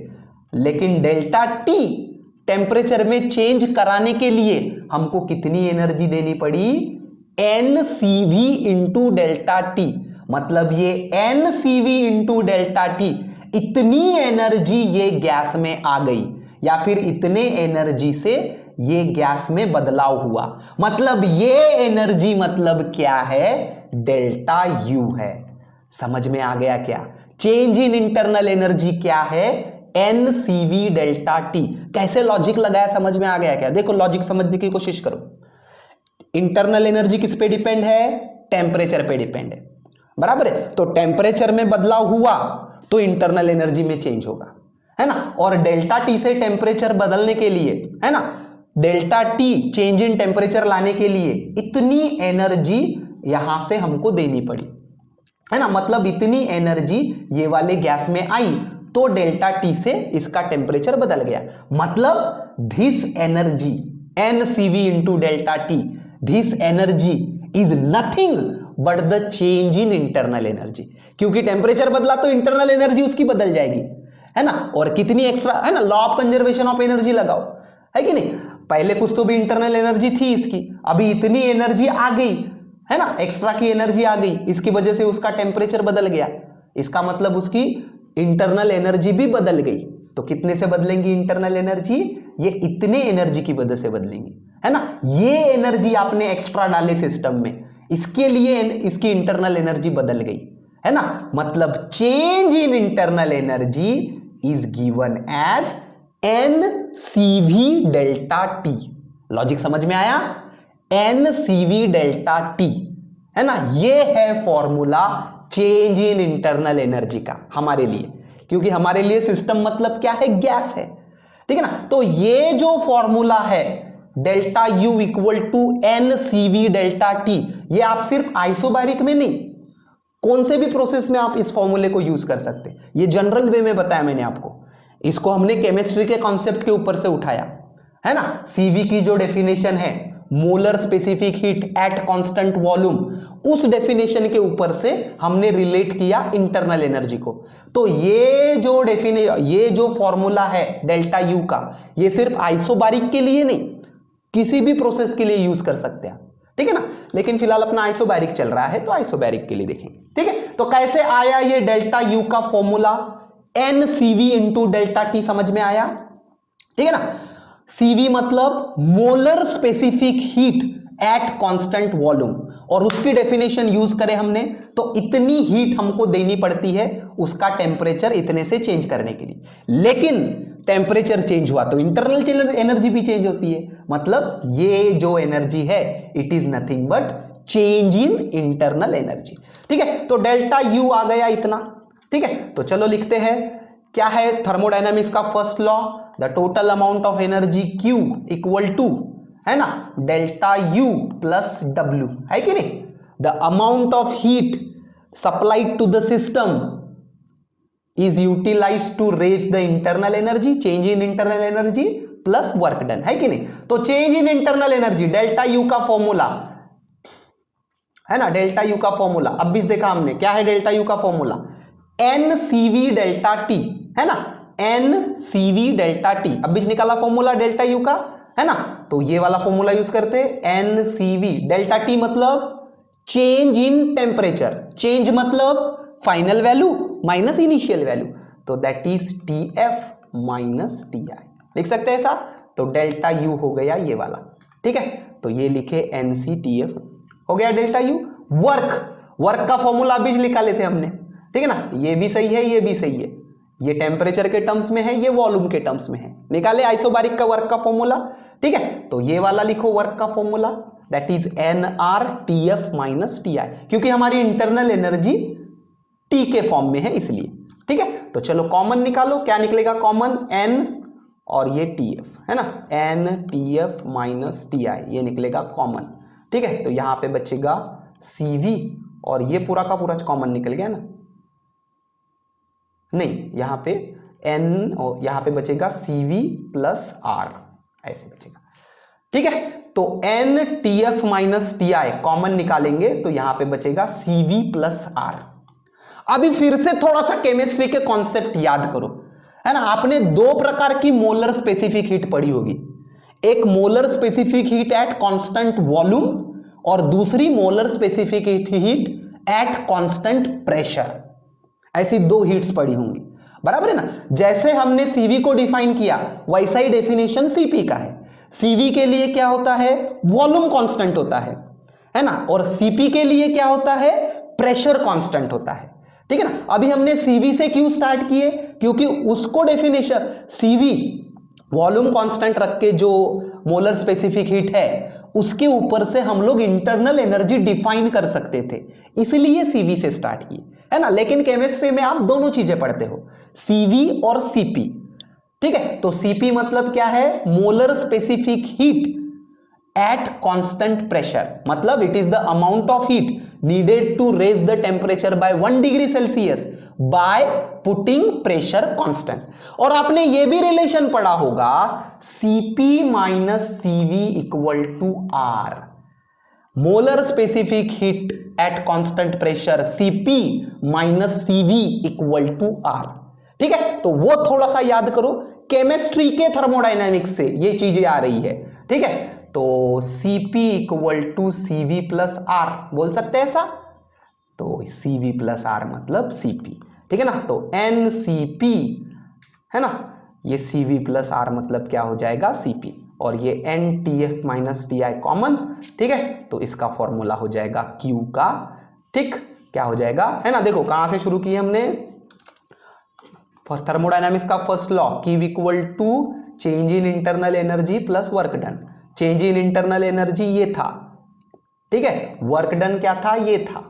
लेकिन डेल्टा टी टेम्परेचर में चेंज कराने के लिए हमको कितनी एनर्जी देनी पड़ी, NCV इंटू डेल्टा टी, मतलब ये NCV इंटू डेल्टा टी, इतनी एनर्जी ये गैस में आ गई, या फिर इतने एनर्जी से ये गैस में बदलाव हुआ, मतलब ये एनर्जी मतलब क्या है, डेल्टा यू है। समझ में आ गया क्या, चेंज इन इंटरनल एनर्जी क्या है, NCV डेल्टा टी। कैसे लॉजिक लगाया, समझ में आ गया क्या, देखो लॉजिक समझने की कोशिश करो। इंटरनल एनर्जी किस पे डिपेंड है, टेम्परेचर पे डिपेंड है, बराबर है। तो टेम्परेचर में बदलाव हुआ तो इंटरनल एनर्जी में चेंज होगा, है ना। और डेल्टा टी से टेम्परेचर बदलने के लिए, है ना, delta T change in temperature लाने के लिए इतनी एनर्जी यहां से हमको देनी पड़ी, है ना। मतलब इतनी एनर्जी ये वाले गैस में आई तो डेल्टा टी से इसका टेम्परेचर बदल गया, मतलब this energy NCV into delta T, this energy is nothing but the change in internal energy, क्योंकि टेम्परेचर बदला तो इंटरनल एनर्जी उसकी बदल जाएगी, है ना। और कितनी एक्स्ट्रा, है ना, law of conservation of energy लगाओ, है कि नहीं। पहले कुछ तो भी इंटरनल एनर्जी थी इसकी, अभी इतनी एनर्जी आ गई, है ना, एक्स्ट्रा की एनर्जी आ गई, इसकी वजह से उसका टेम्परेचर बदल गया, इसका मतलब उसकी इंटरनल एनर्जी भी बदल गई। तो कितने से बदलेंगी इंटरनल एनर्जी, ये इतने एनर्जी की वजह से बदलेंगी, है ना। ये एनर्जी आपने एक्स्ट्रा डाले सिस्टम में, इसके लिए इसकी इंटरनल एनर्जी बदल गई, है ना। मतलब change in internal energy is given as NCV delta T. Logic समझ में आया, NCV डेल्टा टी, है ना। ये है formula change in internal energy का हमारे लिए, क्योंकि हमारे लिए सिस्टम मतलब क्या है, गैस है, ठीक है ना। तो ये जो फॉर्मूला है delta U equal to N C V delta T, ये आप सिर्फ आइसोबैरिक में नहीं, कौन से भी प्रोसेस में आप इस फॉर्मूले को यूज कर सकते। ये जनरल वे में बताया मैंने आपको, इसको हमने केमिस्ट्री के कॉन्सेप्ट के ऊपर से उठाया है ना। सीवी की जो डेफिनेशन है molar specific heat at constant volume, उस डेफिनेशन के ऊपर से हमने रिलेट किया इंटरनल एनर्जी को। तो ये जो फॉर्मूला है डेल्टा यू का, ये सिर्फ आइसोबारिक के लिए नहीं, किसी भी प्रोसेस के लिए यूज कर सकते हैं, ठीक है ना। लेकिन फिलहाल अपना आइसोबैरिक चल रहा है तो आइसोबैरिक के लिए देखेंगे, ठीक है। तो कैसे आया ये डेल्टा यू का formula, N CV into delta T, समझ में आया, ठीक है ना। सीवी मतलब molar specific heat at constant volume, और उसकी डेफिनेशन यूज करें हमने तो इतनी हीट हमको देनी पड़ती है उसका टेम्परेचर इतने से चेंज करने के लिए। लेकिन टेम्परेचर चेंज हुआ तो इंटरनल एनर्जी भी चेंज होती है, मतलब ये जो एनर्जी है it is nothing but change in internal energy, ठीक है। तो डेल्टा यू आ गया इतना, ठीक है। तो चलो लिखते हैं, क्या है थर्मोडायनामिक्स का first law, the total amount of energy Q equal to, है ना, डेल्टा U प्लस W, है कि नहीं। The amount of heat supplied to the system is utilised to raise the internal energy, change in internal energy plus work done, है कि नहीं। तो change in internal energy delta U का formula है ना, डेल्टा U का formula अब भी देखा हमने, क्या है डेल्टा U का formula, N CV delta T, है ना, एन सीवी डेल्टा टी, अब भी निकाला फॉर्मूला डेल्टा यू का, है ना। तो ये वाला फॉर्मूला यूज करते हैं, एन सीवी डेल्टा टी मतलब चेंज इन टेम्परेचर, चेंज मतलब final value minus initial value, तो that is T F minus T I, लिख सकते हैं ऐसा। तो डेल्टा यू हो गया ये वाला, ठीक है। तो ये लिखे एन सी टी एफ हो गया डेल्टा यू। वर्क का फॉर्मूला अभी लिखा लेते हमने, ठीक है ना, ये भी सही है ये भी सही है, ये टेम्परेचर के टर्म्स में है ये वॉल्यूम के टर्म्स में है, निकाले आइसोबारिक का वर्क का फॉर्मूला, ठीक है। तो ये वाला लिखो वर्क का formula, that is N R T F minus T I, क्योंकि हमारी इंटरनल एनर्जी टी के फॉर्म में है इसलिए, ठीक है। तो चलो कॉमन निकालो, क्या निकलेगा कॉमन, एन और ये टी एफ, है ना, N T F minus T I, ये निकलेगा कॉमन, ठीक है। तो यहां पे बचेगा सीवी, और ये पूरा का पूरा कॉमन निकल गया ना, नहीं यहां पे एन और यहां पे बचेगा सीवी प्लस आर, ऐसे बचेगा, ठीक है। तो N T F minus T I common निकालेंगे तो यहां पे बचेगा सीवी प्लस आर। अभी फिर से थोड़ा सा केमिस्ट्री के कॉन्सेप्ट याद करो, है ना। आपने दो प्रकार की मोलर स्पेसिफिक हीट पढ़ी होगी, एक molar specific heat at constant volume और दूसरी molar specific heat at constant pressure, ऐसी दो हीट्स पड़ी होंगी, बराबर है ना। जैसे हमने सीवी को डिफाइन किया वैसा ही डेफिनेशन सीपी का है। सीवी के लिए क्या होता है, वॉल्यूम कांस्टेंट होता है ना, और सीपी के लिए क्या होता है, प्रेशर कांस्टेंट होता है, ठीक है ना। अभी हमने सीवी से क्यों स्टार्ट किए, क्योंकि उसको डेफिनेशन सीवी वॉल्यूम कांस्टेंट रख के जो मोलर स्पेसिफिक हीट है उसके ऊपर से हम लोग इंटरनल एनर्जी डिफाइन कर सकते थे, इसलिए सीवी से स्टार्ट किए, है ना। लेकिन केमिस्ट्री में आप दोनों चीजें पढ़ते हो, सीवी और सीपी, ठीक है। तो सीपी मतलब क्या है, molar specific heat at constant pressure, मतलब it is the amount of heat needed to raise the temperature by 1 degree Celsius by putting pressure constant। और आपने ये भी रिलेशन पढ़ा होगा Cp minus CV equal to R, molar specific heat at constant pressure Cp minus CV equal to R, ठीक है। तो वो थोड़ा सा याद करो, केमिस्ट्री के थर्मोडायनामिक्स से ये चीजें आ रही है, ठीक है। तो Cp equal to CV plus R बोल सकते हैं ऐसा, तो CV प्लस आर मतलब Cp, ठीक है ना। तो NCP, है ना, ये CV प्लस आर मतलब क्या हो जाएगा Cp, और ये NTF माइनस TI कॉमन, ठीक है। तो इसका फॉर्मूला हो जाएगा Q का, ठीक, क्या हो जाएगा, है ना। देखो कहां से शुरू किए हमने, थर्मोडायनामिक्स का first law, Q equal to change in internal energy plus work done. Change in internal energy ये था, ठीक है, वर्क डन क्या था, ये था,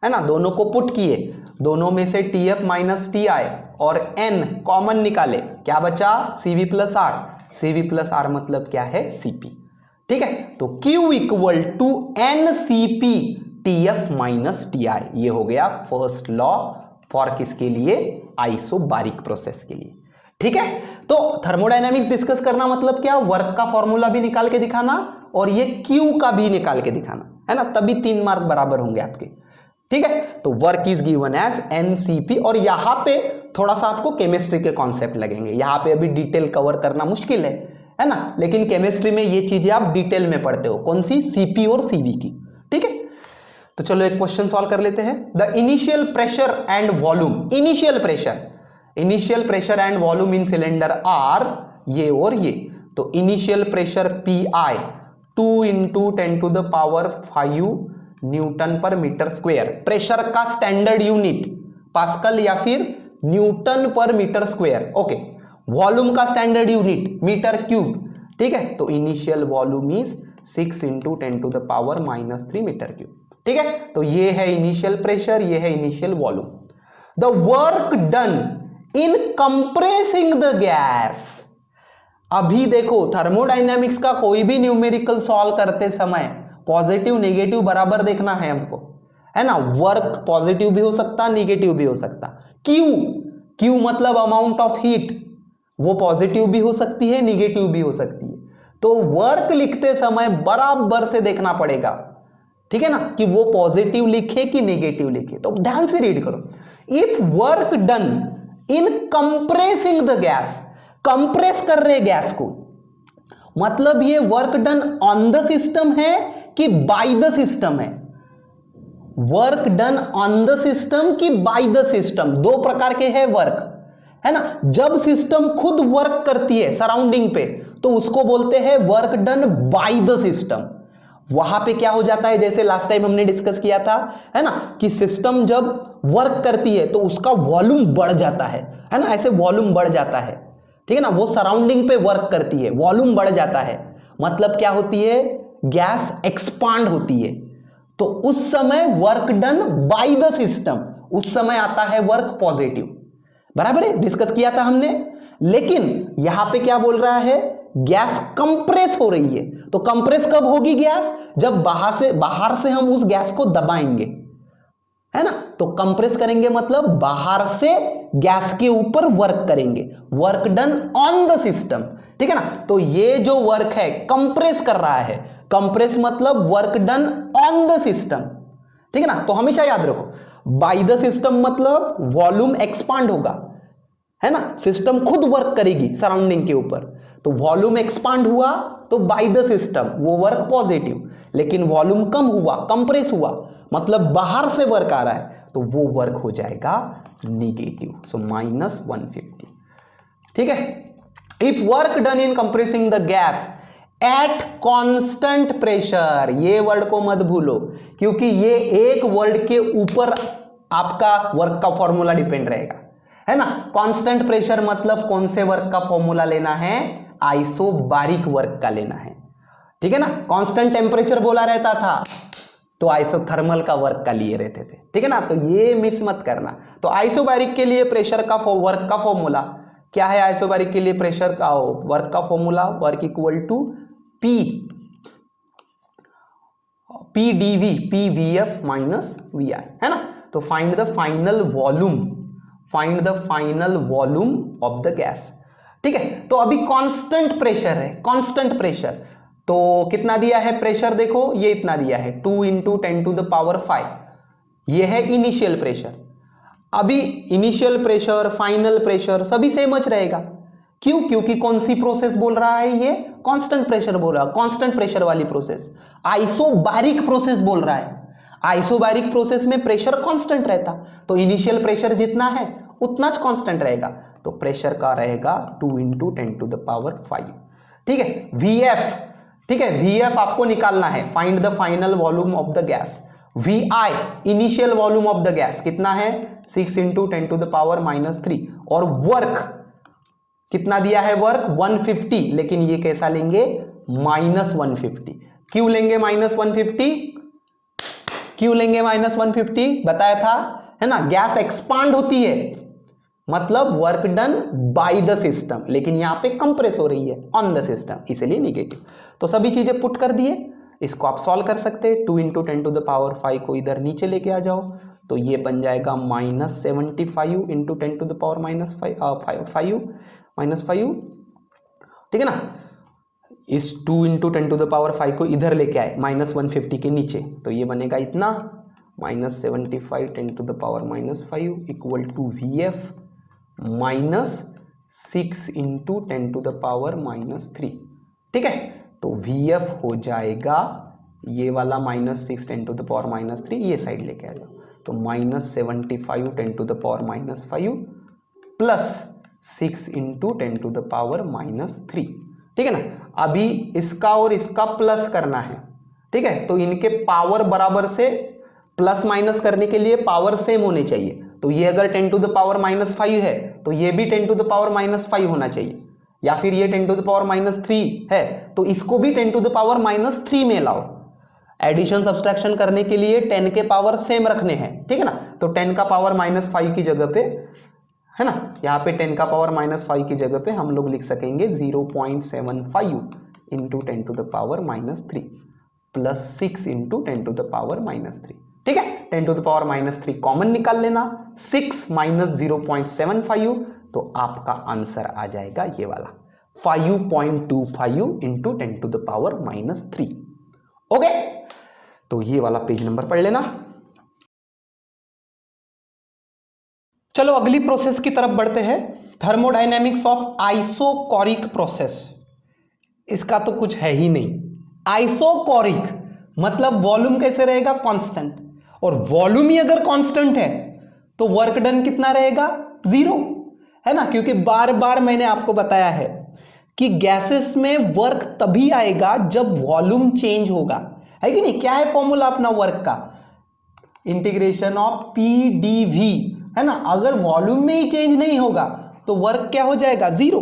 है ना, दोनों को पुट किए, दोनों में से TF माइनस टी आई और N कॉमन निकाले, क्या बचा CV plus R, CV plus R मतलब क्या है CP। ठीक है, तो Q equal to NCP TF minus T I, ये हो गया फर्स्ट लॉ फॉर किसके लिए, आइसोबारिक प्रोसेस के लिए। ठीक है, तो थर्मोडायनामिक्स डिस्कस करना मतलब क्या, वर्क का फॉर्मूला भी निकाल के दिखाना और ये Q का भी निकाल के दिखाना, है ना, तभी 3 मार्क बराबर होंगे आपके। ठीक है, तो work is given as NCP, और यहां पे थोड़ा सा आपको केमिस्ट्री के कॉन्सेप्ट लगेंगे, यहां पे अभी डिटेल कवर करना मुश्किल है ना, लेकिन केमिस्ट्री में ये चीजें आप डिटेल में पढ़ते हो, कौन सी, CP और CV की। ठीक है, तो चलो एक क्वेश्चन सॉल्व कर लेते हैं। The initial pressure and volume, initial pressure and volume in cylinder are, ये और ये, तो initial pressure PI 2 into 10 to the power 5 newton per metre square, pressure का स्टैंडर्ड यूनिट पास्कल या फिर newton per metre square, okay. Volume का standard unit metre cube, ठीक है, तो initial volume is 6 into 10 to the power -3 metre cube. ठीक है, तो ये है इनिशियल प्रेशर, ये है initial volume. The work done in compressing the gas, अभी देखो थर्मोडायनामिक्स का कोई भी न्यूमेरिकल सॉल्व करते समय पॉजिटिव नेगेटिव बराबर देखना है हमको, है ना, वर्क पॉजिटिव भी हो सकता, नेगेटिव भी हो सकता। क्यू मतलब अमाउंट ऑफ हीट, वो पॉजिटिव भी हो सकती है, नेगेटिव भी हो सकती है, तो वर्क लिखते समय बराबर से देखना पड़ेगा, ठीक है ना, कि वो पॉजिटिव लिखे कि नेगेटिव लिखे। तो ध्यान से रीड करो, if work done in compressing the gas, compress कर रहे गैस को, मतलब ये work done on the system है कि बाय द सिस्टम है, work done on the system कि बाय द सिस्टम, दो प्रकार के है वर्क, है ना। जब सिस्टम खुद वर्क करती है सराउंडिंग पे तो उसको बोलते हैं work done by the system. वहां पे क्या हो जाता है, जैसे लास्ट टाइम हमने डिस्कस किया था, है ना, कि सिस्टम जब वर्क करती है तो उसका वॉल्यूम बढ़ जाता है ना, ऐसे वॉल्यूम बढ़ जाता है, ठीक है ना, वो सराउंडिंग पे वर्क करती है, वॉल्यूम बढ़ जाता है, मतलब क्या होती है, गैस एक्सपांड होती है, तो उस समय work done by the system, उस समय आता है वर्क पॉजिटिव, बराबर है, डिस्कस किया था हमने। लेकिन यहां पे क्या बोल रहा है, गैस कंप्रेस हो रही है, तो कंप्रेस कब होगी गैस, जब बाहर से हम उस गैस को दबाएंगे, है ना, तो कंप्रेस करेंगे मतलब बाहर से गैस के ऊपर वर्क करेंगे, work done on the system, ठीक है ना। तो ये जो वर्क है कंप्रेस कर रहा है, कंप्रेस मतलब work done on the system, ठीक है ना। तो हमेशा याद रखो बाय द सिस्टम मतलब वॉल्यूम एक्सपांड होगा, है ना, सिस्टम खुद वर्क करेगी सराउंडिंग के ऊपर, तो वॉल्यूम एक्सपांड हुआ तो बाय द सिस्टम वो वर्क पॉजिटिव, लेकिन वॉल्यूम कम हुआ, कंप्रेस हुआ, मतलब बाहर से वर्क आ रहा है, तो वो वर्क हो जाएगा नेगेटिव, सो -150। ठीक है, if work done in compressing the gas at constant pressure, ये वर्ड को मत भूलो क्योंकि ये एक वर्ड के ऊपर आपका वर्क का फॉर्मूला डिपेंड रहेगा, है ना। कांस्टेंट प्रेशर मतलब कौन से वर्क का फॉर्मूला लेना है, आइसोबारिक वर्क का लेना है, ठीक है ना। कांस्टेंट टेम्परेचर बोला रहता था तो आइसोथर्मल का वर्क का लिए रहते थे, ठीक है ना, तो ये मिस मत करना। तो आइसोबारिक के लिए प्रेशर का वर्क का फॉर्मूला क्या है, आइसोबारिक के लिए प्रेशर का वर्क का formula, work equal to P DV PVF minus VI, है ना। तो find the final volume of the gas, ठीक है। तो अभी कांस्टेंट प्रेशर है, कांस्टेंट प्रेशर, तो कितना दिया है प्रेशर, देखो ये इतना दिया है 2 इंटू 10 टू द पावर 5, ये है इनिशियल प्रेशर। अभी इनिशियल प्रेशर फाइनल प्रेशर सभी सेम च रहेगा, क्यों, क्योंकि कौन सी प्रोसेस बोल रहा है, ये कांस्टेंट प्रेशर बोल रहा है, कांस्टेंट प्रेशर वाली प्रोसेस, आइसोबारिक प्रोसेस बोल रहा है। आइसोबारिक प्रोसेस में प्रेशर कांस्टेंट रहता, तो इनिशियल प्रेशर जितना है उतना ज कांस्टेंट रहेगा, तो प्रेशर का रहेगा 2 इंटू 10 टू द पावर 5, ठीक है। VF, ठीक है, VF आपको निकालना है, find the final volume of the gas. VI initial volume of the gas कितना है, 6 इंटू 10 टू द पावर -3, और वर्क कितना दिया है, वर्क 150, लेकिन ये कैसा लेंगे, -150। क्यों लेंगे -150, क्यों लेंगे -150? बताया था, है ना, गैस एक्सपांड होती है, मतलब work done by the system, लेकिन यहां पे कंप्रेस हो रही है ऑन द सिस्टम, इसलिए निगेटिव। तो सभी चीजें पुट कर दिए, इसको आप सॉल्व कर सकते हैं। 2 × 10⁵ को इधर नीचे लेके आ जाओ, तो ये बन जाएगा -75 × 10⁻5, ठीक है ना। इस 2 × 10⁵ को इधर लेके आए -150 के नीचे, तो ये बनेगा इतना, -75 × 10⁻5 इक्वल टू VF -6 × 10⁻3, ठीक है। तो VF हो जाएगा ये वाला -6 × 10⁻3, ये साइड लेके आ जाओ, तो -75 × 10⁻5 प्लस 6 × 10⁻3, ठीक है ना। अभी इसका और इसका प्लस करना है, ठीक है, तो इनके पावर बराबर से प्लस माइनस करने के लिए पावर सेम होने चाहिए। तो ये अगर 10⁻5 है तो ये भी 10⁻5 होना चाहिए, या फिर ये 10⁻3 है तो इसको भी 10⁻3 में लाओ। एडिशन सब्सट्रैक्शन करने के लिए 10 के पावर सेम रखने हैं, ठीक है ना। तो 10 का पावर -5 की जगह पे, है ना, यहाँ पे 10 का पावर -5 की जगह पे हम लोग लिख सकेंगे 0.75 × 10⁻³ प्लस 6 × 10⁻3, ठीक है। 10⁻³ कॉमन निकाल लेना, 6 - 0.75, तो आपका आंसर आ जाएगा ये वाला 5.25 × 10⁻3। ओके, तो ये वाला पेज नंबर पढ़ लेना। चलो अगली प्रोसेस की तरफ बढ़ते हैं, थर्मोडायनेमिक्स ऑफ आइसोकोरिक प्रोसेस। इसका तो कुछ है ही नहीं। आइसोकोरिक मतलब वॉल्यूम कैसे रहेगा? कांस्टेंट, और वॉल्यूम ही अगर कांस्टेंट है तो वर्क डन कितना रहेगा? 0, है ना, क्योंकि बार बार मैंने आपको बताया है कि गैसेस में वर्क तभी आएगा जब वॉल्यूम चेंज होगा, है कि नहीं। क्या है फॉर्मूला अपना वर्क का? इंटीग्रेशन ऑफ PdV, है ना। अगर वॉल्यूम में ही चेंज नहीं होगा तो वर्क क्या हो जाएगा? 0,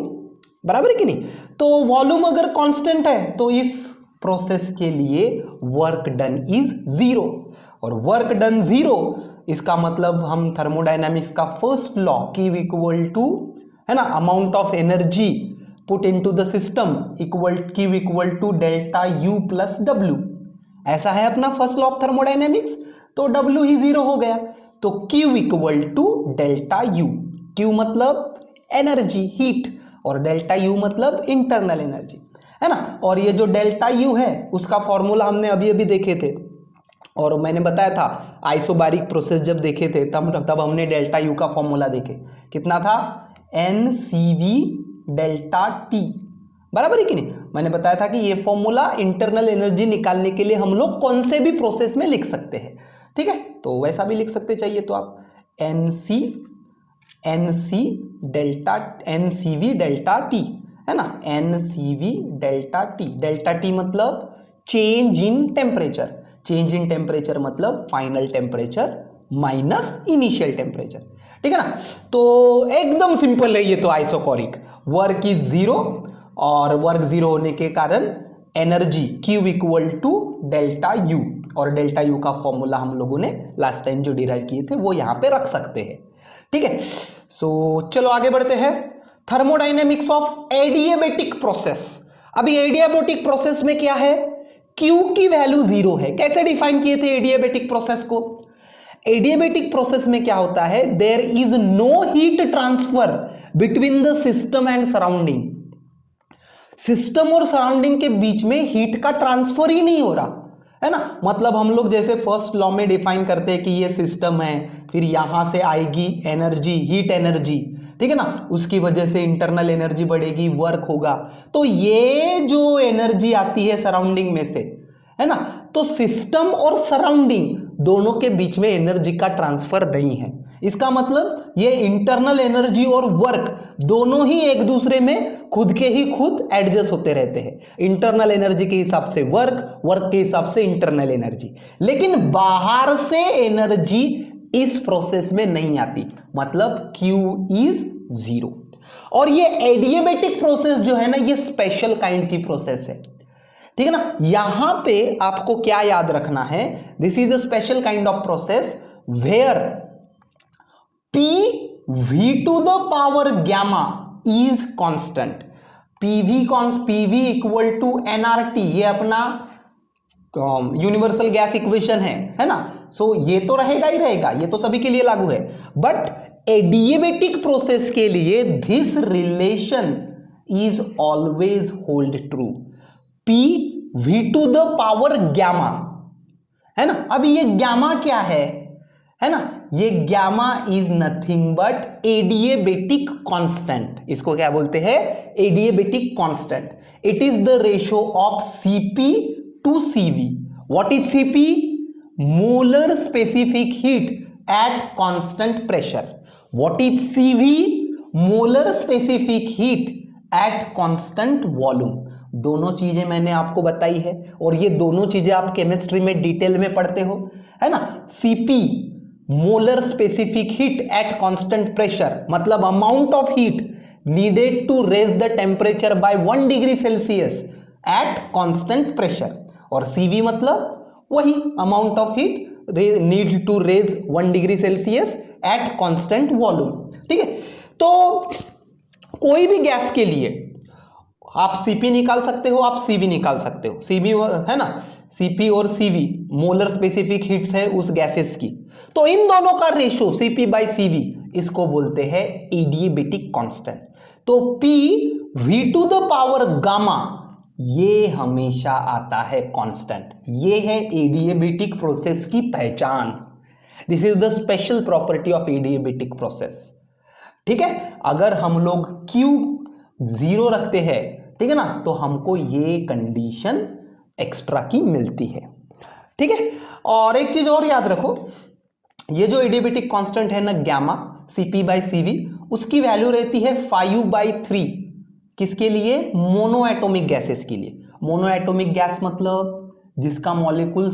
बराबर है कि नहीं। तो वॉल्यूम अगर कांस्टेंट है तो इस प्रोसेस के लिए वर्क डन इज 0, और वर्क डन 0, इसका मतलब हम थर्मोडायनामिक्स का first law Q equal to, है ना, amount of energy put into the system equal Q equal to ΔU plus W, ऐसा है अपना फर्स्ट लॉ ऑफ थर्मोडायनेमिक्स। तो W ही 0 हो गया, तो Q equal to ΔU। Q मतलब एनर्जी, हीट, और ΔU मतलब इंटरनल एनर्जी, है ना। और ये जो ΔU है उसका फॉर्मूला हमने अभी अभी देखे थे, और मैंने बताया था आइसोबारिक प्रोसेस जब देखे थे तब हमने ΔU का फॉर्मूला देखे, कितना था? NCV ΔT, बराबर है कि नहीं। मैंने बताया था कि ये फॉर्मूला इंटरनल एनर्जी निकालने के लिए हम लोग कौन से भी प्रोसेस में लिख सकते हैं, ठीक है। तो वैसा भी लिख सकते चाहिए तो आप NCV ΔT, है ना, NCV ΔT। ΔT मतलब change in temperature, change in temperature मतलब final temperature minus initial temperature, ठीक है ना। तो एकदम सिंपल है ये तो आइसोकोरिक। वर्क इज 0, और वर्क 0 होने के कारण energy Q equal to ΔU, और ΔU का फॉर्मूला हम लोगों ने लास्ट टाइम जो डिराइव किए थे वो यहाँ पे रख सकते हैं, ठीक है। सो चलो आगे बढ़ते हैं, थर्मोडायनेमिक्स ऑफ एडियाबेटिक प्रोसेस। अभी एडियाबेटिक प्रोसेस में क्या है? Q की वैल्यू 0 है। कैसे डिफाइन किए थे एडियाबेटिक प्रोसेस को? एडियाबेटिक प्रोसेस में क्या होता है? There is no heat transfer between the system and surrounding. System और सराउंडिंग के बीच में हीट का ट्रांसफर ही नहीं हो रहा, है ना। मतलब हम लोग जैसे फर्स्ट लॉ में डिफाइन करते हैं कि ये सिस्टम है, फिर यहां से आएगी एनर्जी, हीट एनर्जी, ठीक है ना, उसकी वजह से इंटरनल एनर्जी बढ़ेगी, वर्क होगा। तो ये जो एनर्जी आती है सराउंडिंग में से, है ना, तो सिस्टम और सराउंडिंग दोनों के बीच में एनर्जी का ट्रांसफर नहीं है। इसका मतलब ये इंटरनल एनर्जी और वर्क दोनों ही एक दूसरे में खुद के ही खुद एडजस्ट होते रहते हैं। इंटरनल एनर्जी के हिसाब से वर्क, वर्क के हिसाब से इंटरनल एनर्जी, लेकिन बाहर से एनर्जी इस प्रोसेस में नहीं आती, मतलब Q इज 0। और ये एडियाबेटिक प्रोसेस जो है ना, ये स्पेशल काइंड की प्रोसेस है, ठीक है ना। यहां पे आपको क्या याद रखना है, this is a special kind of process where P V to the power gamma is constant. PV equal to nRT, ये अपना यूनिवर्सल गैस इक्वेशन है ना। सो ये तो रहेगा ही रहेगा, ये तो सभी के लिए लागू है, बट एडिएबेटिक प्रोसेस के लिए this relation is always hold true. P V to the power gamma है ना। अब ये गैमा क्या है ना, ये gamma is nothing but adiabatic constant. इसको क्या बोलते हैं, adiabatic constant. It is the ratio of Cp to Cv। What is Cp? Molar specific heat at constant pressure. What is Cv? Molar specific heat at constant volume. दोनों चीजें मैंने आपको बताई है और ये दोनों चीजें आप केमिस्ट्री में डिटेल में पढ़ते हो, है ना। Cp molar specific heat at constant pressure, मतलब amount of heat needed to raise the temperature by 1 degree Celsius at constant pressure. और Cv मतलब वही amount of heat need to raise 1 degree Celsius at constant volume. ठीक है, तो कोई भी gas के लिए आप Cp निकाल सकते हो, आप Cv निकाल सकते हो। Cv है ना, Cp और Cv मोलर स्पेसिफिक हीट्स है उस गैसेस की। तो इन दोनों का रेशियो Cp बाई Cv, इसको बोलते हैं एडिएबेटिक कांस्टेंट। तो P V to the power gamma ये हमेशा आता है कांस्टेंट। ये है एडिएबेटिक प्रोसेस की पहचान। This is the special property of adiabatic process. ठीक है, अगर हम लोग Q 0 रखते हैं, ठीक है ना, तो हमको ये कंडीशन एक्स्ट्रा की मिलती है। ठीक है, और एक चीज और याद रखो, ये जो एडिएबेटिक कांस्टेंट है ना गैमा Cp बाई Cv, उसकी वैल्यू रहती है 5/3। किसके लिए? मोनो एटॉमिक गैसेस के लिए। मोनो एटॉमिक गैस मतलब जिसका मॉलिक्यूल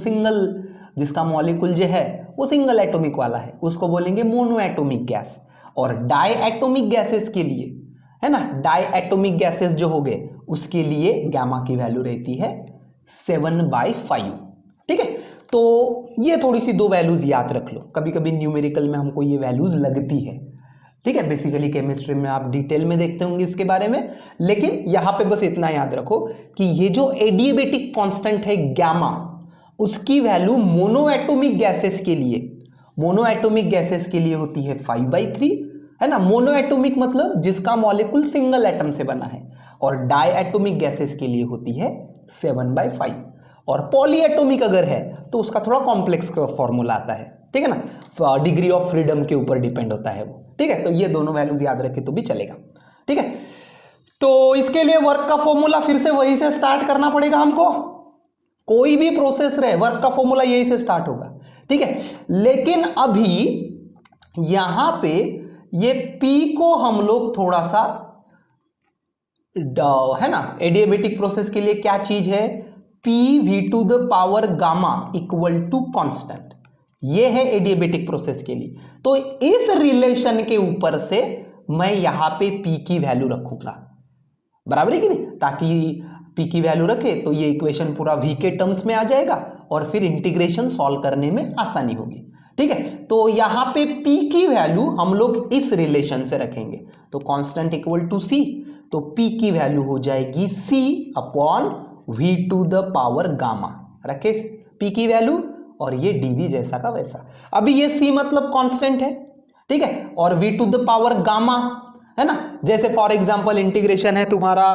जो है वो सिंगल एटॉमिक वाला है, उसको बोलेंगे मोनो एटॉमिक गैस। और डाई एटॉमिक गैसेस के लिए, है ना, डाई एटॉमिक गैसेस जो हो गए उसके लिए गैमा की वैल्यू रहती है 7/5। ठीक है, तो ये थोड़ी सी दो वैल्यूज याद रख लो, कभी कभी न्यूमेरिकल में हमको ये वैल्यूज लगती है। ठीक है, बेसिकली केमिस्ट्री में आप डिटेल में देखते होंगे इसके बारे में, लेकिन यहां पे बस इतना याद रखो कि ये जो एडिएबेटिक कांस्टेंट है गैमा, उसकी वैल्यू मोनो एटॉमिक गैसेस के लिए होती है 5/3, है ना। मोनो एटॉमिक मतलब जिसका मॉलिक्यूल सिंगल एटम से बना है, और डाई एटॉमिक गैसेस के लिए होती है 7/5। और पॉली एटॉमिक अगर है तो उसका थोड़ा कॉम्प्लेक्स फॉर्मूला आता है, ठीक है ना, डिग्री ऑफ फ्रीडम के ऊपर डिपेंड होता है वो। ठीक है, तो ये दोनों वैल्यूज याद रखे तो भी चलेगा। ठीक है, तो इसके लिए वर्क का फॉर्मूला फिर से वही से स्टार्ट करना पड़ेगा हमको। कोई भी प्रोसेस रहे, वर्क का फॉर्मूला यही से स्टार्ट होगा। ठीक है, लेकिन अभी यहां पे ये P को हम लोग थोड़ा सा, है ना, एडिएबेटिक प्रोसेस के लिए क्या चीज है, P V to the power gamma equal to constant. ये है एडिएबेटिक प्रोसेस के लिए। तो इस रिलेशन के ऊपर से मैं यहां पे P की वैल्यू रखूंगा, बराबर है कि नहीं, ताकि P की वैल्यू रखे तो ये इक्वेशन पूरा V के टर्म्स में आ जाएगा और फिर इंटीग्रेशन सॉल्व करने में आसानी होगी। ठीक है, तो यहां पे P की वैल्यू हम लोग इस रिलेशन से रखेंगे, तो कांस्टेंट इक्वल टू C, तो P की वैल्यू हो जाएगी C upon V to the power gamma. रखे P की वैल्यू, और ये dV जैसा का वैसा। अभी ये C मतलब कांस्टेंट है, ठीक है, और V to the power gamma, है ना, जैसे फॉर एग्जांपल इंटीग्रेशन है तुम्हारा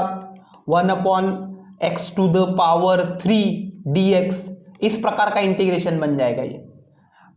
1/x to the power 3 dx, इस प्रकार का इंटीग्रेशन बन जाएगा ये,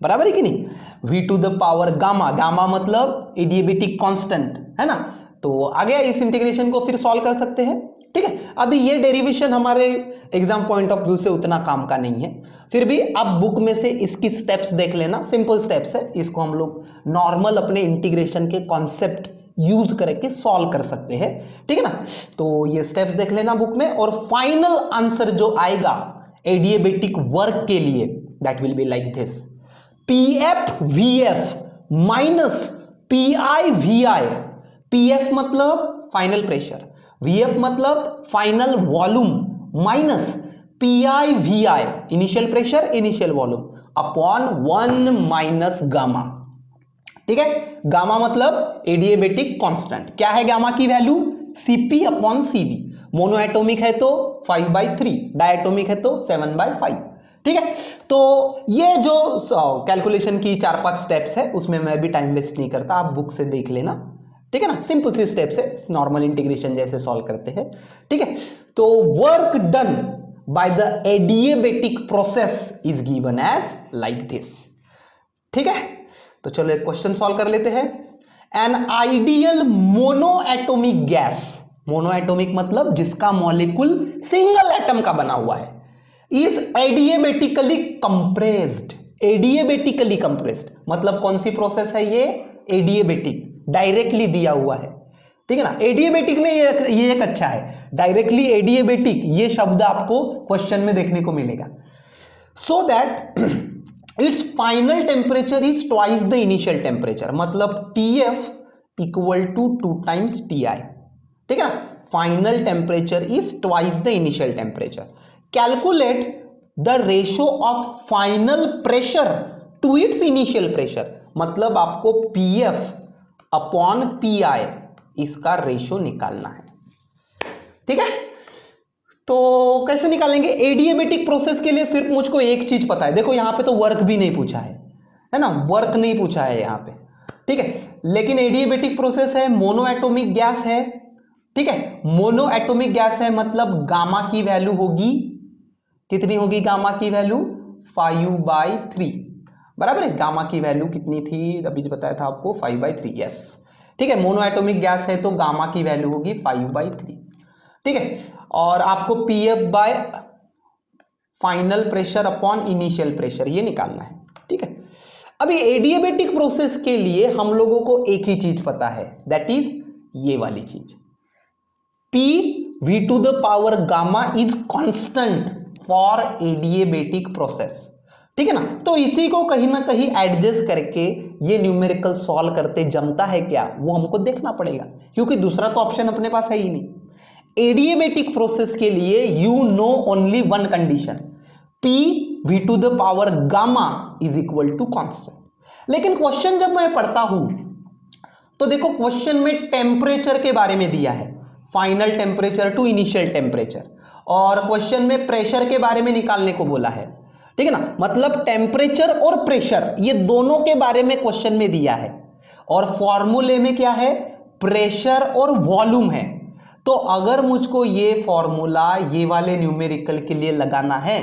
बराबर है कि नहीं। V to the power gamma, gamma मतलब एडिएबेटिक कांस्टेंट, है ना। तो आ गया, इस इंटीग्रेशन को फिर सॉल्व कर सकते हैं। ठीक है, अभी ये डेरिवेशन हमारे एग्जाम पॉइंट ऑफ व्यू से उतना काम का नहीं है, फिर भी आप बुक में से इसकी स्टेप्स देख लेना, सिंपल स्टेप्स है, इसको हम लोग नॉर्मल अपने इंटीग्रेशन के कॉन्सेप्ट यूज करके सॉल्व कर सकते हैं। ठीक है ना, तो ये स्टेप्स देख लेना बुक में, और फाइनल आंसर जो आएगा एडिएबेटिक वर्क के लिए, that will be like this, PF VF minus PI VI। PF मतलब फाइनल प्रेशर, VF मतलब final volume, minus PI/VI initial pressure initial volume upon 1 minus gamma. ठीक है, गामा मतलब एडिएबेटिक कांस्टेंट। क्या है गामा की value? Cp upon Cv। Mono atomic है तो 5/3, डायटोमिक है तो 7/5। ठीक है, तो ये जो कैलकुलेशन की 4-5 स्टेप्स है उसमें मैं भी टाइम वेस्ट नहीं करता, आप बुक से देख लेना। ठीक है ना, सिंपल सी स्टेप्स है, नॉर्मल इंटीग्रेशन जैसे सॉल्व करते हैं। ठीक है, तो work done by the adiabatic process is given as like this. ठीक है, तो चलो एक क्वेश्चन सॉल्व कर लेते हैं। An ideal monoatomic gas, monoatomic मतलब जिसका मॉलिक्यूल सिंगल एटम का बना हुआ है, इज एडिएबेटिकली कंप्रेस्ड। एडिएबेटिकली कंप्रेस्ड मतलब कौन सी प्रोसेस है ये? एडिएबेटिक, डायरेक्टली दिया हुआ है। ठीक है ना, एडिएबेटिक में ये एक अच्छा है, डायरेक्टली एडिएबेटिक ये शब्द आपको क्वेश्चन में देखने को मिलेगा। So that its final temperature is twice the initial temperature, मतलब TF equal to 2 times TI। ठीक है ना, final temperature is twice the initial temperature. Calculate the ratio of final pressure to its initial pressure, मतलब आपको PF upon PI इसका ratio निकालना है। ठीक है, तो कैसे निकालेंगे? एडिएबेटिक प्रोसेस के लिए सिर्फ मुझको एक चीज पता है, देखो यहां पे तो वर्क भी नहीं पूछा है ना, वर्क नहीं पूछा है यहां पे। ठीक है, लेकिन एडिएबेटिक प्रोसेस है, मोनो एटॉमिक गैस है। ठीक है, मोनो एटॉमिक गैस है मतलब गामा की वैल्यू होगी, कितनी होगी गामा की वैल्यू? 5/3। बराबर है, गामा की वैल्यू कितनी थी अभी बताया था आपको? 5/3। यस, ठीक है, मोनो एटॉमिक गैस है तो गामा की वैल्यू होगी 5/3। ठीक है, और आपको PF bye final pressure upon initial pressure ये निकालना है। ठीक है, अभी एडिएबेटिक प्रोसेस के लिए हम लोगों को एक ही चीज पता है, दैट इज ये वाली चीज, PV to the power gamma is constant for adiabatic process. ठीक है ना, तो इसी को कहीं ना कहीं एडजस्ट करके ये न्यूमेरिकल सॉल्व करते जमता है क्या, वो हमको देखना पड़ेगा, क्योंकि दूसरा तो ऑप्शन अपने पास है ही नहीं। एडिएबेटिक प्रोसेस के लिए you know only one condition, PV to the power gamma is equal to constant. लेकिन क्वेश्चन जब मैं पढ़ता हूं तो देखो क्वेश्चन में टेम्परेचर के बारे में दिया है, final temperature to initial temperature, और क्वेश्चन में प्रेशर के बारे में निकालने को बोला है। ठीक है ना, मतलब टेम्परेचर और प्रेशर ये दोनों के बारे में क्वेश्चन में दिया है, और फॉर्मूले में क्या है? प्रेशर और वॉल्यूम है। तो अगर मुझको ये फॉर्मूला ये वाले न्यूमेरिकल के लिए लगाना है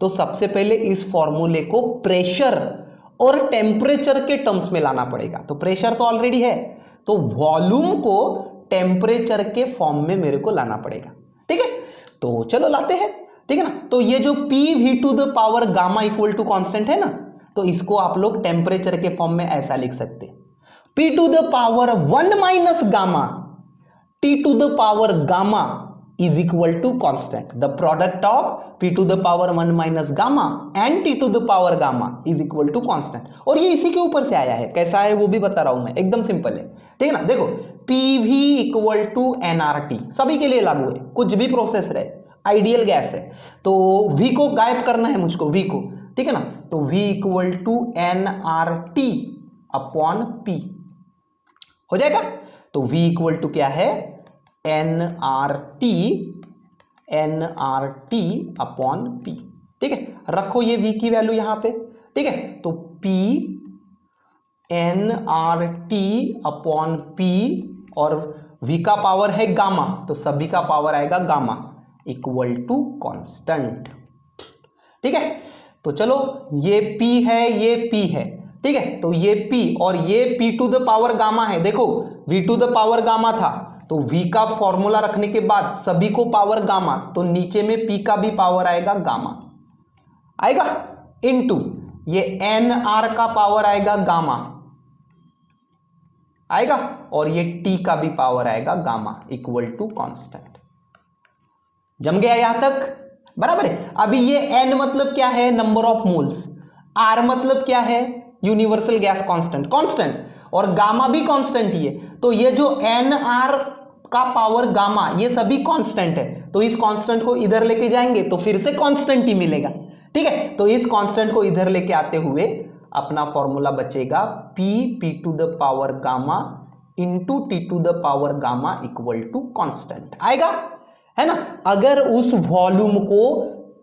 तो सबसे पहले इस फॉर्मूले को प्रेशर और टेम्परेचर के टर्म्स में लाना पड़ेगा। तो प्रेशर तो ऑलरेडी है, तो वॉल्यूम को टेम्परेचर के फॉर्म में मेरे को लाना पड़ेगा। ठीक है, तो चलो लाते हैं। ठीक है ना, तो ये जो PV to the power gamma equal to constant है ना, तो इसको आप लोग टेम्परेचर के फॉर्म में ऐसा लिख सकते हैं, P to the power 1 minus gamma T to the power gamma is equal to constant. The product of P to the power 1 minus gamma and T to the power gamma is equal to constant. और ये इसी के ऊपर से आया है, कैसा है वो भी बता रहा हूं मैं, एकदम सिंपल है। ठीक है ना, देखो PV इक्वल टू nRT सभी के लिए लागू है, कुछ भी प्रोसेस रहे, आइडियल गैस है तो V को गायब करना है मुझको, V को। ठीक है ना, तो V equal to nRT upon P हो जाएगा। तो V इक्वल टू क्या है? nRT upon P। ठीक है, रखो ये V की वैल्यू यहां पे। ठीक है, तो P nRT अपॉन P, और V का पावर है गामा तो सभी का पावर आएगा गामा इक्वल टू कांस्टेंट। ठीक है, तो चलो ये P है ये P है। ठीक है, तो ये P और ये P to the power gamma है, देखो V to the power gamma था तो V का फॉर्मूला रखने के बाद सभी को पावर गामा, तो नीचे में P का भी पावर आएगा गामा आएगा, इनटू ये NR का पावर आएगा गामा आएगा, और ये T का भी पावर आएगा गामा इक्वल टू कांस्टेंट। जम गया यहां तक? बराबर है। अभी ये N मतलब क्या है? Number of moles. R मतलब क्या है? यूनिवर्सल गैस कांस्टेंट, कांस्टेंट, और गामा भी कांस्टेंट ही है। तो ये जो NR का पावर गामा, ये सभी कांस्टेंट है, तो इस कांस्टेंट को इधर लेके जाएंगे तो फिर से कांस्टेंट ही मिलेगा। ठीक है, तो इस कांस्टेंट को इधर लेके आते हुए अपना फॉर्मूला बचेगा p to the power gamma into T to the power gamma equal to constant आएगा, है ना। अगर उस वॉल्यूम को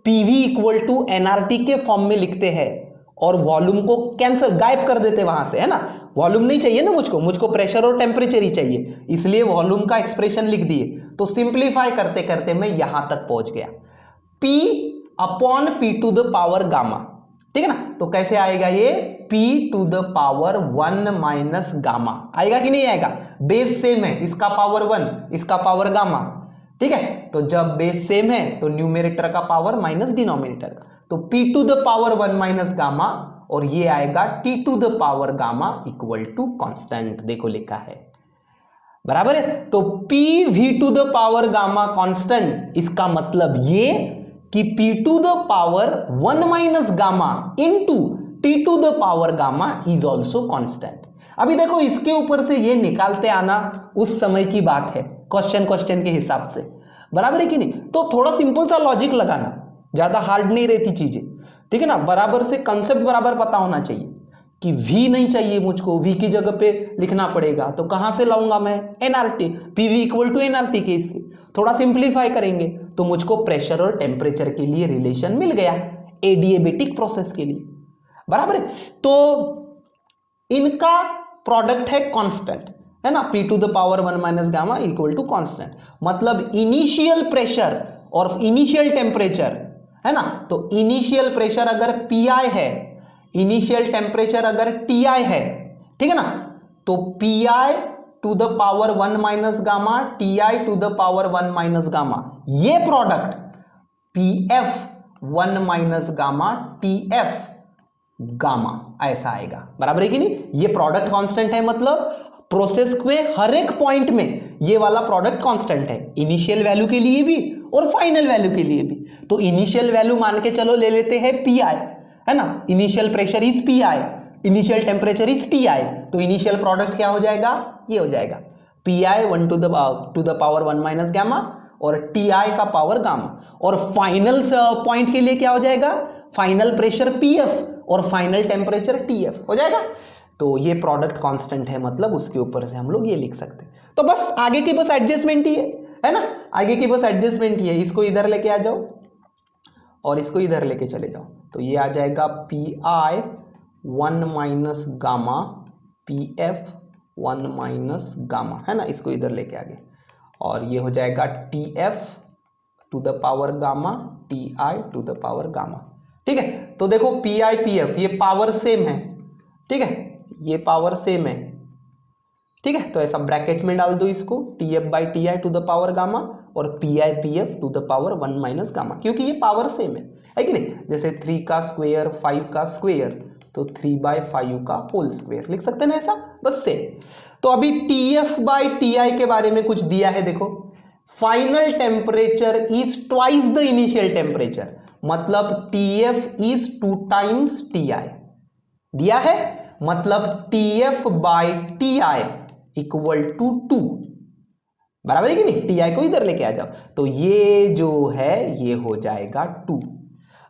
पीवी इक्वल टू एनआरटी के फॉर्म में लिखते हैं और वॉल्यूम को कैंसिल गायब कर देते वहां से, है ना, वॉल्यूम नहीं चाहिए ना मुझको प्रेशर और टेम्परेचर ही चाहिए, इसलिए वॉल्यूम का एक्सप्रेशन लिख दिए। तो सिंप्लीफाई करते करते मैं यहां तक पहुंच गया, P upon P to the power gamma. ठीक है ना, तो कैसे आएगा ये P to the power 1 minus gamma आएगा कि नहीं आएगा, बेस सेम है, इसका पावर 1 इसका पावर गामा। ठीक है, तो जब बेस सेम है तो न्यूमरेटर का पावर माइनस डिनोमिनेटर का, तो P to the power 1 minus gamma और ये आएगा T to the power gamma equal to constant, देखो लिखा है बराबर है। तो P V to the power gamma constant, इसका मतलब ये कि P to the power 1 minus gamma into T to the power gamma is also constant. अभी देखो इसके ऊपर से ये निकालते आना उस समय की बात है, क्वेश्चन के हिसाब से, बराबर है कि नहीं। तो थोड़ा सिंपल सा लॉजिक लगाना, ज्यादा हार्ड नहीं रहती चीजें, ठीक है ना। बराबर से कंसेप्ट बराबर पता होना चाहिए कि V नहीं चाहिए मुझको, V की जगह पे लिखना पड़ेगा, तो कहां से लाऊंगा मैं, nRT, PV equal to nRT के, इससे थोड़ा सिंप्लीफाई करेंगे तो मुझको प्रेशर और टेम्परेचर के लिए रिलेशन मिल गया, एडिएबेटिक प्रोसेस के लिए, बराबर है। तो इनका प्रोडक्ट है कांस्टेंट, है ना, P to the power 1 minus gamma equal to constant, मतलब इनिशियल प्रेशर और इनिशियल टेम्परेचर, है ना। तो इनिशियल प्रेशर अगर PI है, इनिशियल टेम्परेचर अगर TI है, ठीक है ना, तो PI to the power 1 minus gamma, TI to the power 1 minus gamma, ये product PF 1 minus gamma TF gamma ऐसा आएगा, बराबर है कि नहीं। ये प्रोडक्ट कांस्टेंट है, मतलब प्रोसेस में हर एक पॉइंट में ये वाला प्रोडक्ट कांस्टेंट है, इनिशियल वैल्यू के लिए भी और फाइनल वैल्यू के लिए भी। तो इनिशियल वैल्यू मान के चलो ले लेते हैं PI, है ना, initial pressure is PI, initial temperature is TI, तो इनिशियल प्रोडक्ट क्या हो जाएगा, ये हो जाएगा PI 1 to the power 1 minus gamma और TI का पावर गामा, और फाइनल पॉइंट के लिए क्या हो जाएगा, फाइनल प्रेशर PF और फाइनल टेम्परेचर TF हो जाएगा। तो ये प्रोडक्ट कांस्टेंट है, मतलब उसके ऊपर से हम लोग ये लिख सकते हैं। तो बस आगे की बस एडजस्टमेंट ही है ना, आगे की बस एडजस्टमेंट ही है, इसको इधर लेके आ जाओ और इसको इधर लेके चले जाओ, तो ये आ जाएगा PI 1 minus gamma PF 1 minus gamma, है ना, इसको इधर लेके आ गए, और ये हो जाएगा TF to the power gamma TI to the power gamma. ठीक है, तो देखो PI PF ये पावर सेम है, ठीक है, ये पावर सेम है, ठीक है, तो ऐसा ब्रैकेट में डाल दो इसको, TF by TI to the power gamma और PI PF to the power 1 minus gamma, क्योंकि ये पावर सेम है कि नहीं। जैसे 3 का स्क्वायर 5 का स्क्वायर, तो 3/5 का होल स्क्वायर लिख सकते हैं ना ऐसा, बस सेम। तो अभी TF बाई TI के बारे में कुछ दिया है, देखो final temperature is twice the initial temperature, मतलब TF इज 2 टाइम्स TI दिया है, मतलब TF by TI equal to 2, बराबर है कि नहीं। TI को इधर लेके आ जाओ, तो ये जो है ये हो जाएगा 2।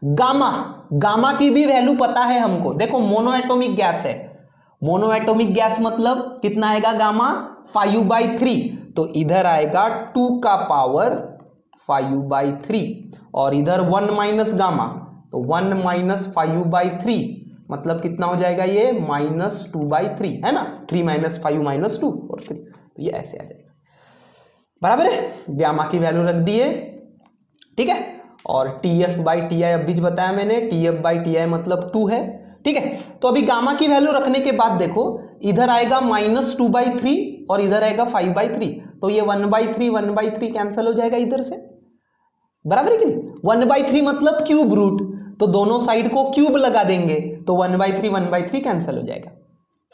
गामा, गामा की भी वैल्यू पता है हमको, देखो मोनो एटॉमिक गैस है, मोनो एटॉमिक गैस मतलब कितना आएगा गामा, 5/3, तो इधर आएगा 2 का पावर 5/3 और इधर 1 माइनस गामा, तो 1 माइनस 5/3 मतलब कितना हो जाएगा ये -2/3, है ना, 3 माइनस 5 माइनस 2 और 3, तो ये ऐसे आ जाएगा, बराबर है। गामा की वैल्यू रख दिए, ठीक है, और TF बाई TI अभी बताया मैंने, TF बाई TI मतलब 2 है, ठीक है। तो अभी गामा की वैल्यू रखने के बाद देखो इधर आएगा -2/3 और इधर आएगा 5/3, तो ये 1/3 कैंसिल हो जाएगा इधर से, बराबर है कि नहीं। 1/3 मतलब क्यूब रूट, तो दोनों साइड को क्यूब लगा देंगे तो 1/3 कैंसिल हो जाएगा,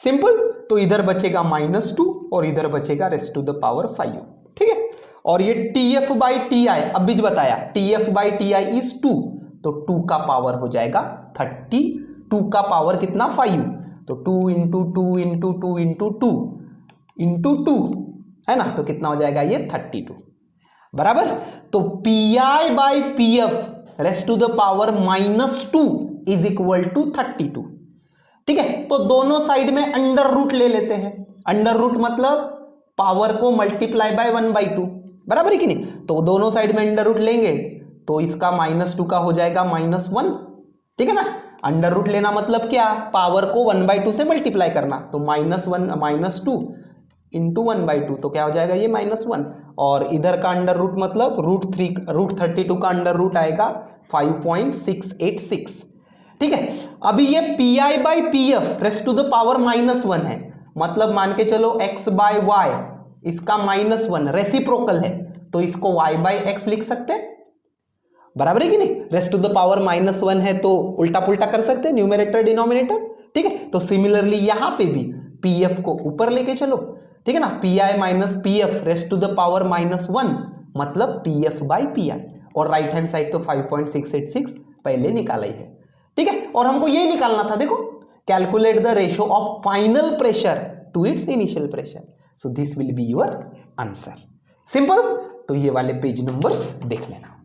सिंपल। तो इधर बचेगा -2 और इधर बचेगा रेस्ट टू द पावर 5, ठीक है। और ये TF बाई TI अब भी बताया, TF बाई TI इज 2, तो 2 का पावर हो जाएगा 30, 2 का पावर कितना 5, तो 2 इंटू 2 इंटू 2 इंटू 2 इंटू 2, है ना, तो कितना हो जाएगा ये 32 बराबर। तो PI/PF raised to the power -2 is equal to 32। ठीक है, तो दोनों साइड में अंडर रूट ले लेते हैं। अंडर रूट मतलब पावर को मल्टीप्लाई बाय 1/2 बराबर है कि नहीं। तो दोनों साइड में अंडर रूट लेंगे तो इसका -2 का हो जाएगा -1। ठीक है ना, अंडर रूट लेना मतलब क्या, पावर को 1/2 से मल्टीप्लाई करना, तो -2 इंटू 1/2 तो क्या हो जाएगा ये -1। और इधर का अंडर रूट मतलब √32 का अंडर रूट आएगा 5.686। ठीक है, अभी ये PI/PF raised to the power -1 है, मतलब मान के चलो x/y इसका -1 रेसिप्रोकल है, तो इसको y/x लिख सकते हैं बराबर है कि नहीं। रेस्ट टू द पावर -1 है तो उल्टा पुल्टा कर सकते हैं, न्यूमरेटर डिनोमिनेटर। ठीक है, तो सिमिलरली यहां पे भी PF को ऊपर लेके चलो। ठीक है ना, PI-PF rest to the power -1 मतलब PF/PI, और राइट हैंड साइड तो 5.686 पहले निकाला ही है। ठीक है, और हमको ये निकालना था, देखो, calculate the ratio of final pressure to its initial pressure. So this will be your answer. Simple. तो ये वाले पेज नंबर्स देख लेना।